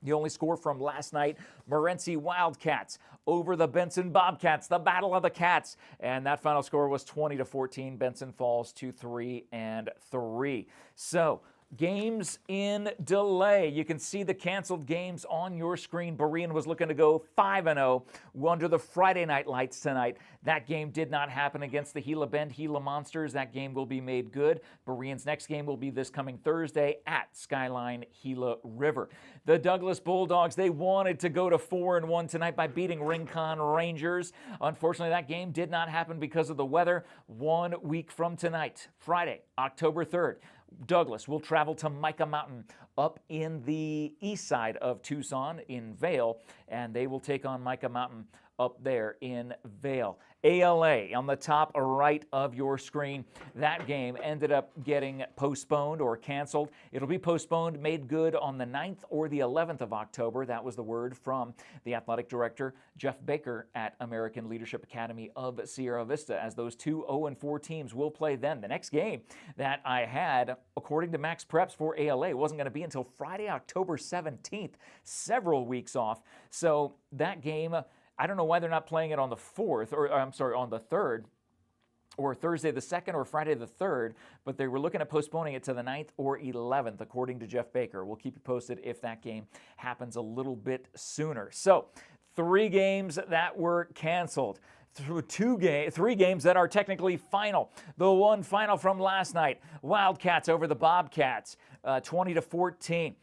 The only score from last night, Morenci Wildcats over the Benson Bobcats, the Battle of the Cats. And that final score was 20-14. Benson falls to 3-3. So, games in delay. You can see the canceled games on your screen. Berean was looking to go 5-0 under the Friday night lights tonight. That game did not happen against the Gila Bend Gila Monsters. That game will be made good. Berean's next game will be this coming Thursday at Skyline Gila River. The Douglas Bulldogs, they wanted to go to 4-1 tonight by beating Rincon Rangers. Unfortunately, that game did not happen because of the weather. 1 week from tonight, Friday, October 3rd, Douglas will travel to Mica Mountain up in the east side of Tucson in Vail, and they will take on Mica Mountain up there in Vail. ALA on the top right of your screen. That game ended up getting postponed or canceled. It'll be postponed, made good on the 9th or the 11th of October. That was the word from the athletic director, Jeff Baker, at American Leadership Academy of Sierra Vista, as those two 0-4 teams will play then. The next game that I had, according to Max Preps for ALA, wasn't going to be until Friday, October 17th, several weeks off. So that game, I don't know why they're not playing it on the 4th, or I'm sorry, on the 3rd, or Thursday the 2nd, or Friday the 3rd, but they were looking at postponing it to the 9th or 11th, according to Jeff Baker. We'll keep you posted if that game happens a little bit sooner. So, 3 games that were canceled. 3 games that are technically final. The one final from last night, Wildcats over the Bobcats, 20-14.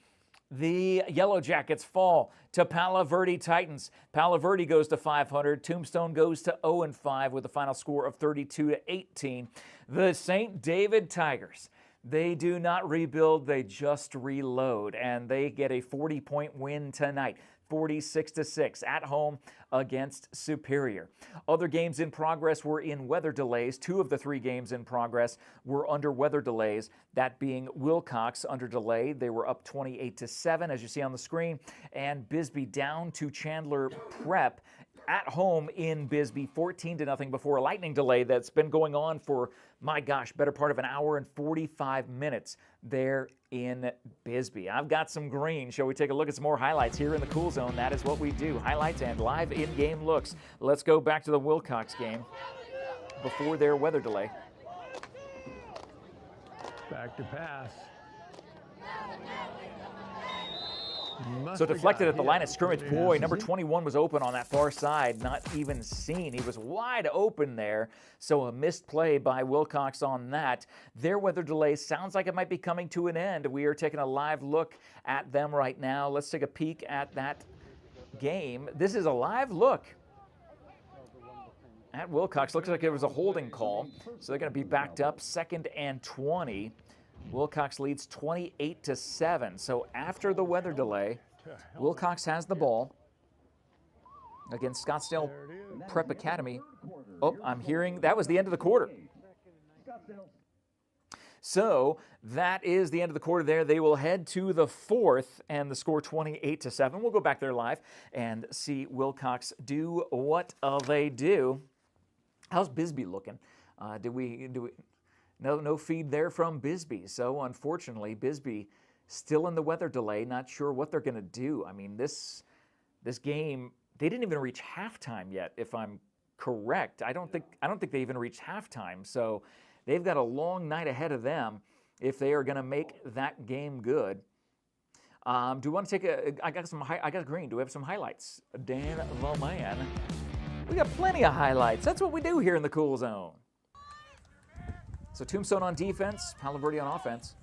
The Yellow Jackets fall to Palo Verde Titans. Palo Verde goes to 500. Tombstone goes to 0-5 with a final score of 32-18. The St. David Tigers, they do not rebuild, they just reload, and they get a 40-point win tonight. 46-6 at home against Superior. Other games in progress were in weather delays. 2 of the 3 games in progress were under weather delays, that being Wilcox under delay. They were up 28-7, as you see on the screen, and Bisbee down to Chandler Prep at home in Bisbee, 14-0 before a lightning delay that's been going on for, my gosh, better part of an hour and 45 minutes there in Bisbee. I've got some green. Shall we take a look at some more highlights here in the Cool Zone? That is what we do. Highlights and live in-game looks. Let's go back to the Wilcox game before their weather delay. Back to pass. So deflected at the line of scrimmage. Boy, number 21 was open on that far side, not even seen. He was wide open there, so a missed play by Wilcox on that. Their weather delay sounds like it might be coming to an end. We are taking a live look at them right now. Let's take a peek at that game. This is a live look at Wilcox. Looks like it was a holding call, so they're going to be backed up 2nd and 20. Wilcox leads 28-7. So after the weather delay, Wilcox has the ball against Scottsdale Prep Academy. Oh, I'm hearing that was the end of the quarter. So that is the end of the quarter there. They will head to the 4th and the score 28-7. We'll go back there live and see Wilcox do what they do. How's Bisbee looking? Do we No feed there from Bisbee. So unfortunately, Bisbee still in the weather delay, not sure what they're going to do. I mean, this game, they didn't even reach halftime yet, if I'm correct. I don't think they even reached halftime. So they've got a long night ahead of them if they are going to make that game good. Do you want to take I got green. Do we have some highlights? Dan the man. We got plenty of highlights. That's what we do here in the Cool Zone. So Tombstone on defense, Palo Verde on offense.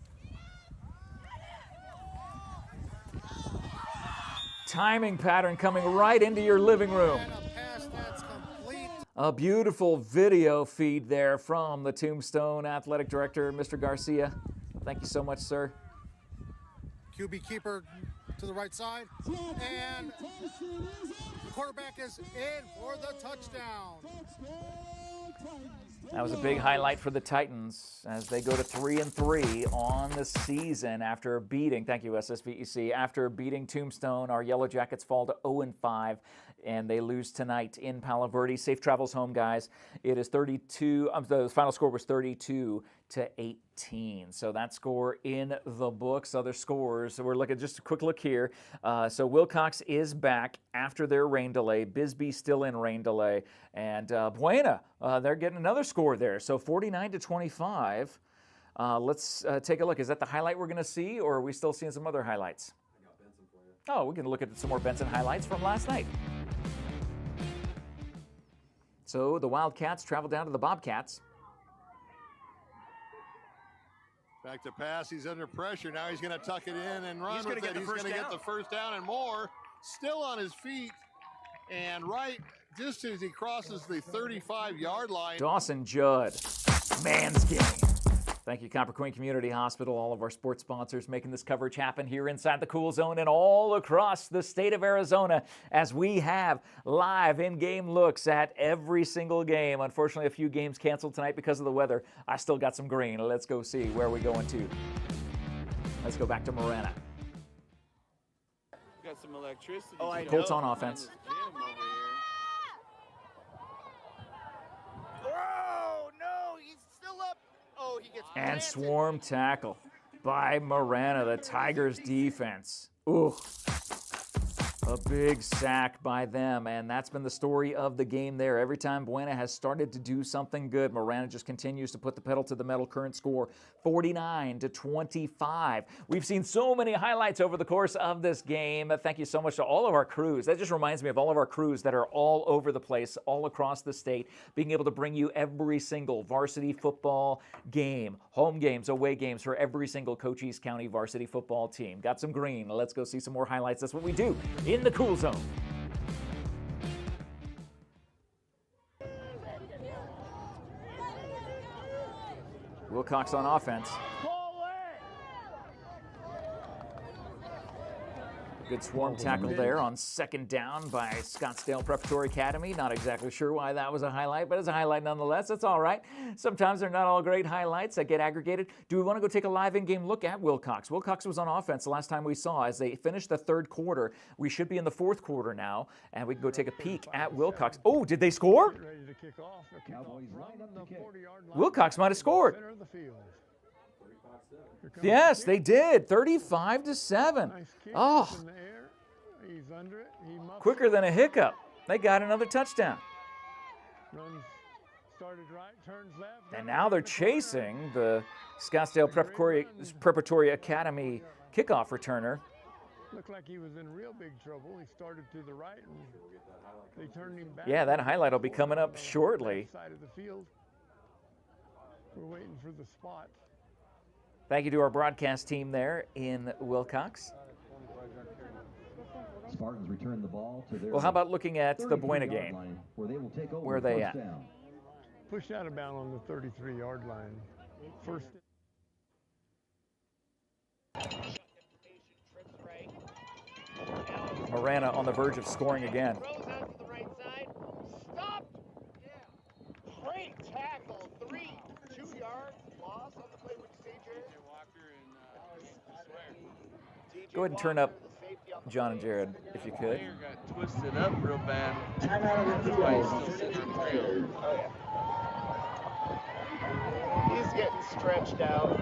Timing pattern coming right into your living room. A beautiful video feed there from the Tombstone Athletic Director, Mr. Garcia. Thank you so much, sir. QB keeper to the right side. And the quarterback is in for the touchdown. That was a big highlight for the Titans as they go to 3-3 on the season after beating, thank you SSVEC, after beating Tombstone. Our Yellow Jackets fall to 0-5 and they lose tonight in Palo Verde. Safe travels home, guys. It is 32, the final score was 32-18. So that score in the books. Other scores, so we're looking just a quick look here. So Wilcox is back after their rain delay. Bisbee still in rain delay. And Buena, they're getting another score there. So 49-25. Let's take a look. Is that the highlight we're going to see, or are we still seeing some other highlights? I got Benson for you. Oh, we can look at some more Benson highlights from last night. So the Wildcats travel down to the Bobcats. Back to pass. He's under pressure. Now he's going to tuck it in and run. He's going to get the first down and more. Still on his feet. And right just as he crosses the 35-yard line. Dawson Judd, man's game. Thank you, Copper Queen Community Hospital, all of our sports sponsors making this coverage happen here inside the Cool Zone and all across the state of Arizona as we have live in-game looks at every single game. Unfortunately, a few games canceled tonight because of the weather. I still got some green. Let's go see where we're going to. Let's go back to Marana. Got some electricity. Oh, I know. Colts on offense. Oh, no, he's still up. Oh, he gets And planted. swarm tackle by Marana, the Tigers defense. Ooh. A big sack by them, and that's been the story of the game there. Every time Buena has started to do something good, Marana just continues to put the pedal to the metal. Current score 49-25. We've seen so many highlights over the course of this game. Thank you so much to all of our crews. That just reminds me of all of our crews that are all over the place, all across the state, being able to bring you every single varsity football game, home games, away games for every single Cochise County varsity football team. Got some green. Let's go see some more highlights. That's what we do in the Cool Zone. Wilcox on offense. Good swarm tackle there on second down by Scottsdale Preparatory Academy. Not exactly sure why that was a highlight, but it's a highlight nonetheless. That's all right. Sometimes they're not all great highlights that get aggregated. Do we want to go take a live in-game look at Wilcox? Wilcox was on offense the last time we saw as they finished the third quarter. We should be in the fourth quarter now, and we can go take a peek at Wilcox. Oh, did they score? Ready to kick off. Wilcox might have scored. Yes, they did. 35-7. Oh, He's under it. He quicker than a hiccup. They got another touchdown. runs, started right, turns left. And now they're chasing the Scottsdale Preparatory Academy kickoff returner. Looked like he was in real big trouble. He started to the right and they turned him back. Yeah, that highlight will be coming up shortly. Side of the field. We're waiting for the spot. Thank you to our broadcast team there in Wilcox. Spartans return the ball to their Well, how about looking at the Buena game? line, where they will take over Where are they first at? down. Pushed out of bounds on the 33-yard line. First. Marana on the verge of scoring again. Throws out to the right side. Stop. Great tackle. 2 yards loss on the play. Would you say, Jared? Go ahead and turn up John and Jared, if you could. Player got twisted up real bad. Timeout of the That's why he's still sitting on the field. Oh, yeah. He's getting stretched out.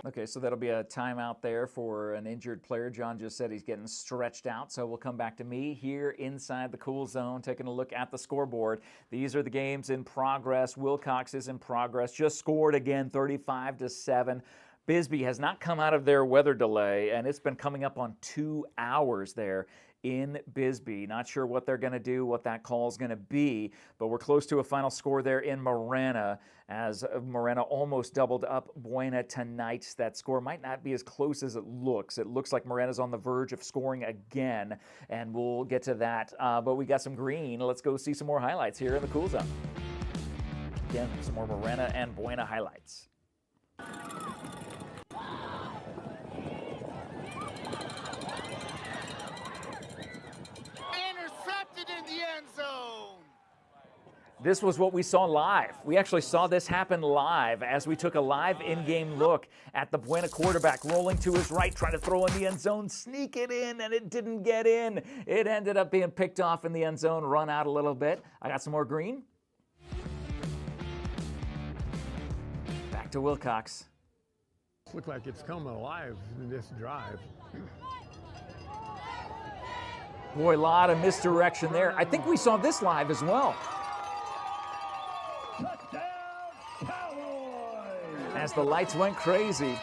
Okay, so that'll be a timeout there for an injured player. John just said he's getting stretched out, so we'll come back to me here inside the Cool Zone, taking a look at the scoreboard. These are the games in progress. Wilcox is in progress, just scored again, 35-7. Bisbee has not come out of their weather delay, and it's been coming up on 2 hours there in Bisbee. Not sure what they're going to do, what that call is going to be, but we're close to a final score there in Marana as Marana almost doubled up Buena tonight. That score might not be as close as it looks. It looks like Marana's on the verge of scoring again, and we'll get to that. But we got some green. Let's go see some more highlights here in the Cool Zone. Again, some more Marana and Buena highlights. Intercepted in the end zone. This was what we saw live. We actually saw this happen live as we took a live in-game look at the Buena quarterback rolling to his right, trying to throw in the end zone, sneak it in, and it didn't get in. It ended up being picked off in the end zone, run out a little bit. I got some more green. Back to Wilcox. Looked like it's coming alive in this drive. Boy, a lot of misdirection there. I think we saw this live as well. As the lights went crazy,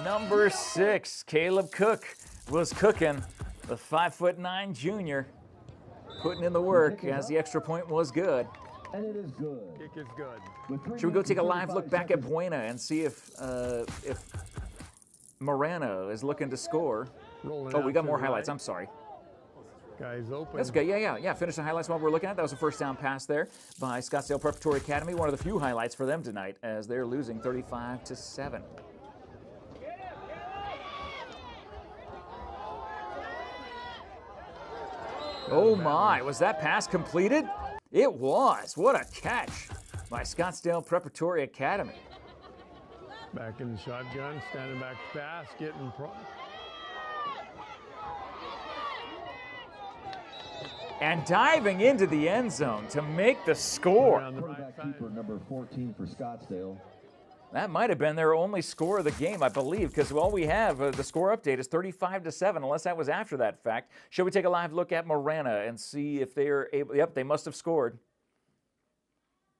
number 6, Caleb Cook, was cooking. The 5'9" junior, putting in the work as the extra point was good. And it is good. Kick is good. Should we go take a live look back at Buena and see if Marana is looking to score? Rolling Oh, we out got to more the highlights. right. I'm sorry. Guy's open. That's okay. Yeah. Finish the highlights while we're looking at it. That was a first down pass there by Scottsdale Preparatory Academy. One of the few highlights for them tonight as they're losing 35-7. Oh my, was that pass completed? It was. What a catch by Scottsdale Preparatory Academy. Back in the shotgun, standing back fast, getting and diving into the end zone to make the score. Quarterback keeper number 14 for Scottsdale. That might have been their only score of the game, I believe, because all we have, the score update is 35-7, unless that was after that fact. Shall we take a live look at Marana and see if they are able? Yep, they must have scored.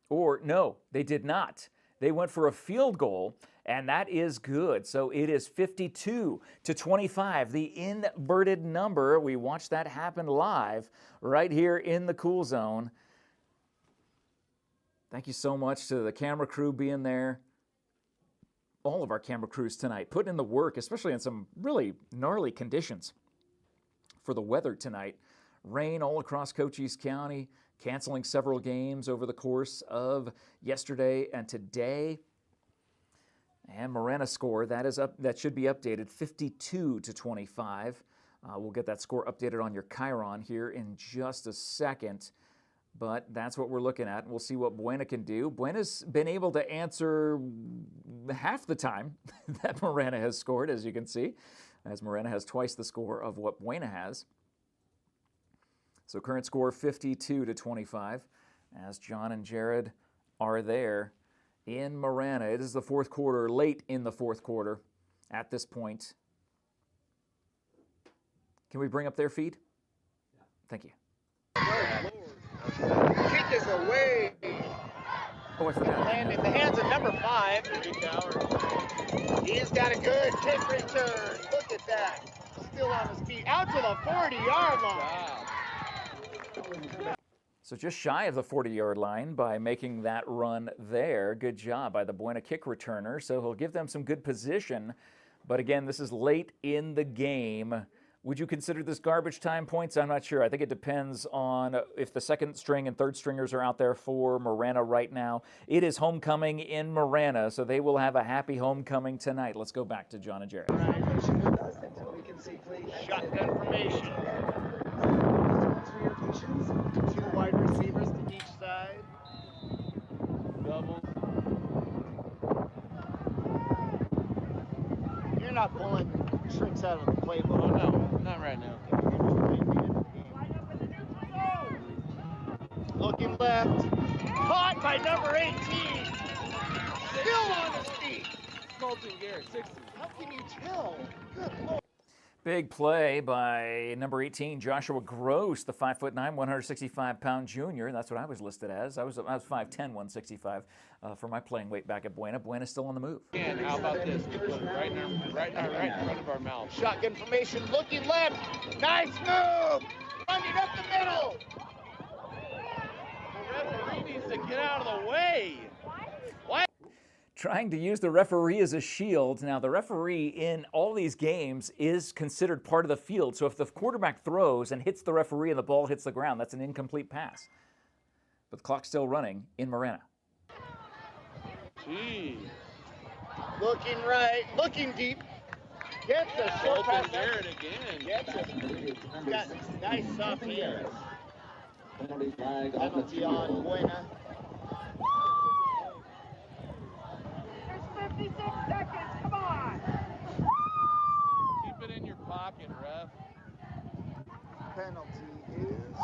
Or no, they did not. They went for a field goal, and that is good. So it is 52-25, the inverted number. We watched that happen live right here in the Cool Zone. Thank you so much to the camera crew being there. All of our camera crews tonight, putting in the work, especially in some really gnarly conditions for the weather tonight. Rain all across Cochise County, canceling several games over the course of yesterday and today. And Marana score, that should be updated, 52-25. We'll get that score updated on your Chiron here in just a second. But that's what we're looking at, and we'll see what Buena can do. Buena's been able to answer half the time that Marana has scored, as you can see, as Marana has twice the score of what Buena has. So current score 52-25, as John and Jared are there in Marana. It is the fourth quarter, late in the fourth quarter at this point. Can we bring up their feed? Yeah. Thank you. Kick is away. Oh, I forgot. And in the hands of number 5. He's got a good kick return. Look at that. Still on his feet. Out to the 40-yard line. So just shy of the 40-yard line by making that run there. Good job by the Buena kick returner. So he'll give them some good position. But again, this is late in the game. Would you consider this garbage time points? I'm not sure. I think it depends on if the second string and third stringers are out there for Marana right now. It is homecoming in Marana, so they will have a happy homecoming tonight. Let's go back to John and Jared. Shotgun formation. 2 wide receivers to each side. Double. You're not pulling tricks out of the playbook. Oh, no, not right now. Looking left. Caught by number 18. Still on his feet. Colton Garrett, 60. How can you tell? Good Lord. Big play by number 18, Joshua Gross, the 5'9", 165-pound junior. That's what I was listed as. I was 5'10", 165 for my playing weight back at Buena. Buena's still on the move. And how about this? Right in front of our mouth. Shotgun formation, looking left. Nice move. Running up the middle. The referee needs to get out of the way. What? Trying to use the referee as a shield. Now, the referee in all these games is considered part of the field. So if the quarterback throws and hits the referee and the ball hits the ground, that's an incomplete pass. But the clock's still running in Marana. Gee. Looking right, looking deep. Gets the short pass. Garrett again. Gets it. He's got nice soft hands. Penalty on Buena. 56 seconds, come on! Keep it in your pocket, ref. Penalty is...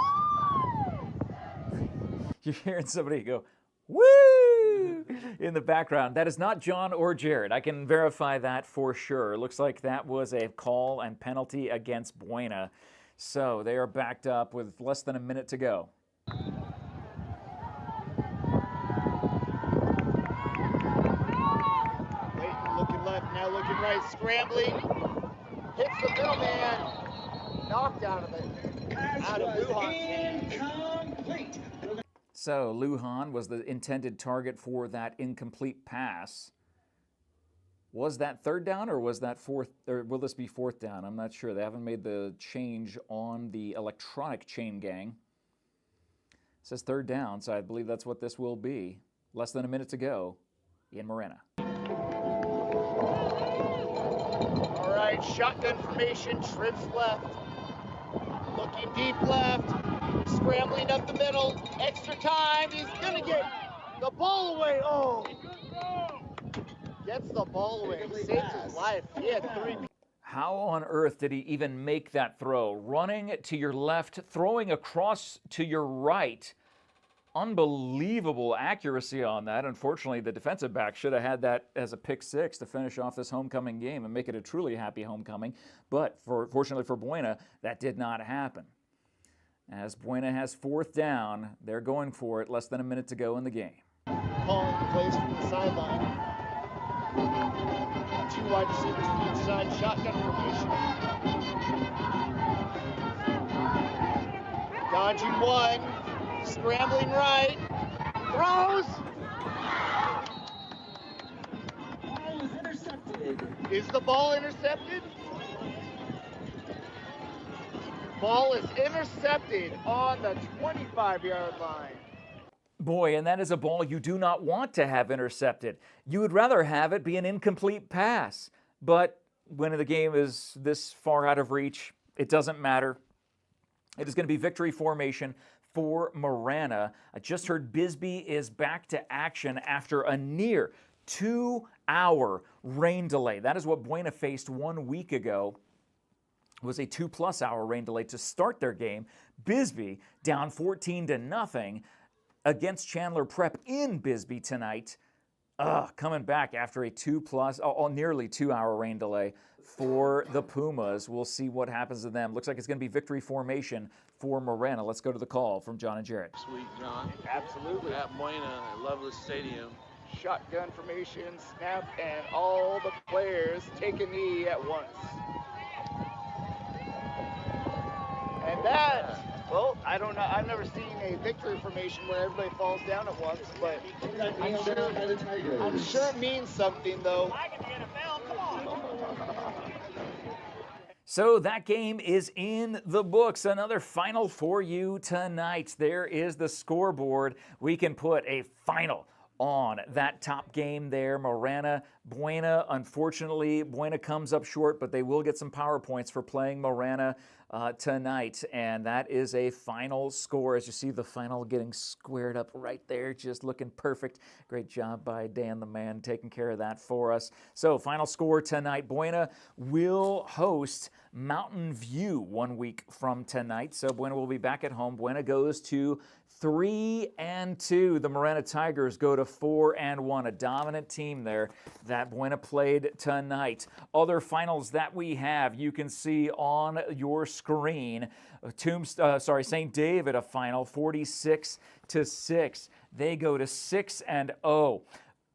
You're hearing somebody go, woo, in the background. That is not John or Jared. I can verify that for sure. Looks like that was a call and penalty against Buena. So they are backed up with less than a minute to go. Now looking right, scrambling, hits the middleman, knocked out of Lujan's hands. So Lujan was the intended target for that incomplete pass. Was that third down or was that fourth, or will this be fourth down? I'm not sure. They haven't made the change on the electronic chain gang. It says third down, so I believe that's what this will be. Less than a minute to go in Marana. All right, shotgun formation, trips left. Looking deep left, scrambling up the middle, extra time, he's gonna get the ball away, oh! Gets the ball away, saves his life, he had 3 people. How on earth did he even make that throw? Running to your left, throwing across to your right. Unbelievable accuracy on that. Unfortunately, the defensive back should have had that as a pick 6 to finish off this homecoming game and make it a truly happy homecoming. But fortunately for Buena, that did not happen. As Buena has fourth down, they're going for it. Less than a minute to go in the game. Calling the plays from the sideline. 2 wide receivers to each side, shotgun formation. Dodging 1. Scrambling right, throws. Ball is intercepted. Is the ball intercepted? Ball is intercepted on the 25-yard line. Boy, and that is a ball you do not want to have intercepted. You would rather have it be an incomplete pass. But when the game is this far out of reach, it doesn't matter. It is going to be victory formation for Marana. I just heard Bisbee is back to action after a near 2-hour rain delay. That is what Buena faced 1 week ago. It was a 2+ hour rain delay to start their game. Bisbee down 14-0 against Chandler Prep in Bisbee tonight. Coming back after a nearly 2-hour rain delay for the Pumas. We'll see what happens to them. Looks like it's going to be victory formation for Marana. Let's go to the call from John and Jared. Sweet John. Absolutely. At Buena, Loveless Stadium. Shotgun formation, snap, and all the players take a knee at once. And that, well, I don't know. I've never seen a victory formation where everybody falls down at once, but I'm sure it means something, though. So that game is in the books. Another final for you tonight. There is the scoreboard. We can put a final on that top game there. Marana, Buena. Unfortunately, Buena comes up short, but they will get some power points for playing Marana tonight. And that is a final score. As you see, the final getting squared up right there, just looking perfect. Great job by Dan the man taking care of that for us. So final score tonight, Buena will host Mountain View 1 week from tonight. So Buena will be back at home. Buena goes to 3-2. The Marana Tigers go to 4-1. A dominant team there that Buena played tonight. Other finals that we have, you can see on your screen. St. David a final, 46-6. They go to 6-0.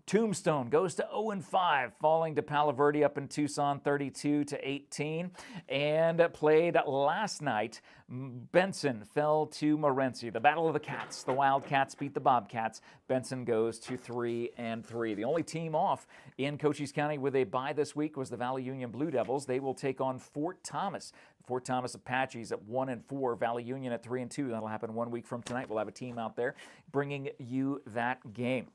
Tombstone goes to 0-5, falling to Palo Verde up in Tucson 32-18. And played last night, Benson fell to Morenci. The Battle of the Cats. The Wildcats beat the Bobcats. Benson goes to 3-3. The only team off in Cochise County with a bye this week was the Valley Union Blue Devils. They will take on Fort Thomas. Fort Thomas Apaches at 1-4, Valley Union at 3-2. That'll happen 1 week from tonight. We'll have a team out there bringing you that game.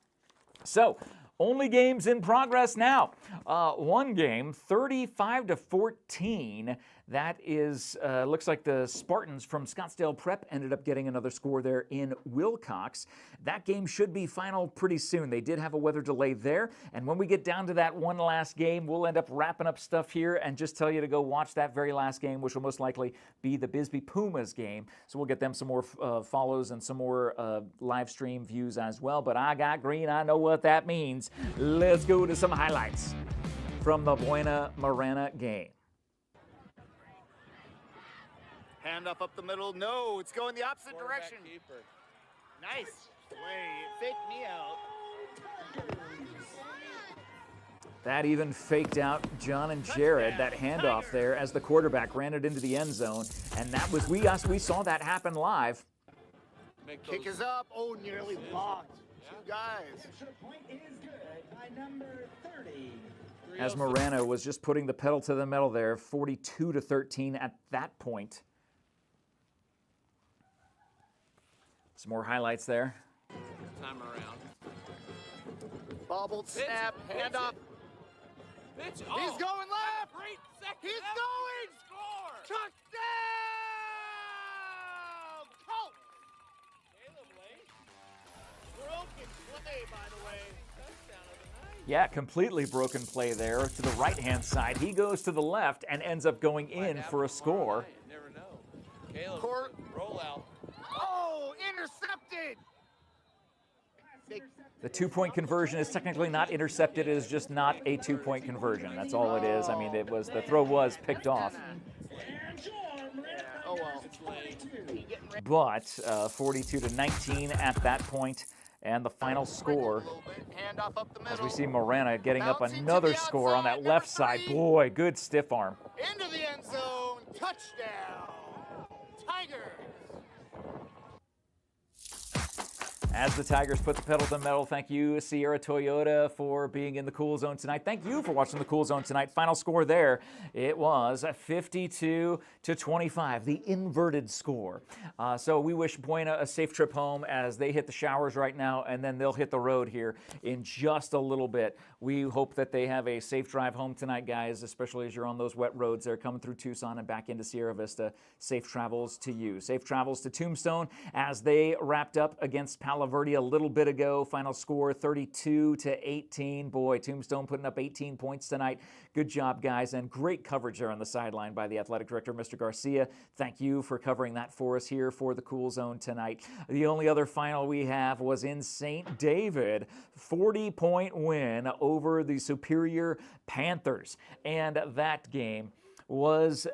So, only games in progress now. One game, 35-14. That is, looks like the Spartans from Scottsdale Prep ended up getting another score there in Wilcox. That game should be final pretty soon. They did have a weather delay there. And when we get down to that one last game, we'll end up wrapping up stuff here and just tell you to go watch that very last game, which will most likely be the Bisbee Pumas game. So we'll get them some more follows and some more live stream views as well. But I got green. I know what that means. Let's go to some highlights from the Buena Marana game. Hand up the middle. No, it's going the opposite direction. Keeper. Nice play. It faked me out. That even faked out John and Jared, that handoff there as the quarterback ran it into the end zone. And that was, we saw that happen live. Kick is up. Oh, nearly blocked. Two guys. Extra point is good by number 30. as Morano was just putting the pedal to the metal there, 42-13 at that point. Some more highlights there. Time around. Bobbled snap, handoff. Pitch. He's going left. Great second. He's going. Score. Touchdown! Colts. Caleb Lake. Broken play, by the way. Touchdown of the night. Yeah, completely broken play there to the right-hand side. He goes to the left and ends up going in for a score. Never know. Caleb, Court. roll out. Oh, intercepted. The two-point conversion is technically not intercepted. It is just not a two-point conversion. That's all it is. I mean, it was, the throw was picked off. Oh, well. But 42-19 at that point, and the final score, Handoff up the middle. as we see Morana getting up another score on that left side. Boy, good stiff arm. Into the end zone. Touchdown. Tigers. As the Tigers put the pedal to the metal, thank you, Sierra Toyota, for being in the Cool Zone tonight. Thank you for watching the Cool Zone tonight. Final score there, it was 52-25, the inverted score. So we wish Buena a safe trip home as they hit the showers right now, and then they'll hit the road here in just a little bit. We hope that they have a safe drive home tonight, guys, especially as you're on those wet roads there coming through Tucson and back into Sierra Vista. Safe travels to you. Safe travels to Tombstone as they wrapped up against Palo Verde a little bit ago. Final score 32-18. Boy, Tombstone putting up 18 points tonight. Good job, guys, and great coverage there on the sideline by the athletic director, Mr. Garcia. Thank you for covering that for us here for the Cool Zone tonight. The only other final we have was in St. David, 40-point win over the Superior Panthers, and that game was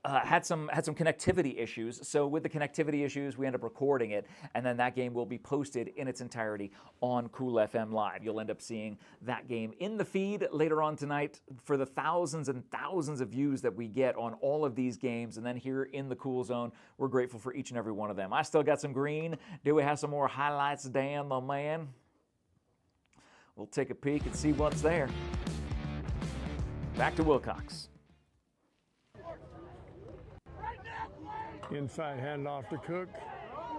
had some connectivity issues. So with the connectivity issues, we end up recording it, and then that game will be posted in its entirety on Cool FM Live. You'll end up seeing that game in the feed later on tonight for the thousands and thousands of views that we get on all of these games. And then here in the Cool Zone, we're grateful for each and every one of them. I still got some green. Do we have some more highlights, Dan, my man? We'll take a peek and see what's there. Back to Wilcox. Inside handoff to Cook.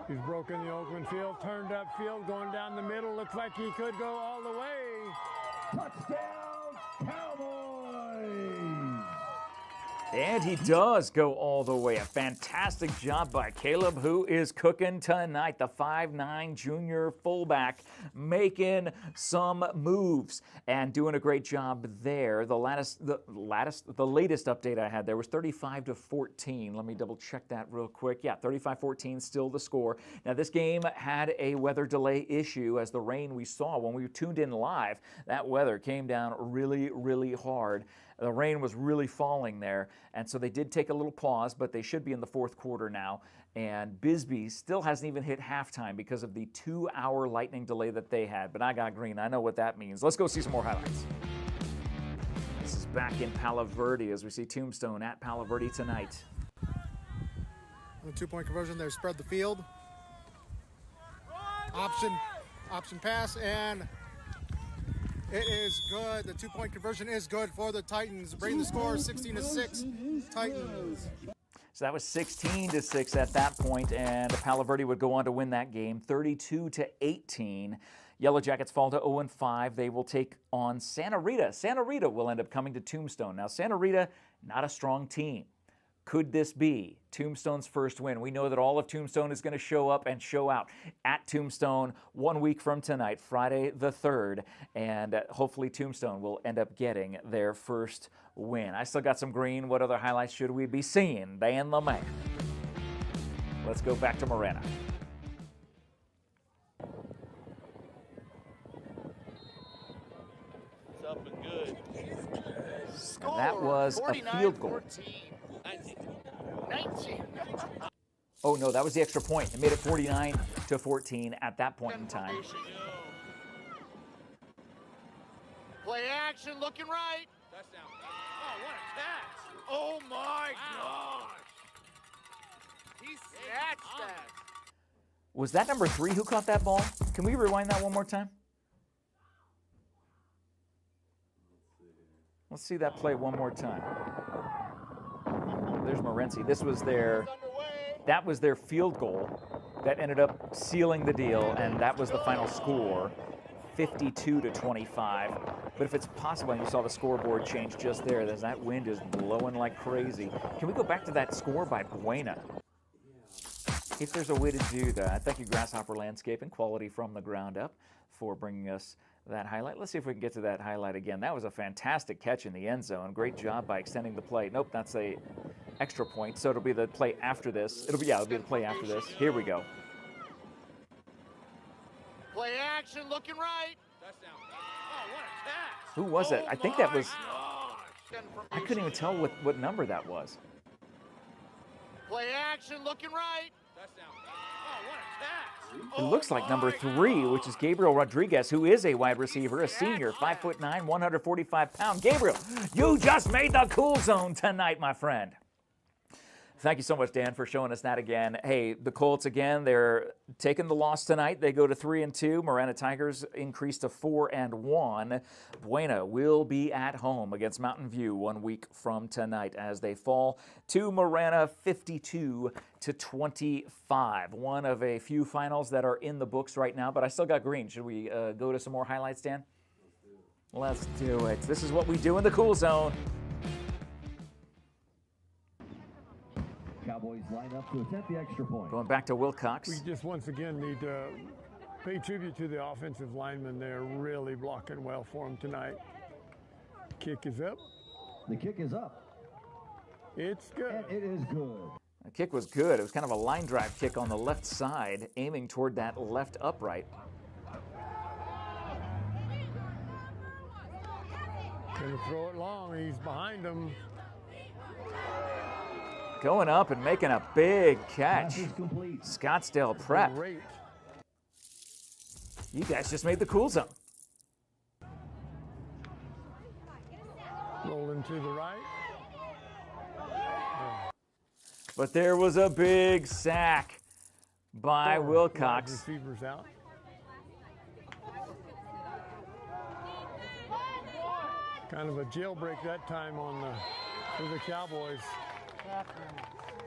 He's broken the Oakland field, turned up field, going down the middle. Looks like he could go all the way. Touchdown, Cowboys! And he does go all the way. A fantastic job by Caleb, who is cooking tonight. The 5'9" junior fullback making some moves and doing a great job there. The latest update I had there was 35-14. Let me double check that real quick. Yeah, 35-14 still the score. Now this game had a weather delay issue as the rain we saw when we tuned in live. That weather came down really, really hard. The rain was really falling there, and so they did take a little pause, but they should be in the fourth quarter now. And Bisbee still hasn't even hit halftime because of the 2-hour lightning delay that they had. But I got green. I know what that means. Let's go see some more highlights. This is back in Palo Verde as we see Tombstone at Palo Verde tonight. On the two-point conversion, they spread the field. Option pass, and it is good. The two-point conversion is good for the Titans. Bring the score 16-6, Titans. So that was 16-6 at that point, and Palo Verde would go on to win that game 32-18. Yellow Jackets fall to 0-5. They will take on Santa Rita. Santa Rita will end up coming to Tombstone. Now, Santa Rita, not a strong team. Could this be Tombstone's first win? We know that all of Tombstone is going to show up and show out at Tombstone 1 week from tonight, Friday the 3rd, and hopefully Tombstone will end up getting their first win. I still got some green. What other highlights should we be seeing? Dan the man. Let's go back to Morena. It's up and good. And that was a field goal. 19. Oh, no, that was the extra point. It made it 49-14 at that point in time. Play action, looking right. Touchdown. Oh, what a catch. Oh, my gosh. He snatched that. Was that number 3 who caught that ball? Can we rewind that one more time? Let's see that play one more time. There's Morency. This was that was their field goal that ended up sealing the deal, and that was the final score, 52-25. But if it's possible, and you saw the scoreboard change just there, as that wind is blowing like crazy. Can we go back to that score by Buena? If there's a way to do that. Thank you, Grasshopper Landscaping, quality from the ground up, for bringing us that highlight. Let's see if we can get to that highlight again. That was a fantastic catch in the end zone. Great job by extending the play. Nope, that's a extra point, so it'll be the play after this. It'll be the play after this. Here we go. Play action, looking right. Touchdown. Oh, what a catch. Who was it? I think that was, I couldn't even tell what number that was. Play action, looking right. Touchdown. Oh, what a catch. It looks like number 3, which is Gabriel Rodriguez, who is a wide receiver, a senior, 5'9", 145 pounds. Gabriel, you just made the cool zone tonight, my friend. Thank you so much, Dan, for showing us that again. Hey, the Colts, again, they're taking the loss tonight. They go to 3-2. Marana Tigers increase to 4-1. Buena will be at home against Mountain View 1 week from tonight as they fall to Marana 52-25. One of a few finals that are in the books right now, but I still got green. Should we go to some more highlights, Dan? Let's do it. This is what we do in the cool zone. Cowboys line up to attempt the extra point. Going back to Wilcox. We just once again need to pay tribute to the offensive linemen. They're really blocking well for them tonight. Kick is up. The kick is up. It's good. And it is good. The kick was good. It was kind of a line drive kick on the left side, aiming toward that left upright. Gonna throw it long. He's behind him. Going up and making a big catch. Scottsdale Prep. Great. You guys just made the cool zone. Rolling to the right. But there was a big sack by Wilcox. Receivers out. Kind of a jailbreak that time for the Cowboys.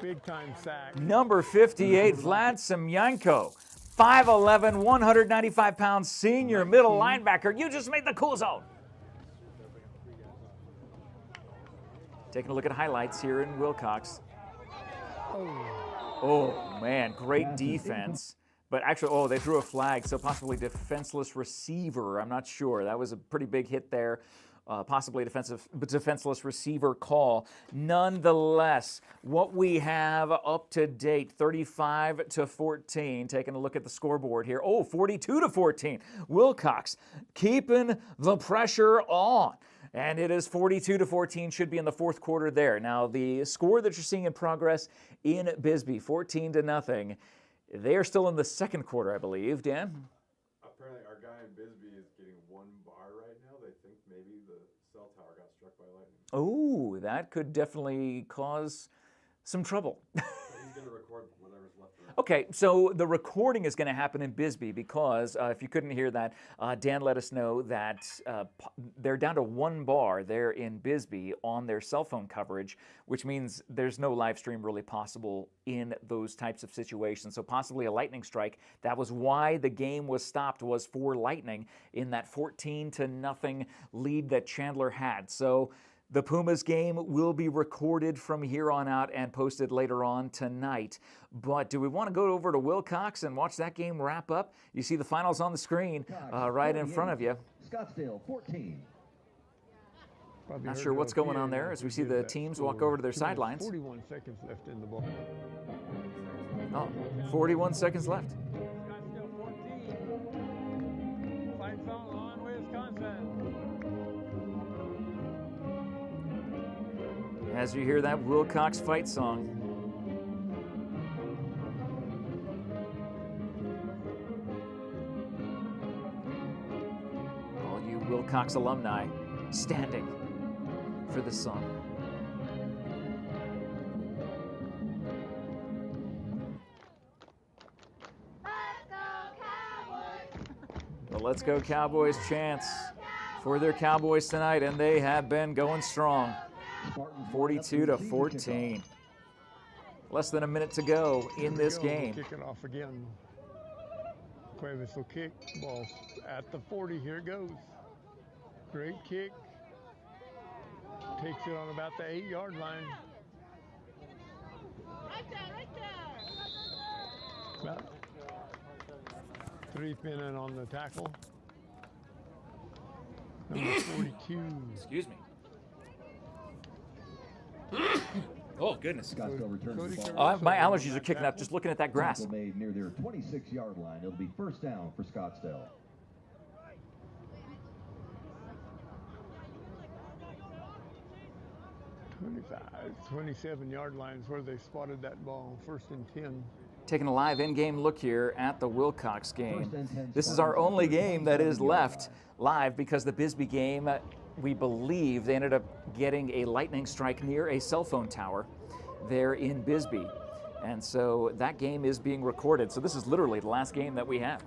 Big time sack. Number 58, Vlad Semyanko. 5'11", 195-pound senior middle linebacker. You just made the cool zone. Taking a look at highlights here in Wilcox. Oh man, great defense. But actually, they threw a flag, so possibly defenseless receiver. I'm not sure. That was a pretty big hit there. Possibly defenseless receiver call. Nonetheless, what we have up to date, 35-14. Taking a look at the scoreboard here. 42-14. Wilcox keeping the pressure on. And it is 42-14, should be in the fourth quarter there. Now, the score that you're seeing in progress in Bisbee, 14-0. They are still in the second quarter, I believe. Dan? Apparently, our guy in Bisbee is getting 1 bar right now. They think maybe the cell tower got struck by lightning. Oh, that could definitely cause some trouble. He's going to record whatever's left around. Okay, so the recording is going to happen in Bisbee because, if you couldn't hear that, Dan let us know that they're down to 1 bar there in Bisbee on their cell phone coverage, which means there's no live stream really possible in those types of situations. So possibly a lightning strike. That was why the game was stopped, was for lightning in that 14-0 lead that Chandler had. So the Pumas game will be recorded from here on out and posted later on tonight. But do we want to go over to Wilcox and watch that game wrap up? You see the finals on the screen right in front of you. Scottsdale 14. Not sure what's going on there as we see the teams walk over to their sidelines. 41 seconds left in the ball. 41 seconds left. Scottsdale 14. Fight song on Wisconsin. As you hear that Wilcox fight song. All you Wilcox alumni standing for this song. The Let's Go Cowboys chants for their Cowboys tonight, and they have been going strong. 42-14. Less than a minute to go in this game. Kick it off again. Cuevas will kick. Ball at the 40. Here it goes. Great kick. Takes it on about the 8-yard line. Right there. About 3 pinning on the tackle. Number 42. Excuse me. Oh, goodness. Scottsdale returns the ball. My allergies are kicking up just looking at that grass. Tackle made near their 26-yard line. It'll be first down for Scottsdale. Twenty-five, 27-yard lines where they spotted that ball. 1st and 10. Taking a live in-game look here at the Wilcox game. This is our only game that is left live because the Bisbee game, we believe they ended up getting a lightning strike near a cell phone tower there in Bisbee. And so that game is being recorded. So this is literally the last game that we have.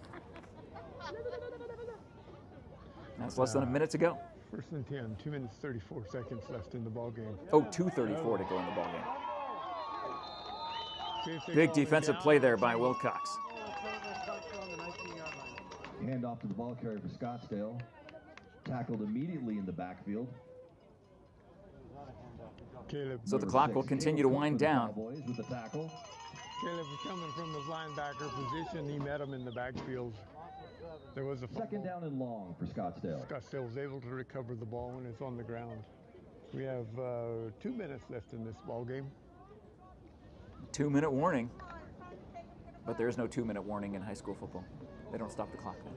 That's less than a minute to go. 1st and 10, 2 minutes 34 seconds left in the ball game. Oh, 2:34 to go in the ball game. Big defensive play there by Wilcox. Hand off to the ball carrier for Scottsdale. Tackled immediately in the backfield. So the clock will continue to wind down. With the tackle. Caleb was coming from his linebacker position. He met him in the backfield. There was a second down and long for Scottsdale. Scottsdale was able to recover the ball when it's on the ground. We have 2 minutes left in this ball game. 2-minute warning. But there is no 2-minute warning in high school football. They don't stop the clock then.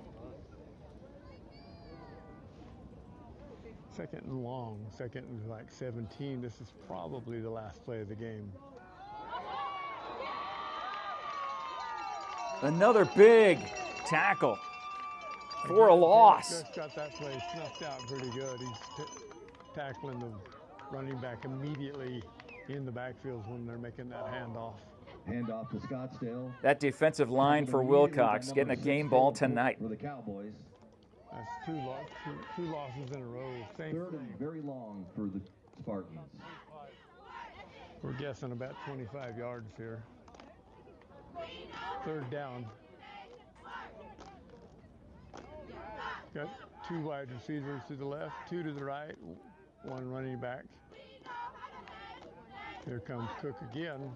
Second and long, 2nd and like 17. This is probably the last play of the game. Another big tackle for a loss. Just got that play snuffed out pretty good. He's tackling the running back immediately in the backfield when they're making that handoff. Handoff to Scottsdale. That defensive line for Wilcox getting a game ball tonight. For the Cowboys. That's two losses in a row. Third and very long for the Spartans. We're guessing about 25 yards here. 3rd down. Got 2 wide receivers to the left, 2 to the right, 1 running back. Here comes Cook again,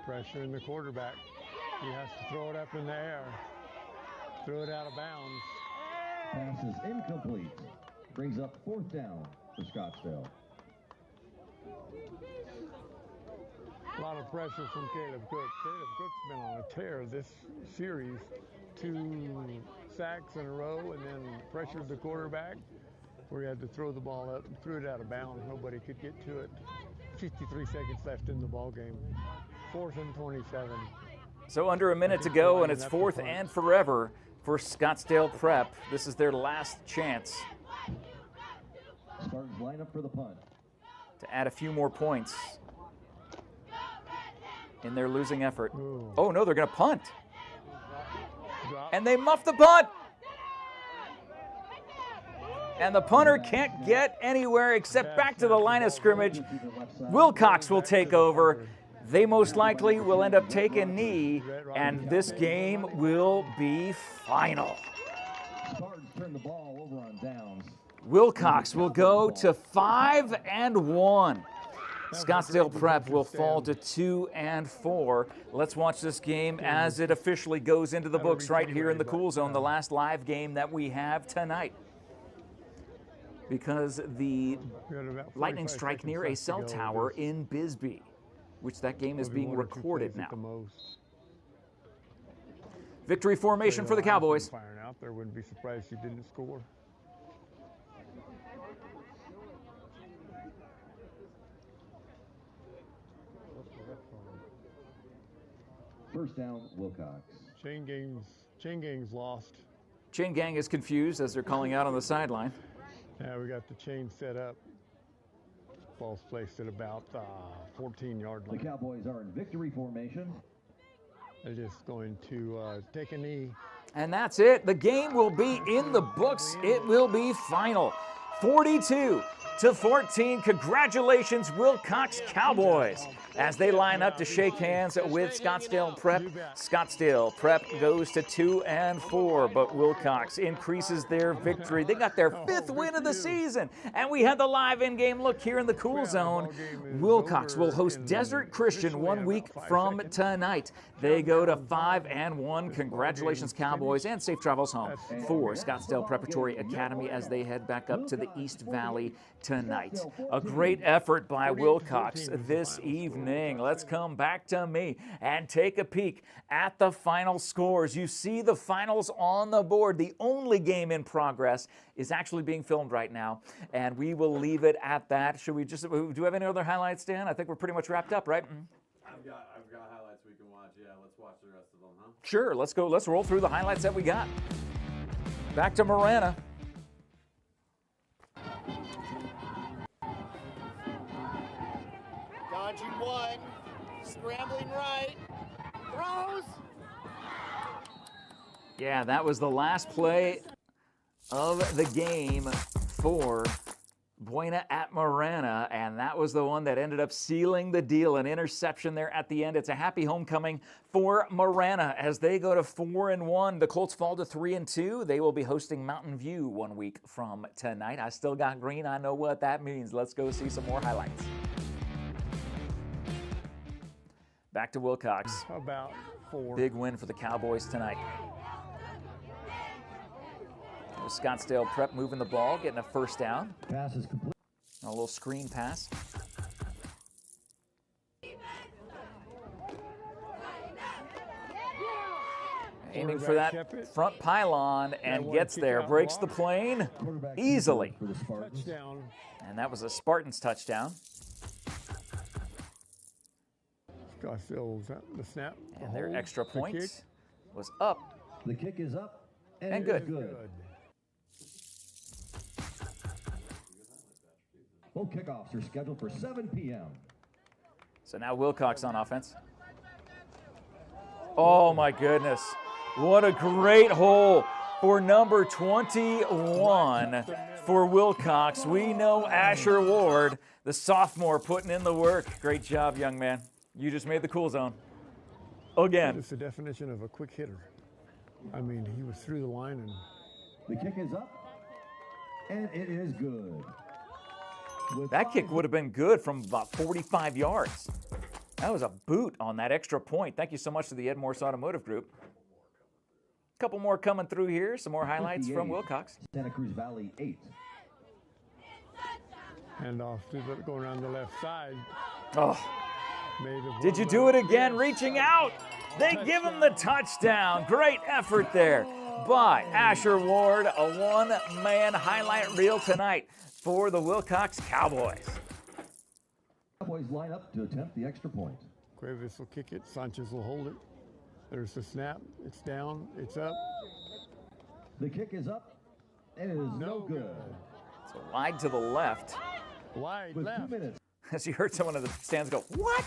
pressuring the quarterback. He has to throw it up in the air, throw it out of bounds. Pass is incomplete. Brings up 4th down for Scottsdale. A lot of pressure from Caleb Cook. Caleb Cook's been on a tear this series. 2 sacks in a row and then pressured the quarterback where he had to throw the ball up and threw it out of bounds. Nobody could get to it. 53 seconds left in the ball game. 4th and 27. So under a minute to go, and it's 4th and forever for Scottsdale Prep. This is their last chance. Spartans line up for the punt. To add a few more points in their losing effort. Oh no, they're going to punt. And they muff the punt. And the punter can't get anywhere except back to the line of scrimmage. Wilcox will take over. They most likely will end up taking knee, and this game will be final. Spartans turn the ball over on downs. Wilcox will go to 5-1. Scottsdale Prep will fall to 2-4. Let's watch this game as it officially goes into the books right here in the Cool Zone, the last live game that we have tonight. Because the lightning strike near a cell tower in Bisbee, which that game is being recorded now. Victory formation for the Cowboys. Firing out there, wouldn't be surprised if you didn't score. First down, Wilcox. Chain gang's lost. Chain gang is confused as they're calling out on the sideline. Yeah, we got the chain set up. Ball's placed at about 14-yard line. The Cowboys are in victory formation. They're just going to take a knee. And that's it. The game will be in the books. It will be final. 42-14. Congratulations, Wilcox Cowboys, as they line up to shake hands with Scottsdale Prep. Scottsdale Prep goes to 2-4, but Wilcox increases their victory. They got their 5th win of the season, and we had the live in-game look here in the Cool Zone. Wilcox will host Desert Christian 1 week from tonight. They go to 5-1. Congratulations, Cowboys, and safe travels home for Scottsdale Preparatory Academy as they head back up to the East Valley tonight. A great effort by Wilcox this evening. Let's come back to me and take a peek at the final scores. You see the finals on the board. The only game in progress is actually being filmed right now, and we will leave it at that. Should we just, do you have any other highlights, Dan? I think we're pretty much wrapped up, right? I've got highlights we can watch. Yeah, let's watch the rest of them, huh? Sure, let's go. Let's roll through the highlights that we got. Back to Marana. Dodging one, scrambling right, throws. Yeah, that was the last play of the game for Buena at Marana, and that was the one that ended up sealing the deal. An interception there at the end. It's a happy homecoming for Marana as they go to 4-1. The Colts fall to 3-2. They will be hosting Mountain View 1 week from tonight. I still got green. I know what that means. Let's go see some more highlights. Back to Wilcox. About 4. Big win for the Cowboys tonight. Scottsdale Prep moving the ball, getting a first down. Pass is complete. A little screen pass. Aiming for that front pylon and gets there. Breaks the plane easily. And that was a Spartans touchdown. Scottsdale, the snap. And their extra point was up. The kick is up and good. Both kickoffs are scheduled for 7 p.m. So now Wilcox on offense. Oh my goodness. What a great hole for number 21 for Wilcox. We know Asher Ward, the sophomore, putting in the work. Great job, young man. You just made the Cool Zone. Again. It's the definition of a quick hitter. I mean, he was through the line and... The kick is up, and it is good. That kick would have been good from about 45 yards. That was a boot on that extra point. Thank you so much to the MORSE Automotive Group. A couple more coming through here. Some more highlights from Wilcox. Santa Cruz Valley 8. And off to the, going around the left side. Oh. Did you do it again? Reaching out. They give him the touchdown. Great effort there by Asher Ward. A one-man highlight reel tonight for the Wilcox Cowboys. Cowboys line up to attempt the extra point. Cuevas will kick it. Sanchez will hold it. There's the snap. It's down. It's up. The kick is up. And it is no good. So wide to the left. Wide with left. 2 minutes. As you heard someone in the stands go, what?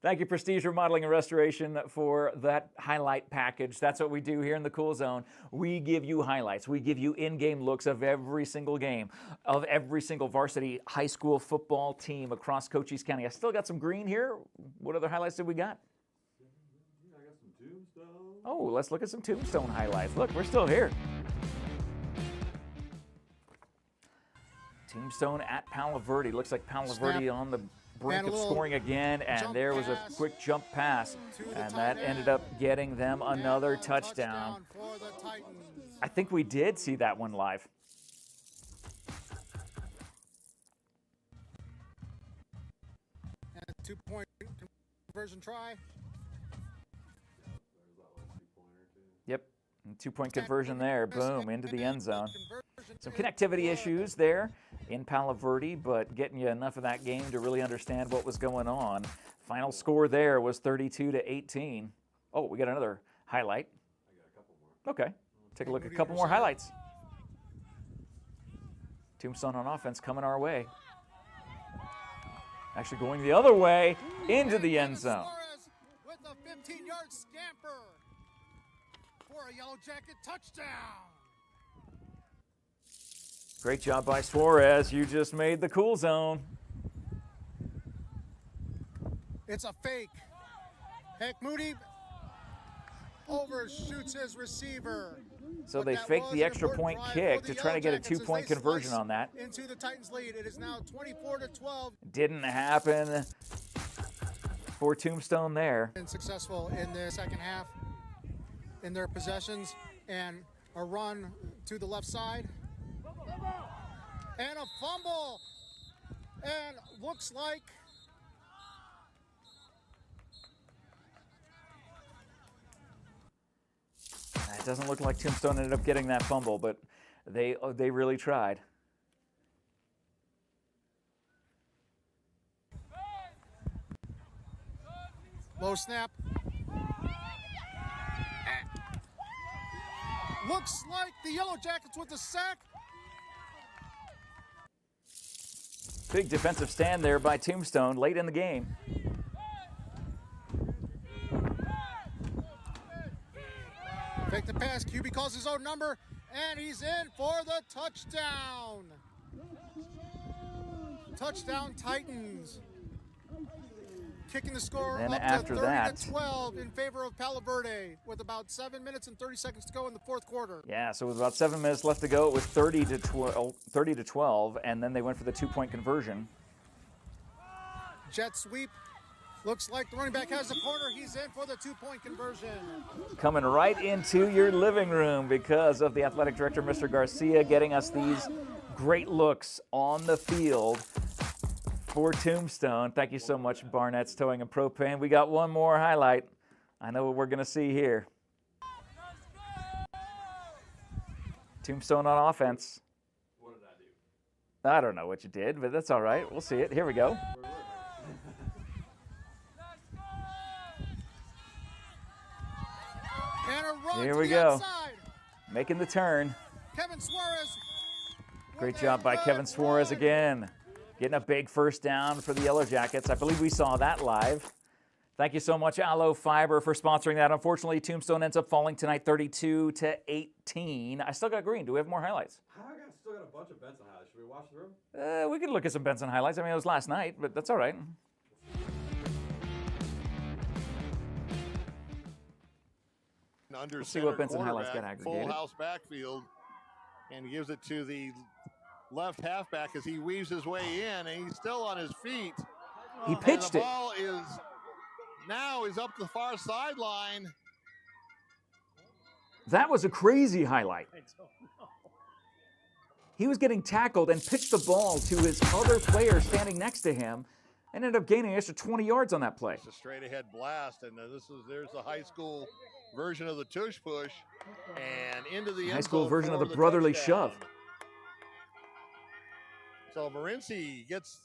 Thank you, Prestige Remodeling and Restoration, for that highlight package. That's what we do here in the Cool Zone. We give you highlights. We give you in-game looks of every single game, of every single varsity high school football team across Cochise County. I still got some green here. What other highlights did we got? I got some Tombstone. Oh, let's look at some Tombstone highlights. Look, we're still here. Tombstone at Palo Verde. Looks like Palo Verde on the brink of scoring again, and there was a quick jump pass, and that ended up getting them another touchdown. I think we did see that one live. And 2-point conversion try. Yep, 2-point conversion there. Boom, into the end zone. Some connectivity issues there in Palo Verde, but getting you enough of that game to really understand what was going on. Final score there was 32-18. Oh, we got another highlight. I got a couple more. Okay, take a look at a couple more highlights. Tombstone on offense coming our way. Actually going the other way into the end zone. With a 15-yard scamper for a Yellow Jacket touchdown. Great job by Suarez. You just made the cool zone. It's a fake. Heck, Moody overshoots his receiver. So they faked the extra point kick to try to get a 2-point conversion on that. Into the Titans lead. It is now 24-12. Didn't happen for Tombstone there. Been successful in the second half in their possessions, and a run to the left side. And a fumble. And looks like it doesn't look like Tombstone ended up getting that fumble, but they really tried. low snap. Looks like the Yellow Jackets with the sack. Big defensive stand there by Tombstone late in the game. Fake the pass. QB calls his own number, and he's in for the touchdown. Touchdown Titans. Kicking the score Then up after to that, 30-12 in favor of Palo Verde with about 7 minutes and 30 seconds to go in the fourth quarter. Yeah, so with about 7 minutes left to go, it was 30-12, and then they went for the 2-point conversion. Jet sweep. Looks like the running back has the corner. He's in for the 2-point conversion. Coming right into your living room because of the athletic director, Mr. Garcia, getting us these great looks on the field for Tombstone. Thank you so much, Barnett's Towing and Propane. We got one more highlight. I know what we're going to see here. Tombstone on offense. What did I do? I don't know what you did, but that's all right. We'll see it. Here we go. And a run Here to we the go. outside. Making the turn. Kevin Suarez. Great job by Kevin Suarez again. Getting a big first down for the Yellow Jackets. I believe we saw that live. Thank you so much, Aloe Fiber, for sponsoring that. Unfortunately, Tombstone ends up falling tonight 32-18. I still got green. Do we have more highlights? Still got a bunch of Benson highlights. Should we watch through? We could look at some Benson highlights. I mean, it was last night, but that's all right. Under We'll see what Benson highlights got aggregated. Full house backfield, and he gives it to the left halfback as he weaves his way in, and he's still on his feet. He pitched and the it. ball is now is up the far sideline. That was a crazy highlight. He was getting tackled and pitched the ball to his other player standing next to him and ended up gaining an extra 20 yards on that play. It's a straight ahead blast, and there's the high school version of the tush push, and into the High school version of the brotherly shove. So Morency gets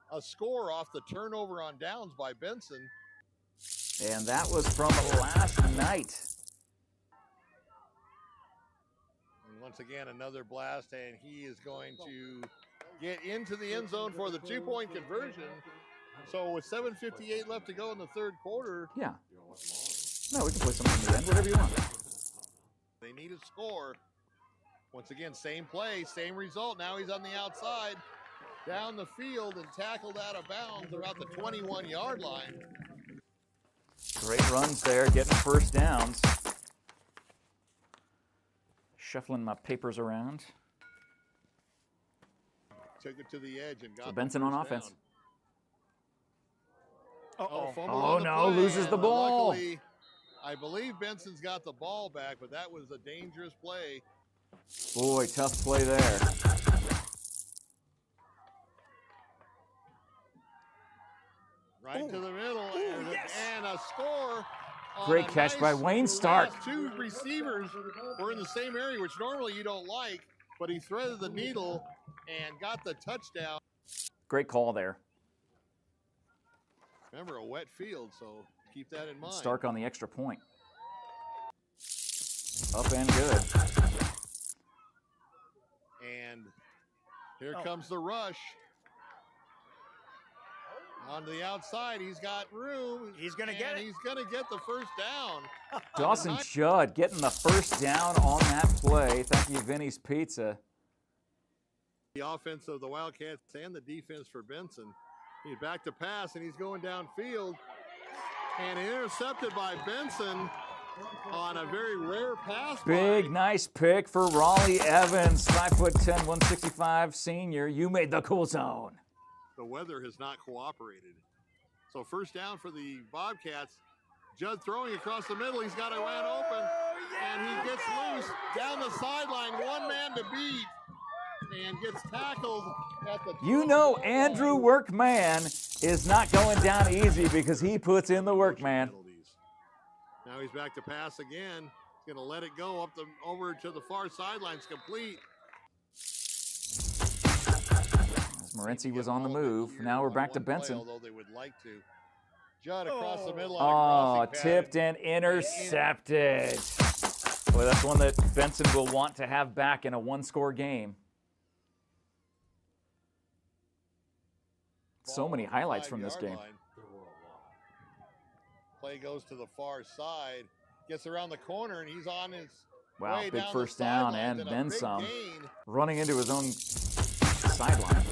a score off the turnover on downs by Benson. And that was from last night. And once again, another blast, and he is going to get into the end zone for the 2-point conversion. So with 7:58 left to go in the third quarter. Yeah. No, we can play something in the end, whatever you want. They need a score. Once again, same play, same result. Now he's on the outside, down the field, and tackled out of bounds around the 21-yard line. Great runs there, getting first downs. Shuffling my papers around. Took it to the edge and got So Benson on offense. Oh, oh no, loses the ball. Luckily, I believe Benson's got the ball back, but that was a dangerous play. Boy, tough play there. Right to the middle, and a score. Great catch by Wayne Stark. Two receivers were in the same area, which normally you don't like, but he threaded the needle and got the touchdown. Great call there. Remember, a wet field, so keep that in mind. Stark on the extra point. Up and good. And here comes the rush. On the outside, he's got room. He's going to get it. He's going to get the first down. Dawson Judd getting the first down on that play. Thank you, Vinny's Pizza. The offense of the Wildcats and the defense for Benson. He's back to pass, and he's going downfield. And intercepted by Benson on a very rare pass. Big, nice pick for Raleigh Evans, 5'10", 165 senior. You made the cool zone. The weather has not cooperated. So first down for the Bobcats. Judd throwing across the middle. He's got a man open, and he gets loose down the sideline. One man to beat, and gets tackled at the. You know Andrew Workman is not going down easy because he puts in the work, man. Now he's back to pass again. He's going to let it go up over to the far sidelines, complete. As Morency was on the move. Now we're back to Benson. Although they would like to. Judd across the middle on a crossing tipped and intercepted. Boy, that's one that Benson will want to have back in a one-score game. So many highlights from this game. Play goes to the far side, gets around the corner, and he's on his wow, way big down first the down sidelines and then some. Gain. Running into his own sideline.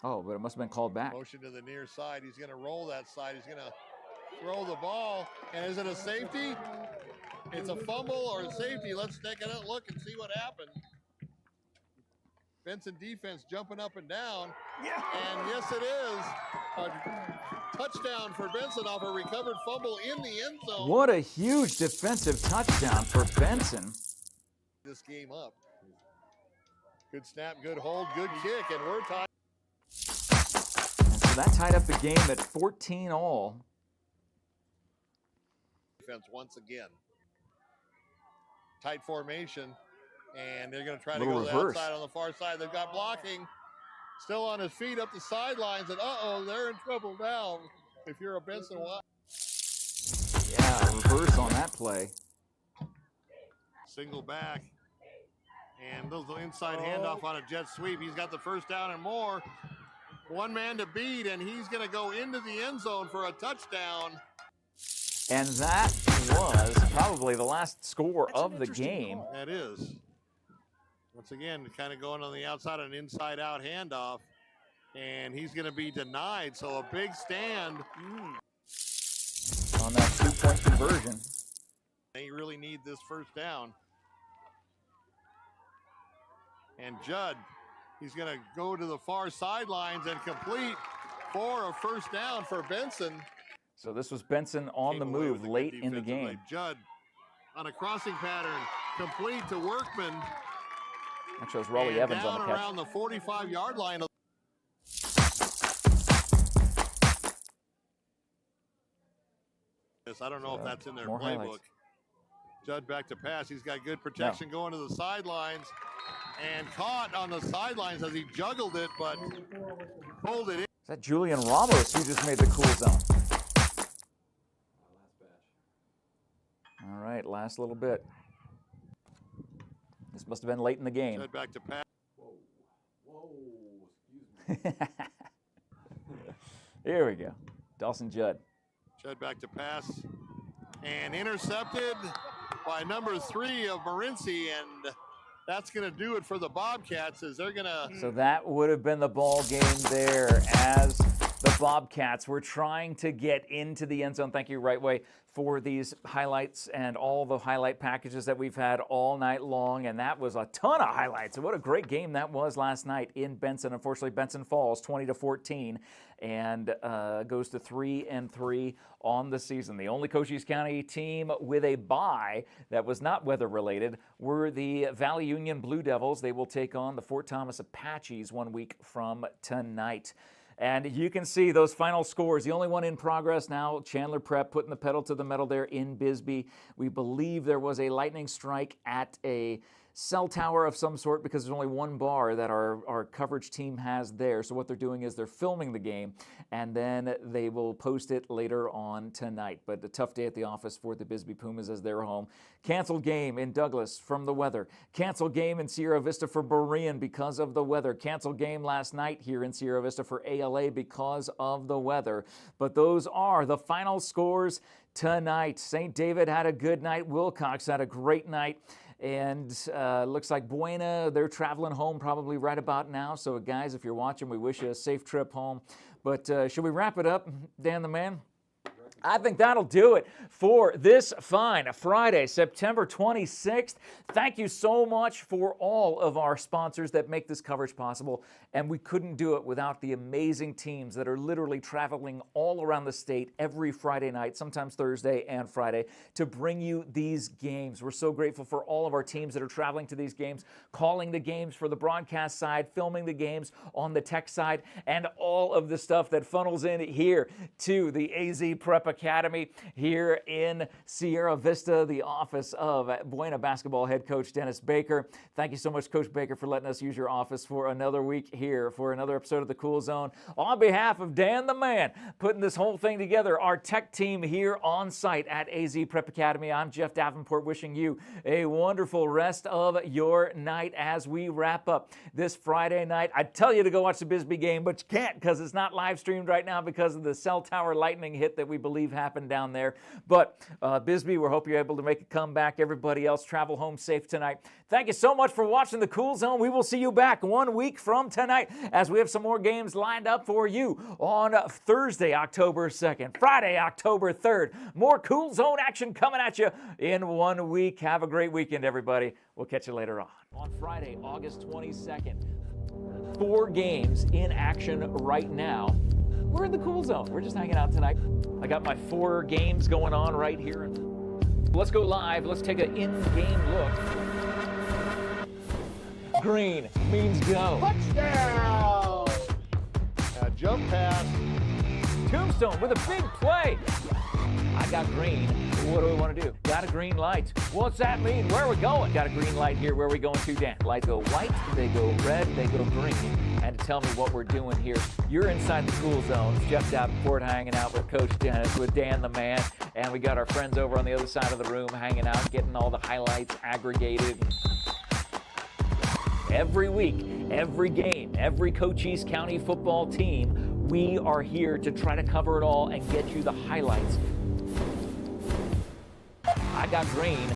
Oh, but it must have been called back. Motion to the near side. He's going to roll that side. He's going to throw the ball. And is it a safety? It's a fumble or a safety. Let's take a look and see what happened. Benson defense jumping up and down. Yeah. And yes, it is. A touchdown for Benson off a recovered fumble in the end zone. What a huge defensive touchdown for Benson. This game up. Good snap, good hold, good kick, and we're tied. And so that tied up the game at 14 all. Defense once again. Tight formation. And they're going to try to go to the outside on the far side. They've got blocking. Still on his feet up the sidelines. And uh-oh, they're in trouble now. If you're a Benson Wild. Yeah, reverse on that play. Single back. And those inside handoff on a jet sweep. He's got the first down and more. One man to beat, and he's going to go into the end zone for a touchdown. And that was probably the last score of the game. That is. Once again, kind of going on the outside, an inside-out handoff, and he's going to be denied. So a big stand on that two-point conversion. They really need this first down. And Judd, he's going to go to the far sidelines and complete for a first down for Benson. So this was Benson on the move late in the game. Judd on a crossing pattern, complete to Workman. That shows Raleigh Evans on the catch. Around the 45-yard line. I don't know if that's in their playbook. Highlights. Judd back to pass. He's got good protection going to the sidelines and caught on the sidelines as he juggled it, but pulled it in. Is that Julian Ramos who just made the cool zone? All right, last little bit. This must have been late in the game. Judd back to pass. Whoa, excuse me. Here we go. Dawson Judd. Judd back to pass and intercepted by number 3 of Morency, and that's going to do it for the Bobcats as they're going to. So that would have been the ball game there as the Bobcats were trying to get into the end zone. Thank you, Right Way, for these highlights and all the highlight packages that we've had all night long. And that was a ton of highlights. What a great game that was last night in Benson. Unfortunately, Benson falls 20-14 and goes to 3-3 on the season. The only Cochise County team with a bye that was not weather related were the Valley Union Blue Devils. They will take on the Fort Thomas Apaches 1 week from tonight. And you can see those final scores. The only one in progress now, Chandler Prep putting the pedal to the metal there in Bisbee. We believe there was a lightning strike at a cell tower of some sort because there's only one bar that our coverage team has there. So what they're doing is they're filming the game and then they will post it later on tonight. But a tough day at the office for the Bisbee Pumas as they're home. Canceled game in Douglas from the weather. Canceled game in Sierra Vista for Berean because of the weather. Canceled game last night here in Sierra Vista for ALA because of the weather. But those are the final scores tonight. St. David had a good night. Wilcox had a great night. And looks like Buena, they're traveling home probably right about now. So guys, if you're watching, we wish you a safe trip home. But should we wrap it up, Dan the man? I think that'll do it for this fine Friday, September 26th. Thank you so much for all of our sponsors that make this coverage possible. And we couldn't do it without the amazing teams that are literally traveling all around the state every Friday night, sometimes Thursday and Friday, to bring you these games. We're so grateful for all of our teams that are traveling to these games, calling the games for the broadcast side, filming the games on the tech side, and all of the stuff that funnels in here to the AZ Prep Academy here in Sierra Vista, the office of Buena basketball head coach Dennis Baker. Thank you so much, Coach Baker, for letting us use your office for another week here for another episode of the Cool Zone. On behalf of Dan the man, putting this whole thing together, our tech team here on site at AZ Prep Academy, I'm Jeff Davenport, wishing you a wonderful rest of your night as we wrap up this Friday night. I'd tell you to go watch the Bisbee game, but you can't because it's not live streamed right now because of the cell tower lightning hit that we believe happened down there. But Bisbee, we hope you're able to make a comeback. Everybody else, travel home safe tonight. Thank you so much for watching the Cool Zone. We will see you back 1 week from tonight as we have some more games lined up for you on Thursday, October 2nd, Friday, October 3rd. More Cool Zone action coming at you in 1 week. Have a great weekend, everybody. We'll catch you later on. On Friday, August 22nd, 4 games in action right now. We're in the Cool Zone. We're just hanging out tonight. I got my 4 games going on right here. Let's go live. Let's take an in-game look. Green means go. Touchdown! A jump pass. Tombstone with a big play. I got green. What do we want to do? Got a green light. What's that mean? Where are we going? Got a green light here. Where are we going to, Dan? Lights go white, they go red, they go green. And to tell me what we're doing here, you're inside the Cool Zone. It's Jeff Davenport hanging out with Coach Dennis, with Dan the man. And we got our friends over on the other side of the room hanging out, getting all the highlights aggregated. Every week, every game, every Cochise County football team, we are here to try to cover it all and get you the highlights. I got green.